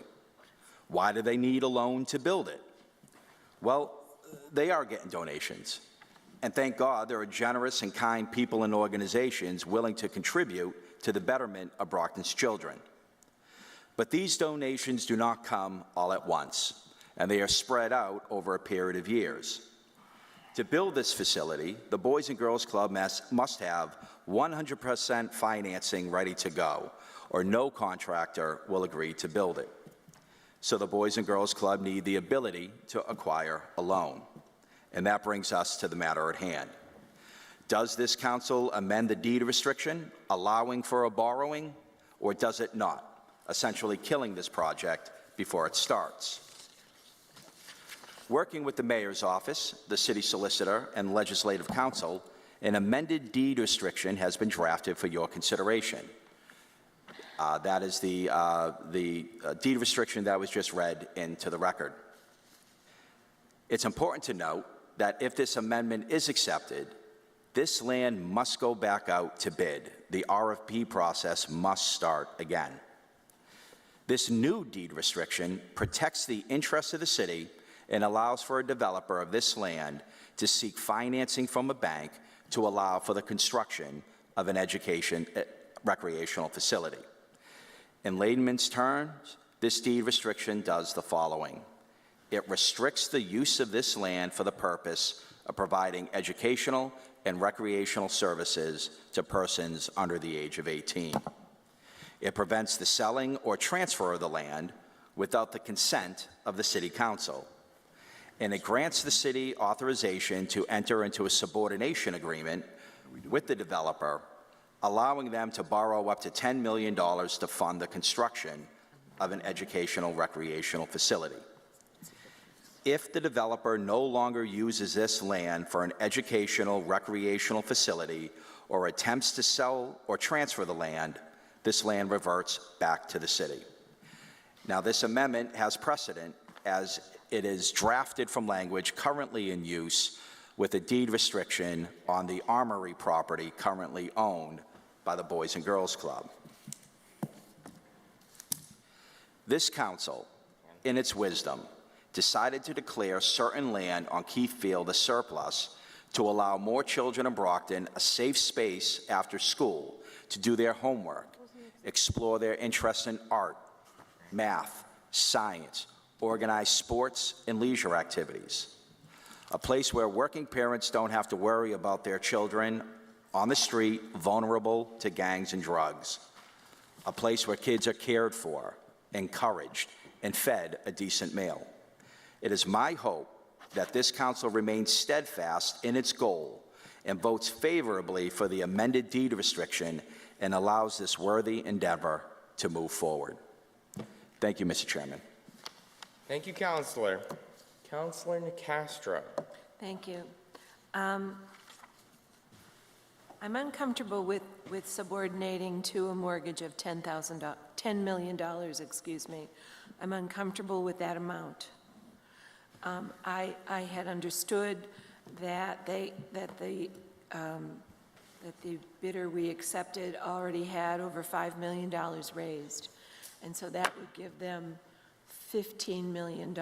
Why do they need a loan to build it? Well, they are getting donations. And thank God there are generous and kind people and organizations willing to contribute to the betterment of Brockton's children. But these donations do not come all at once, and they are spread out over a period of years. To build this facility, the Boys and Girls Club must have 100% financing ready to go, or no contractor will agree to build it. So the Boys and Girls Club need the ability to acquire a loan. And that brings us to the matter at hand. Does this council amend the deed restriction, allowing for a borrowing, or does it not, essentially killing this project before it starts? Working with the mayor's office, the city solicitor, and legislative council, an amended deed restriction has been drafted for your consideration. That is the deed restriction that was just read into the record. It's important to note that if this amendment is accepted, this land must go back out to bid. The RFP process must start again. This new deed restriction protects the interests of the city and allows for a developer of this land to seek financing from a bank to allow for the construction of an recreational facility. In layman's terms, this deed restriction does the following. It restricts the use of this land for the purpose of providing educational and recreational services to persons under the age of 18. It prevents the selling or transfer of the land without the consent of the City Council. And it grants the city authorization to enter into a subordination agreement with the developer, allowing them to borrow up to $10 million to fund the construction of an educational recreational facility. If the developer no longer uses this land for an educational recreational facility or attempts to sell or transfer the land, this land reverts back to the city. Now, this amendment has precedent as it is drafted from language currently in use with a deed restriction on the Armory property currently owned by the Boys and Girls Club. This council, in its wisdom, decided to declare certain land on Keith Field a surplus to allow more children in Brockton a safe space after school to do their homework, explore their interest in art, math, science, organize sports and leisure activities. A place where working parents don't have to worry about their children on the street, vulnerable to gangs and drugs. A place where kids are cared for, encouraged, and fed a decent meal. It is my hope that this council remains steadfast in its goal and votes favorably for the amended deed restriction and allows this worthy endeavor to move forward. Thank you, Mr. Chairman. Thank you, Councilor. Councilor Nicastro. Thank you. I'm uncomfortable with subordinating to a mortgage of $10 million, excuse me. I'm uncomfortable with that amount. I had understood that the bidder we accepted already had over $5 million raised, and so that would give them $15 million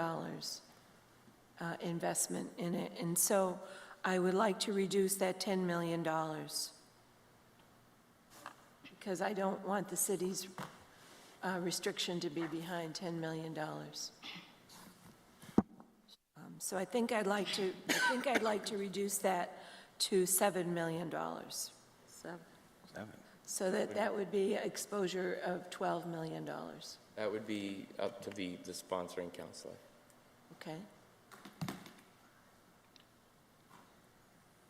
investment in it. And so I would like to reduce that $10 million because I don't want the city's restriction to be behind $10 million. So I think I'd like to reduce that to $7 million. So that would be exposure of $12 million. That would be up to the sponsoring councilor. Okay.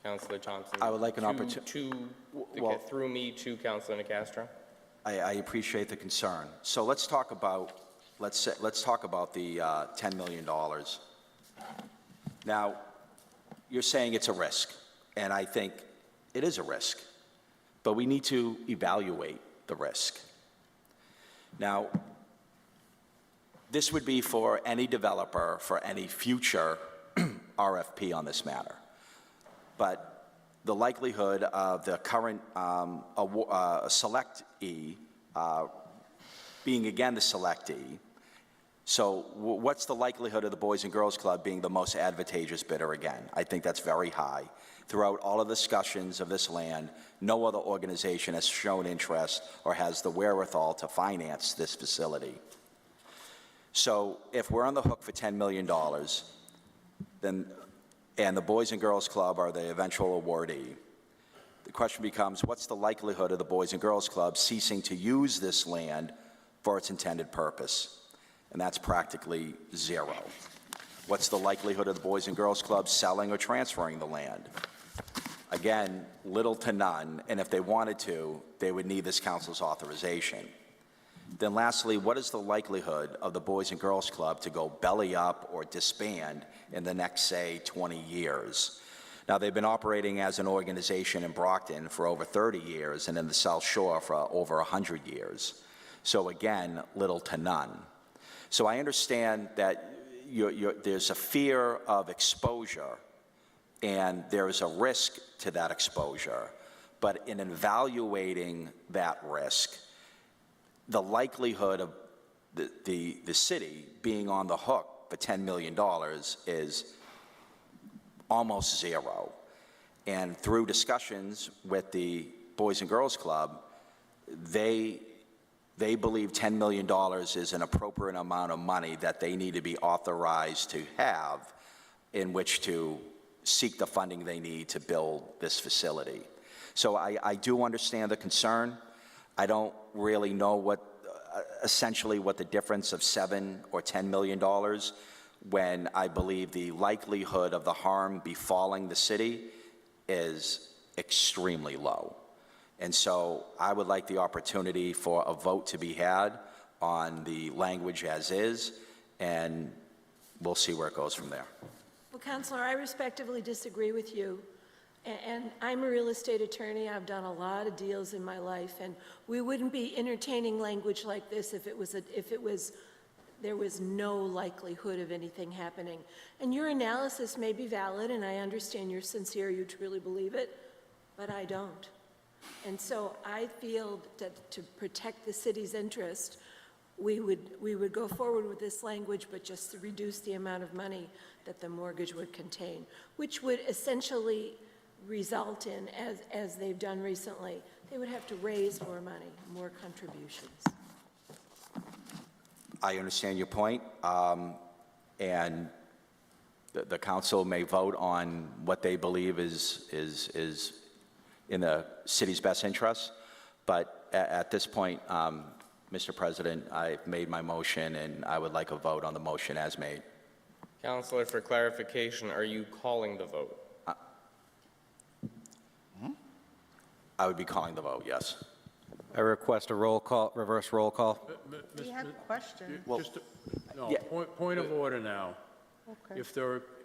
Councilor Thompson. I would like an opportunity to get through me to Councilor Nicastro. I appreciate the concern. So let's talk about the $10 million. Now, you're saying it's a risk, and I think it is a risk, but we need to evaluate the risk. Now, this would be for any developer for any future RFP on this matter. But the likelihood of the current selectee being again the selectee So what's the likelihood of the Boys and Girls Club being the most advantageous bidder again? I think that's very high. Throughout all of the discussions of this land, no other organization has shown interest or has the wherewithal to finance this facility. So if we're on the hook for $10 million, then, and the Boys and Girls Club are the eventual awardee, the question becomes, what's the likelihood of the Boys and Girls Club ceasing to use this land for its intended purpose? And that's practically zero. What's the likelihood of the Boys and Girls Club selling or transferring the land? Again, little to none, and if they wanted to, they would need this council's authorization. Then lastly, what is the likelihood of the Boys and Girls Club to go belly up or disband in the next, say, 20 years? Now, they've been operating as an organization in Brockton for over 30 years and in the South Shore for over 100 years. So again, little to none. So I understand that there's a fear of exposure and there is a risk to that exposure. But in evaluating that risk, the likelihood of the city being on the hook for $10 million is almost zero. And through discussions with the Boys and Girls Club, they believe $10 million is an appropriate amount of money that they need to be authorized to have in which to seek the funding they need to build this facility. So I do understand the concern. I don't really know essentially what the difference of $7 or $10 million when I believe the likelihood of the harm befalling the city is extremely low. And so I would like the opportunity for a vote to be had on the language as is, and we'll see where it goes from there. Well, Counselor, I respectively disagree with you. And I'm a real estate attorney. I've done a lot of deals in my life, and we wouldn't be entertaining language like this if there was no likelihood of anything happening. And your analysis may be valid, and I understand you're sincere, you truly believe it, but I don't. And so I feel that to protect the city's interest, we would go forward with this language, but just to reduce the amount of money that the mortgage would contain, which would essentially result in, as they've done recently, they would have to raise more money, more contributions. I understand your point, and the council may vote on what they believe is in the city's best interest, but at this point, Mr. President, I've made my motion, and I would like a vote on the motion as made. Councillor, for clarification, are you calling the vote? I would be calling the vote, yes. I request a roll call, reverse roll call. We have a question. Point of order now. Okay.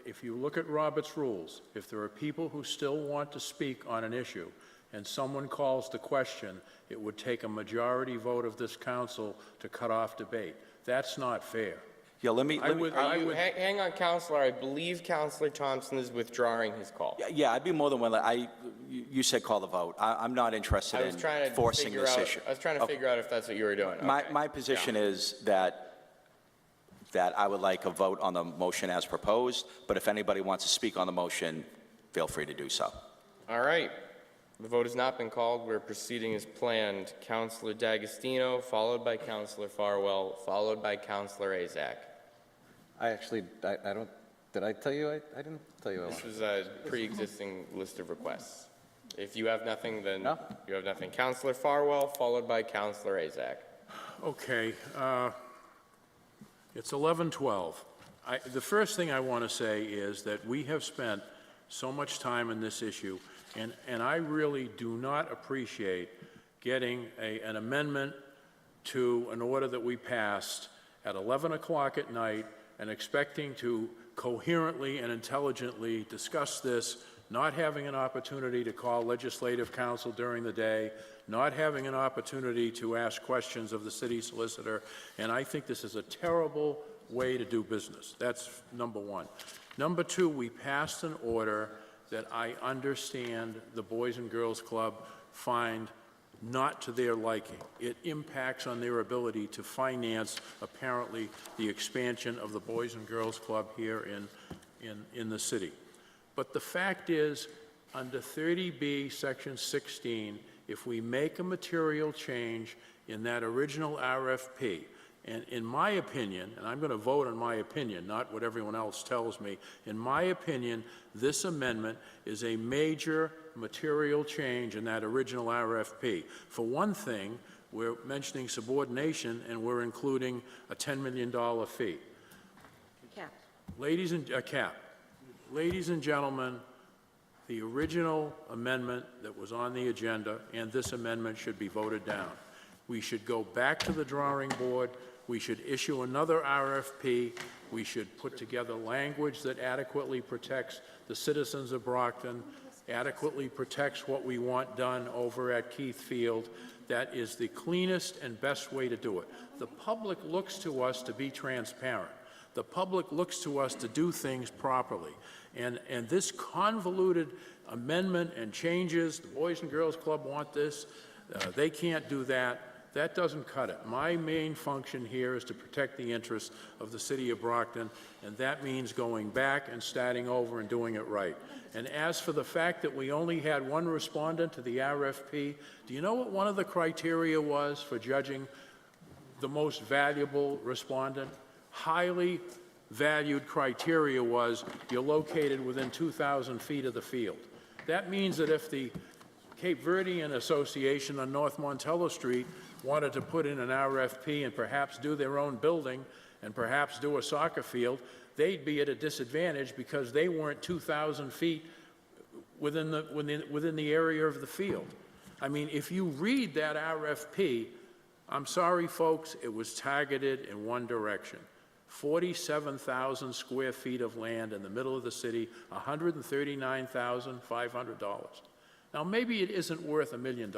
If you look at Robert's rules, if there are people who still want to speak on an issue and someone calls the question, it would take a majority vote of this council to cut off debate. That's not fair. Yeah, Hang on, Councillor. I believe Councillor Thompson is withdrawing his call. Yeah, I'd be more than willing. You said call the vote. I'm not interested in forcing this issue. I was trying to figure out if that's what you were doing. My position is that I would like a vote on the motion as proposed, but if anybody wants to speak on the motion, feel free to do so. All right. The vote has not been called. We're proceeding as planned. Councillor D'Agostino, followed by Councillor Farwell, followed by Councillor Azak. I don't, did I tell you? I didn't tell you. This was a pre-existing list of requests. If you have nothing, then No. you have nothing. Councillor Farwell, followed by Councillor Azak. Okay, it's 11:12. The first thing I want to say is that we have spent so much time in this issue, and I really do not appreciate getting an amendment to an order that we passed at 11 o'clock at night and expecting to coherently and intelligently discuss this, not having an opportunity to call legislative counsel during the day, not having an opportunity to ask questions of the city solicitor, and I think this is a terrible way to do business. That's number one. Number two, we passed an order that I understand the Boys and Girls Club find not to their liking. It impacts on their ability to finance, apparently, the expansion of the Boys and Girls Club here in the city. But the fact is, under 30B, Section 16, if we make a material change in that original RFP, and in my opinion, and I'm going to vote on my opinion, not what everyone else tells me, in my opinion, this amendment is a major material change in that original RFP. For one thing, we're mentioning subordination, and we're including a $10 million fee. Cap. Ladies and gentlemen, the original amendment that was on the agenda and this amendment should be voted down. We should go back to the drawing board. We should issue another RFP. We should put together language that adequately protects the citizens of Brockton, adequately protects what we want done over at Keith Field. That is the cleanest and best way to do it. The public looks to us to be transparent. The public looks to us to do things properly. And this convoluted amendment and changes, the Boys and Girls Club want this, they can't do that. That doesn't cut it. My main function here is to protect the interests of the city of Brockton, and that means going back and starting over and doing it right. And as for the fact that we only had one respondent to the RFP, do you know what one of the criteria was for judging the most valuable respondent? Highly valued criteria was you're located within 2,000 feet of the field. That means that if the Cape Verdean Association on North Montello Street wanted to put in an RFP and perhaps do their own building and perhaps do a soccer field, they'd be at a disadvantage because they weren't 2,000 feet within the area of the field. I mean, if you read that RFP, I'm sorry, folks, it was targeted in one direction. 47,000 square feet of land in the middle of the city, $139,500. Now, maybe it isn't worth $1 million,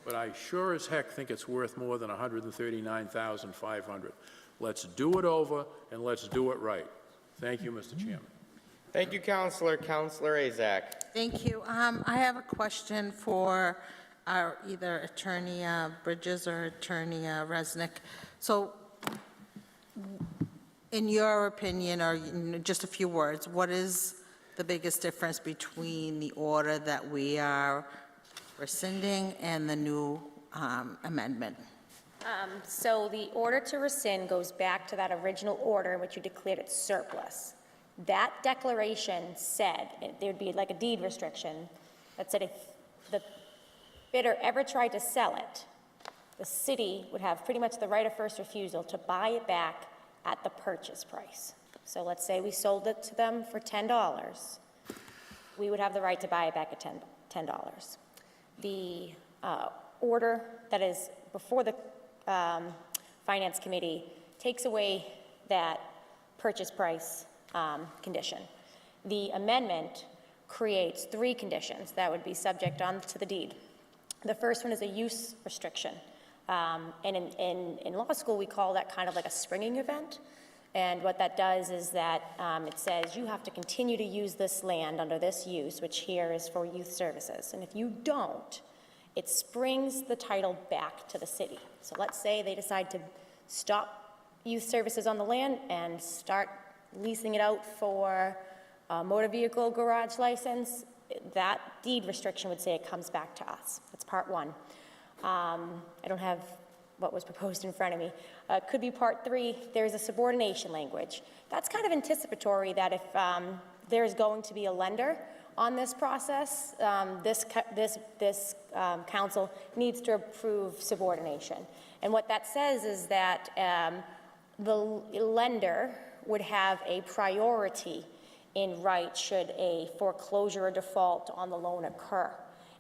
but I sure as heck think it's worth more than $139,500. Let's do it over, and let's do it right. Thank you, Mr. Chairman. Thank you, Counselor. Counselor Azak. Thank you. I have a question for our either Attorney Bridges or Attorney Resnick. So, in your opinion, or in just a few words, what is the biggest difference between the order that we are rescinding and the new amendment? So the order to rescind goes back to that original order in which you declared it surplus. That declaration said there'd be like a deed restriction that said if the bidder ever tried to sell it, the city would have pretty much the right of first refusal to buy it back at the purchase price. So let's say we sold it to them for $10. We would have the right to buy it back at $10. The order that is before the Finance Committee takes away that purchase price condition. The amendment creates 3 conditions that would be subject onto the deed. The first one is a use restriction. And in law school, we call that kind of like a springing event. And what that does is that it says you have to continue to use this land under this use, which here is for youth services. And if you don't, it springs the title back to the city. So let's say they decide to stop youth services on the land and start leasing it out for a motor vehicle garage license. That deed restriction would say it comes back to us. That's part 1. I don't have what was proposed in front of me. Could be part 3. There's a subordination language. That's kind of anticipatory that if there's going to be a lender on this process, this council needs to approve subordination. And what that says is that the lender would have a priority in right should a foreclosure or default on the loan occur.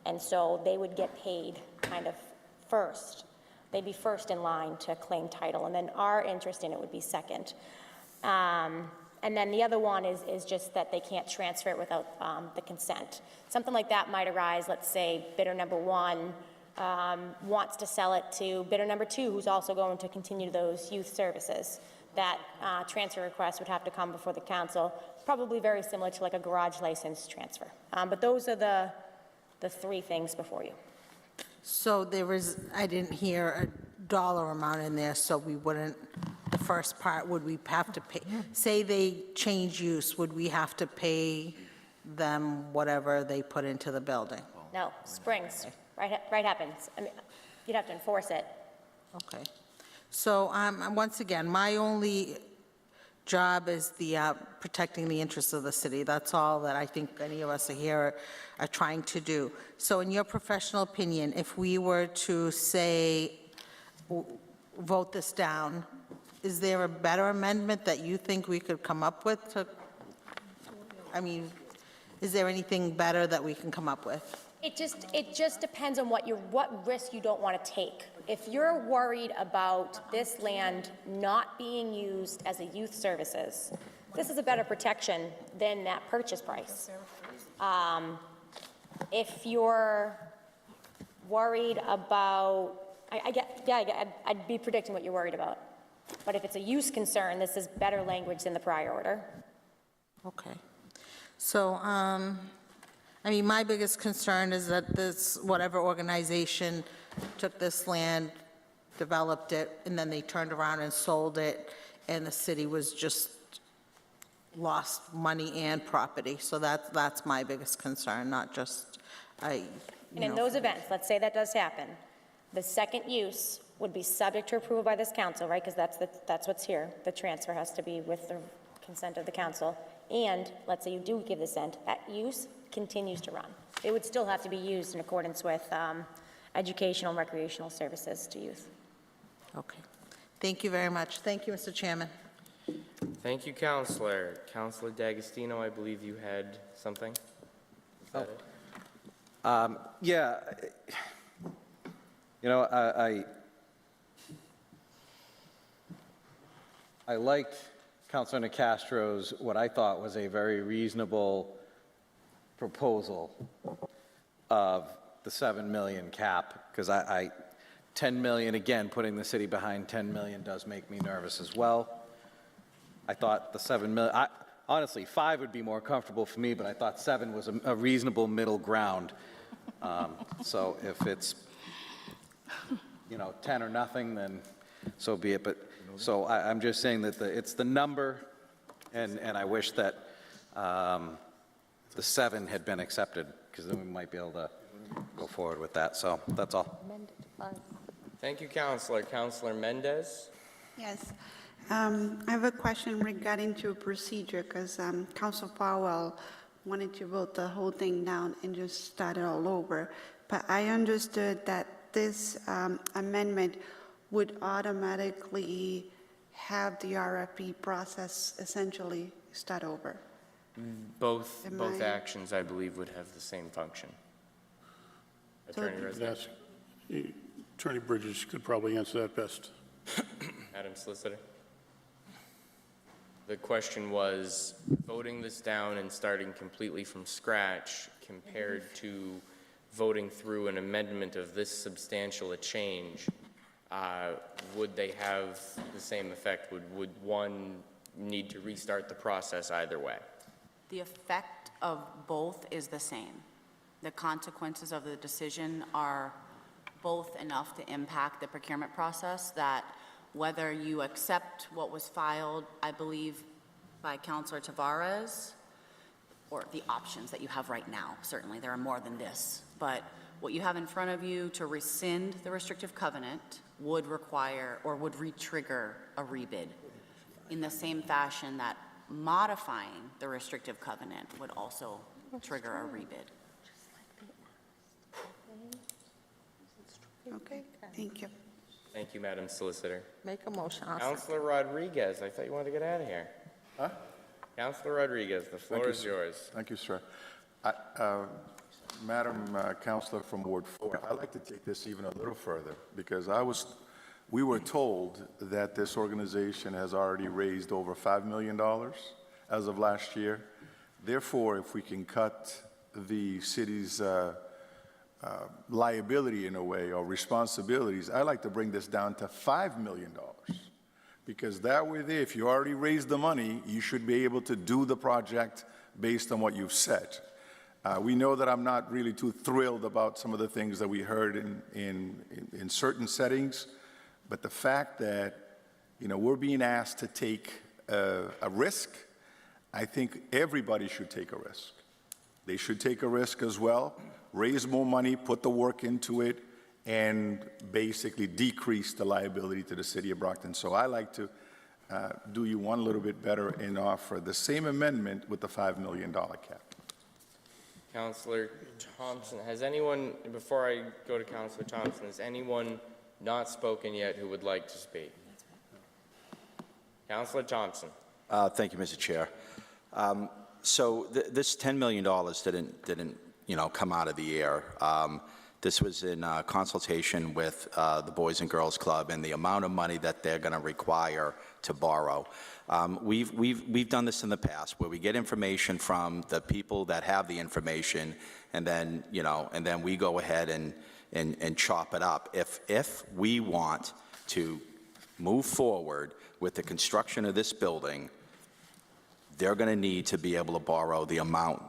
And so they would get paid kind of first. They'd be first in line to claim title, and then our interest in it would be second. And then the other one is just that they can't transfer it without the consent. Something like that might arise. Let's say bidder number 1 wants to sell it to bidder number 2, who's also going to continue those youth services. That transfer request would have to come before the council, probably very similar to like a garage license transfer. But those are the 3 things before you. So there is, I didn't hear a dollar amount in there, so we wouldn't, the first part, would we have to pay, say they change use, would we have to pay them whatever they put into the building? No, springs, right happens. I mean, you'd have to enforce it. Okay. So, once again, my only job is the, protecting the interests of the city. That's all that I think any of us here are trying to do. So in your professional opinion, if we were to say, vote this down, is there a better amendment that you think we could come up with to, I mean, is there anything better that we can come up with? It just depends on what risk you don't want to take. If you're worried about this land not being used as a youth services, this is a better protection than that purchase price. If you're worried about, I'd be predicting what you're worried about. But if it's a use concern, this is better language than the prior order. Okay. So, I mean, my biggest concern is that this, whatever organization took this land, developed it, and then they turned around and sold it, and the city was just lost money and property. So that's my biggest concern, not just, And in those events, let's say that does happen, the second use would be subject to approval by this council, right? Because that's what's here. The transfer has to be with the consent of the council. And let's say you do give the consent, that use continues to run. It would still have to be used in accordance with educational and recreational services to youth. Okay. Thank you very much. Thank you, Mr. Chairman. Thank you, Counselor. Counselor D'Agostino, I believe you had something? Is that it? Yeah, you know, I liked Councilor Nicastro's, what I thought was a very reasonable proposal of the 7 million cap, because 10 million, again, putting the city behind 10 million does make me nervous as well. I thought the 7 million, honestly, 5 would be more comfortable for me, but I thought 7 was a reasonable middle ground. So if it's, 10 or nothing, then so be it. But so I'm just saying that it's the number, and I wish that the 7 had been accepted, because then we might be able to go forward with that. So that's all. Thank you, Counselor. Counselor Mendez? Yes. I have a question regarding to procedure, because Council Powell wanted to vote the whole thing down and just start it all over. But I understood that this amendment would automatically have the RFP process essentially start over. Both actions, I believe, would have the same function. Attorney Resident? Attorney Bridges could probably answer that best. Madam Solicitor? The question was voting this down and starting completely from scratch compared to voting through an amendment of this substantial a change. Would they have the same effect? Would one need to restart the process either way? The effect of both is the same. The consequences of the decision are both enough to impact the procurement process that whether you accept what was filed, I believe, by Councilor Tavares, or the options that you have right now, certainly there are more than this, but what you have in front of you to rescind the restrictive covenant would require or would re-trigger a rebid in the same fashion that modifying the restrictive covenant would also trigger a rebid. Okay, thank you. Thank you, Madam Solicitor. Make a motion. Counselor Rodriguez, I thought you wanted to get out of here. Huh? Counselor Rodriguez, the floor is yours. Thank you, sir. Madam Counselor from Ward 4, I'd like to take this even a little further, because we were told that this organization has already raised over $5 million as of last year. Therefore, if we can cut the city's liability in a way, or responsibilities, I'd like to bring this down to $5 million. Because that way there, if you already raised the money, you should be able to do the project based on what you've said. We know that I'm not really too thrilled about some of the things that we heard in certain settings, but the fact that, we're being asked to take a risk, I think everybody should take a risk. They should take a risk as well, raise more money, put the work into it, and basically decrease the liability to the city of Brockton. So I like to do you one little bit better and offer the same amendment with the $5 million cap. Councillor Thompson, has anyone, before I go to Councillor Thompson, has anyone not spoken yet who would like to speak? Councillor Thompson. Thank you, Mr. Chair. So this $10 million didn't come out of the air. This was in consultation with the Boys and Girls Club and the amount of money that they're going to require to borrow. We've done this in the past where we get information from the people that have the information, and then we go ahead and chop it up. If we want to move forward with the construction of this building, they're going to need to be able to borrow the amount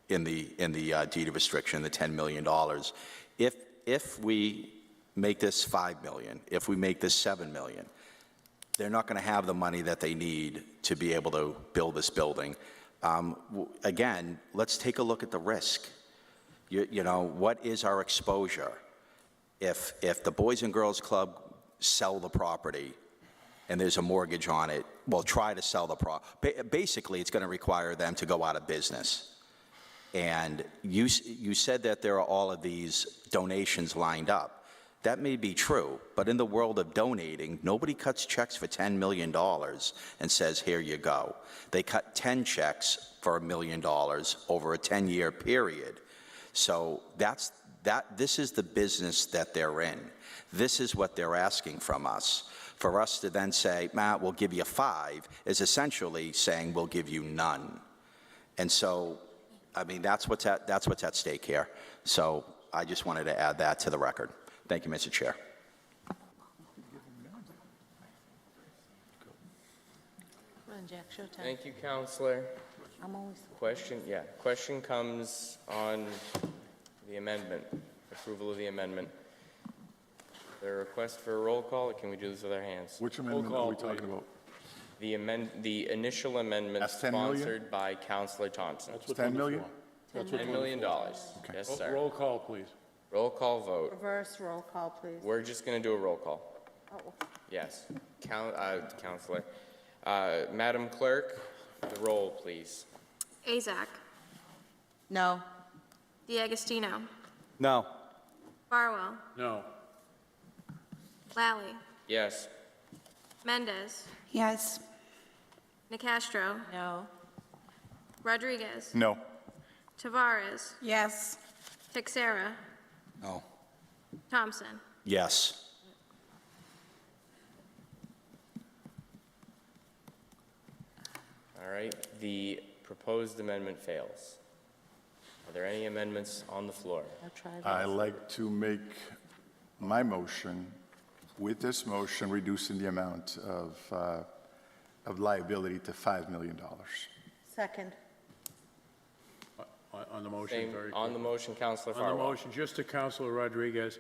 in the deed of restriction, the $10 million. If we make this $5 million, if we make this $7 million, they're not going to have the money that they need to be able to build this building. Again, let's take a look at the risk. What is our exposure? If the Boys and Girls Club sell the property and there's a mortgage on it, well, try to sell the property. Basically, it's going to require them to go out of business. And you said that there are all of these donations lined up. That may be true, but in the world of donating, nobody cuts checks for $10 million and says, here you go. They cut 10 checks for $1 million over a 10-year period. So this is the business that they're in. This is what they're asking from us. For us to then say, Matt, we'll give you 5, is essentially saying we'll give you none. And so, I mean, that's what's at stake here. So I just wanted to add that to the record. Thank you, Mr. Chair. Come on, Jack, showtime. Thank you, Councillor. Question comes on the amendment, approval of the amendment. There a request for a roll call, or can we do this with our hands? Which amendment are we talking about? The initial amendment sponsored by Councillor Thompson. That's $10 million? $10 million. Okay. Yes, sir. Roll call, please. Roll call vote. Reverse roll call, please. We're just going to do a roll call. Oh. Yes. Councillor. Madam Clerk, the roll, please. Azak. No. D'Agostino. No. Farwell. No. Lally. Yes. Mendez. Yes. Nicastro. No. Rodriguez. No. Tavares. Yes. Texera. No. Thompson. Yes. All right. The proposed amendment fails. Are there any amendments on the floor? I'd like to make my motion, with this motion, reducing the amount of liability to $5 million. Second. On the motion, very On the motion, Councillor On Farwell. the motion, just to Councilor Rodriguez,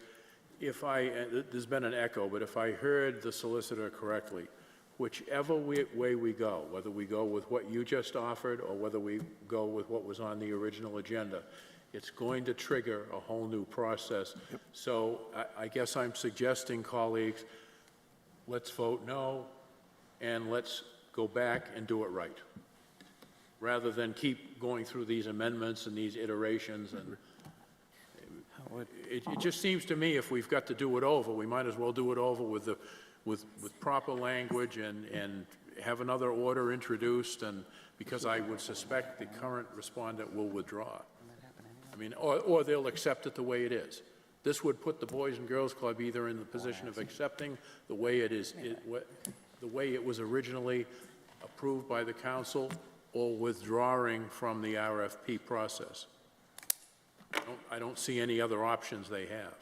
there's been an echo, but if I heard the solicitor correctly, whichever way we go, whether we go with what you just offered or whether we go with what was on the original agenda, it's going to trigger a whole new process. Yep. So I guess I'm suggesting, colleagues, let's vote no, and let's go back and do it right, rather than keep going through these amendments and these iterations. And it just seems to me if we've got to do it over, we might as well do it over with proper language and have another order introduced, and because I would suspect the current respondent will withdraw. I mean, or they'll accept it the way it is. This would put the Boys and Girls Club either in the position of accepting the way it is, the way it was originally approved by the council, or withdrawing from the RFP process. I don't see any other options they have.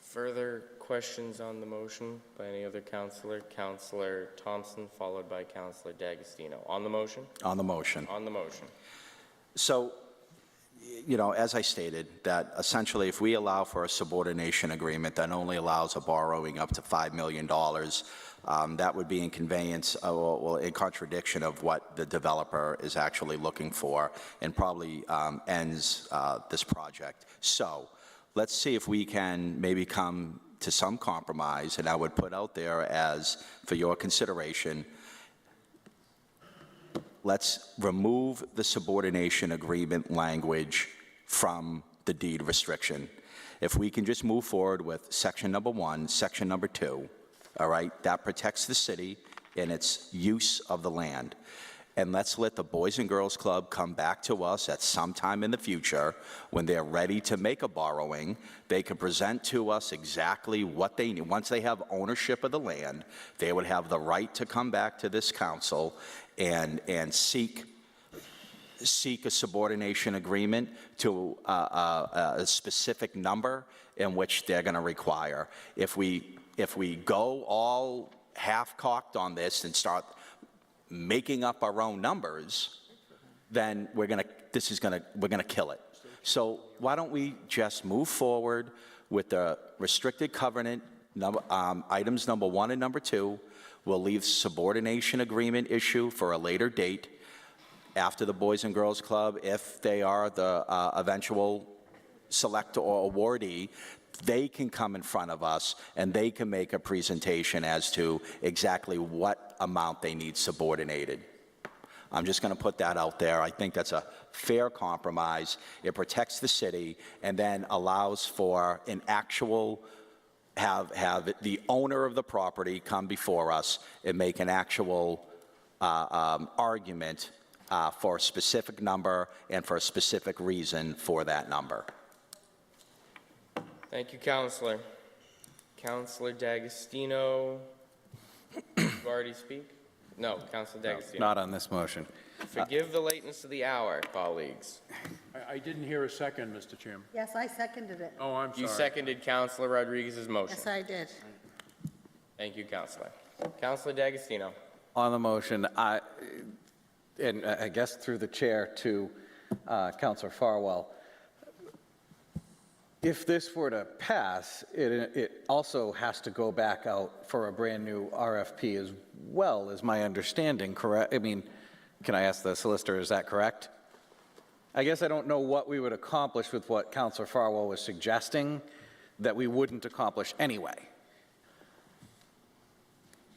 Further questions on the motion by any other councillor? Councillor Thompson, followed by Councillor D'Agostino. On the motion? On the motion. On the motion. So, you know, as I stated, that essentially if we allow for a subordination agreement that only allows a borrowing up to $5 million, that would be in conveyance, well, in contradiction of what the developer is actually looking for, and probably ends this project. So let's see if we can maybe come to some compromise, and I would put out there as, for your consideration, let's remove the subordination agreement language from the deed restriction. If we can just move forward with section number 1, section number 2, all right, that protects the city in its use of the land. And let's let the Boys and Girls Club come back to us at some time in the future when they're ready to make a borrowing. They can present to us exactly what they need. Once they have ownership of the land, they would have the right to come back to this council and seek a subordination agreement to a specific number in which they're going to require. If we go all half-cocked on this and start making up our own numbers, then we're gonna kill it. So why don't we just move forward with the restricted covenant items number 1 and number 2. We'll leave subordination agreement issue for a later date after the Boys and Girls Club, if they are the eventual select or awardee. They can come in front of us and they can make a presentation as to exactly what amount they need subordinated. I'm just going to put that out there. I think that's a fair compromise. It protects the city and then allows for an actual, have the owner of the property come before us and make an actual argument for a specific number and for a specific reason for that number. Thank you, Counselor. Counselor D'Agostino, you already speak? No, Counselor D'Agostino. Not on this motion. Forgive the lateness of the hour, colleagues. I didn't hear a second, Mr. Chairman. Yes, I seconded it. Oh, I'm sorry. You seconded Counselor Rodriguez's motion. Yes, I did. Thank you, Counselor. Counselor D'Agostino. On the motion, and I guess through the chair to Councilor Farwell, if this were to pass, it also has to go back out for a brand-new RFP as well, is my understanding, correct? I mean, can I ask the solicitor, is that correct? I guess I don't know what we would accomplish with what Councilor Farwell was suggesting that we wouldn't accomplish anyway.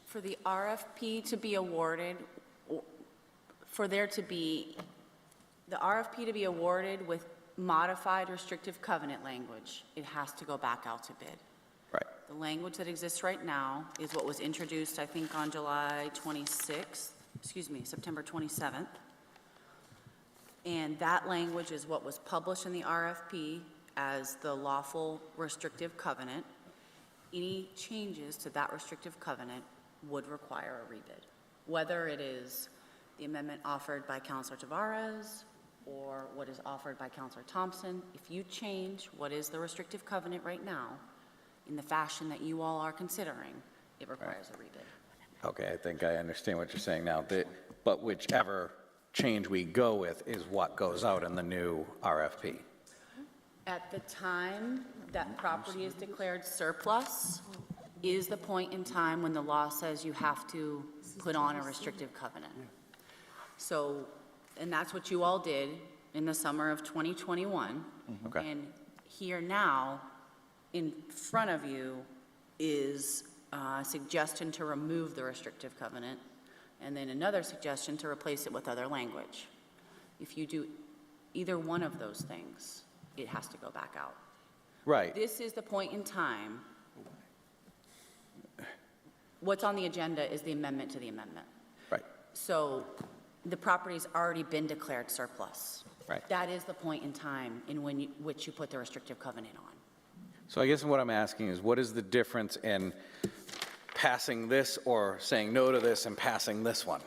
For the RFP to be awarded, for there to be, the RFP to be awarded with modified restrictive covenant language, it has to go back out to bid. Right. The language that exists right now is what was introduced, I think, on September 27th. And that language is what was published in the RFP as the lawful restrictive covenant. Any changes to that restrictive covenant would require a rebid, whether it is the amendment offered by Councilor Tavares or what is offered by Councilor Thompson. If you change what is the restrictive covenant right now in the fashion that you all are considering, it requires a rebid. Okay, I think I understand what you're saying now. But whichever change we go with is what goes out in the new RFP. At the time that property is declared surplus is the point in time when the law says you have to put on a restrictive covenant. So, and that's what you all did in the summer of 2021. Okay. And here now, in front of you, is a suggestion to remove the restrictive covenant, and then another suggestion to replace it with other language. If you do either one of those things, it has to go back out. Right. This is the point in time. What's on the agenda is the amendment to the amendment. Right. So the property's already been declared surplus. Right. That is the point in time in which you put the restrictive covenant on. So I guess what I'm asking is, what is the difference in passing this or saying no to this and passing this one?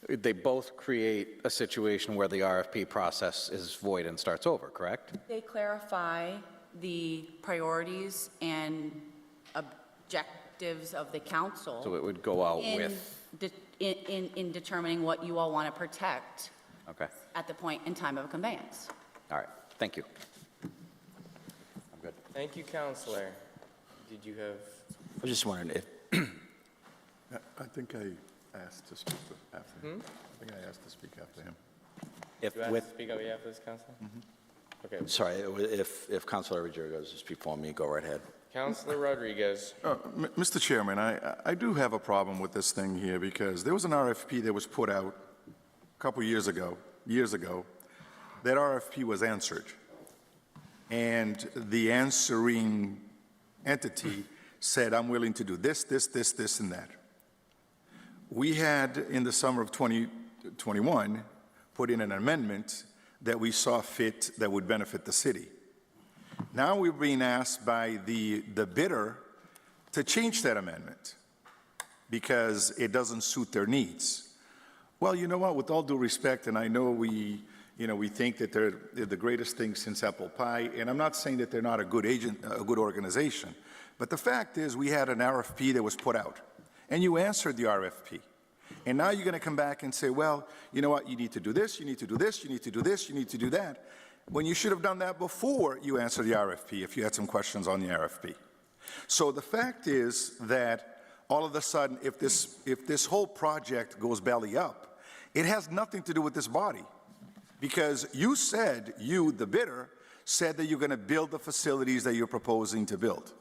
They both create a situation where the RFP process is void and starts over, correct? They clarify the priorities and objectives of the council. So it would go out in with... in determining what you all want to protect Okay, at the point in time of conveyance. all right, thank you. I'm good. Thank you, Counselor. Did you have? I was just wondering if, I think I asked to speak after him. I think I asked to speak after him. if You asked with, to speak on behalf of this, Counselor? Okay. sorry, if Councilor Ruggiero goes to speak for me, go right ahead. Counselor Rodriguez. Mr. Chairman, I do have a problem with this thing here because there was an RFP that was put out a couple years ago. That RFP was answered. And the answering entity said, I'm willing to do this, this, this, this, and that. We had, in the summer of 2021, put in an amendment that we saw fit that would benefit the city. Now we're being asked by the bidder to change that amendment because it doesn't suit their needs. Well, you know what, with all due respect, and I know we think that they're the greatest thing since apple pie, and I'm not saying that they're not a good organization, but the fact is we had an RFP that was put out, and you answered the RFP. And now you're going to come back and say, well, you know what, you need to do this, you need to do this, you need to do this, you need to do that, when you should have done that before you answered the RFP if you had some questions on the RFP. So the fact is that all of a sudden, if this whole project goes belly up, it has nothing to do with this body. Because you said, the bidder, said that you're going to build the facilities that you're proposing to build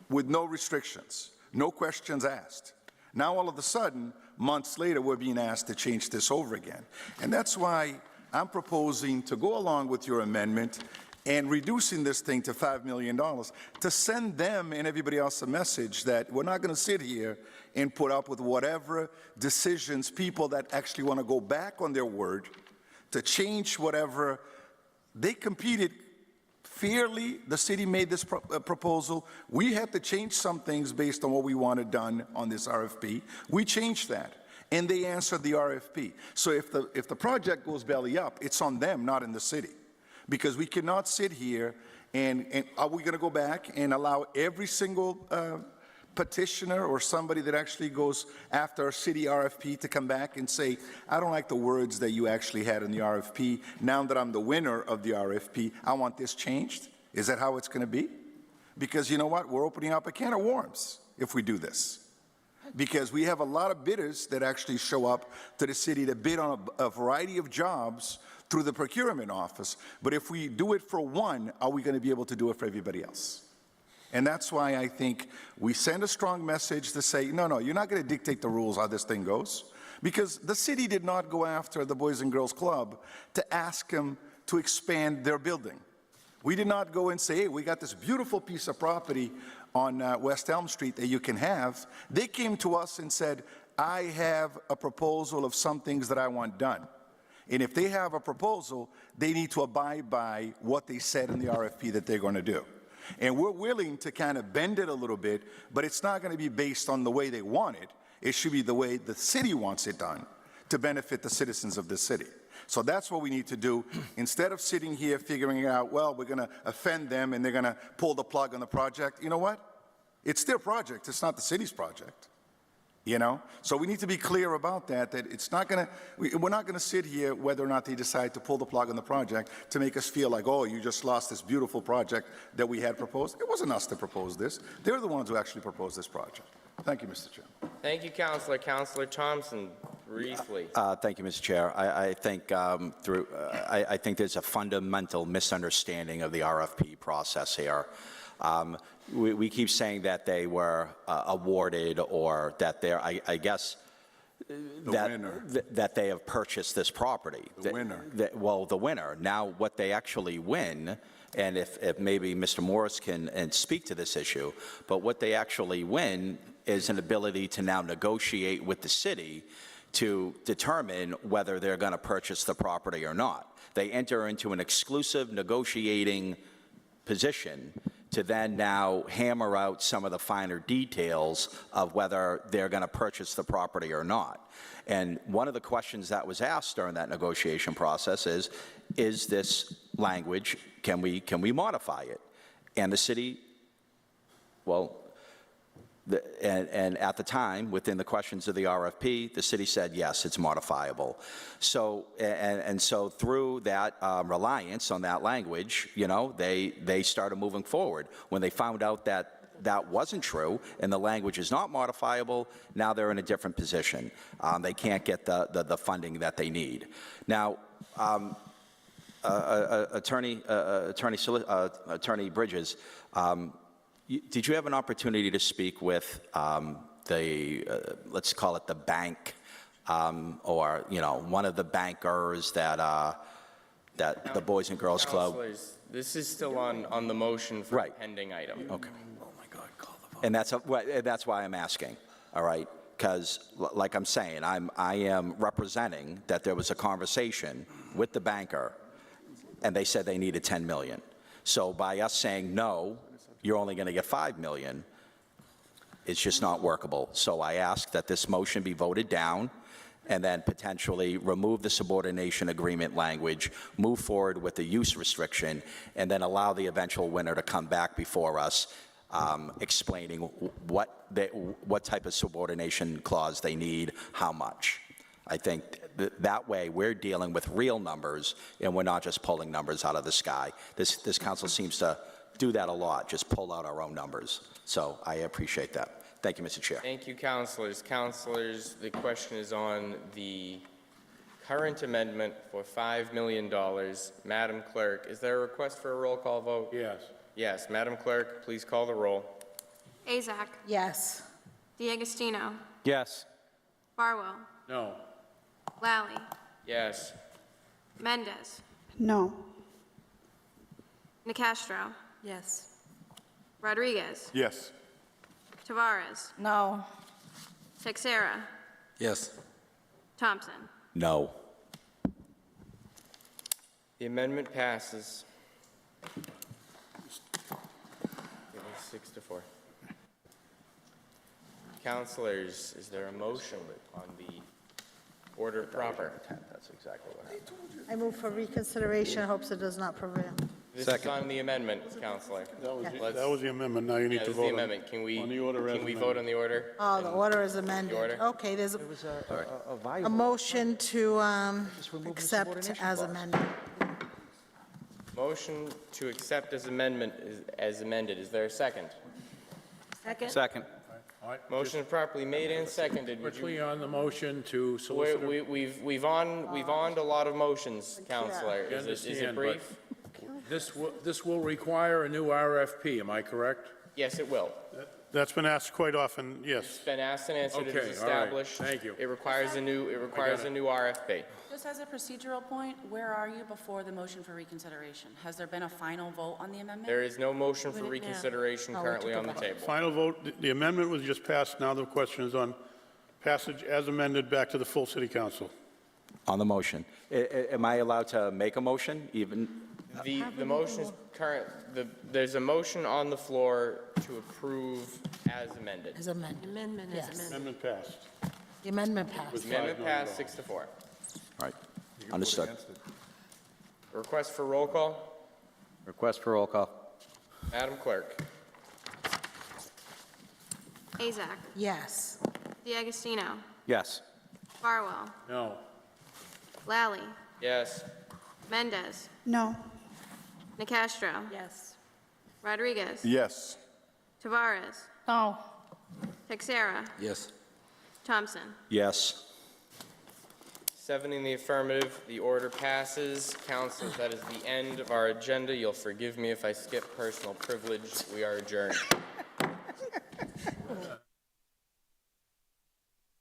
with no restrictions, no questions asked. Now, all of a sudden, months later, we're being asked to change this over again. And that's why I'm proposing to go along with your amendment and reducing this thing to $5 million to send them and everybody else a message that we're not going to sit here and put up with whatever decisions, people that actually want to go back on their word to change whatever. They competed fairly. The city made this proposal. We had to change some things based on what we wanted done on this RFP. We changed that, and they answered the RFP. So if the project goes belly up, it's on them, not in the city, because we cannot sit here and are we going to go back and allow every single petitioner or somebody that actually goes after a city RFP to come back and say, I don't like the words that you actually had in the RFP. Now that I'm the winner of the RFP, I want this changed? Is that how it's going to be? Because you know what? We're opening up a can of worms if we do this. Because we have a lot of bidders that actually show up to the city to bid on a variety of jobs through the procurement office. But if we do it for one, are we going to be able to do it for everybody else? And that's why I think we send a strong message to say, no, you're not going to dictate the rules how this thing goes. Because the city did not go after the Boys and Girls Club to ask them to expand their building. We did not go and say, hey, we got this beautiful piece of property on West Elm Street that you can have. They came to us and said, I have a proposal of some things that I want done. And if they have a proposal, they need to abide by what they said in the RFP that they're going to do. And we're willing to kind of bend it a little bit, but it's not going to be based on the way they want it. It should be the way the city wants it done to benefit the citizens of the city. So that's what we need to do. Instead of sitting here figuring out, well, we're going to offend them and they're going to pull the plug on the project. You know what? It's their project. It's not the city's project. You know? So we need to be clear about that it's not going to, we're not going to sit here whether or not they decide to pull the plug on the project to make us feel like, oh, you just lost this beautiful project that we had proposed. It wasn't us that proposed this. They're the ones who actually proposed this project. Thank you, Mr. Chair. Thank you, Counselor. Counselor Thompson, briefly. Thank you, Mr. Chair. I think I think there's a fundamental misunderstanding of the RFP process here. We keep saying that they were awarded or that they're, I guess, that they have purchased this property. The winner. Well, the winner. Now, what they actually win, and if maybe Mr. Morris can speak to this issue, but what they actually win is an ability to now negotiate with the city to determine whether they're going to purchase the property or not. They enter into an exclusive negotiating position to then now hammer out some of the finer details of whether they're going to purchase the property or not. And one of the questions that was asked during that negotiation process is this language, can we modify it? And the city, well, And at the time, within the questions of the RFP, the city said, yes, it's modifiable. So, and so through that reliance on that language, you know, they started moving forward. When they found out that that wasn't true and the language is not modifiable, now they're in a different position. They can't get the funding that they need. Now, Attorney Bridges, did you have an opportunity to speak with let's call it the bank, or, you know, one of the bankers that the Boys and Girls Club? Councilors, this is still on the motion for a pending item. Okay. Oh my God, call the vote. And that's why I'm asking, all right? Because, like I'm saying, I am representing that there was a conversation with the banker, and they said they needed 10 million. So by us saying no, you're only going to get 5 million, it's just not workable. So I ask that this motion be voted down and then potentially remove the subordination agreement language, move forward with the use restriction, and then allow the eventual winner to come back before us explaining what type of subordination clause they need, how much. I think that way we're dealing with real numbers and we're not just pulling numbers out of the sky. This council seems to do that a lot, just pull out our own numbers. So I appreciate that. Thank you, Mr. Chair. Thank you, councilors. Councilors, the question is on the current amendment for $5 million. Madam Clerk, is there a request for a roll call vote? Yes. Yes. Madam Clerk, please call the roll. Azak. Yes. DeAgostino. Yes. Farwell. No. Lally. Yes. Mendez. No. Nicastro. Yes. Rodriguez. Yes. Tavares. No. Texera. Yes. Thompson. No. The amendment passes. It was 6-4. Councilors, is there a motion on the order proper? That's exactly what happened. I move for reconsideration, hopes it does not prevail. This is on the amendment, Counselor. That was the amendment, now you need That to is the vote on amendment. Can we, on the order as can we amended. vote on the order? Oh, the order is amended. order? Okay, there's a motion to accept as amended. Motion to accept as amended. Is there a second? Second? Second. All right. Motion properly made and seconded. Would Quickly you? on the motion to solicit. We've on a lot of motions, Counselor. I Is it understand, brief? This will require a new RFP, am I correct? Yes, it will. That's been asked quite often, yes. It's been asked and answered. It Okay, is all right. established. Thank you. It requires a new RFP. Just as a procedural point, where are you before the motion for reconsideration? Has there been a final vote on the amendment? There is no motion for reconsideration currently on the table. Final vote, the amendment was just passed, now the question is on passage as amended back to the full city council. On the motion. Am I allowed to make a motion even? The motion is current, there's a motion on the floor to approve as amended. As amended. Amendment is Yes. amended. Amendment passed. The amendment passed. Amendment passed 6-4. All right, understood. Request for roll call. Request for roll call. Madam Clerk. Azak. Yes. DeAgostino. Yes. Farwell. No. Lally. Yes. Mendez. No. Nicastro. Yes. Rodriguez. Yes. Tavares. No. Texera. Yes. Thompson. Yes. 7 in the affirmative, the order passes. Council, that is the end of our agenda. You'll forgive me if I skip personal privilege. We are adjourned.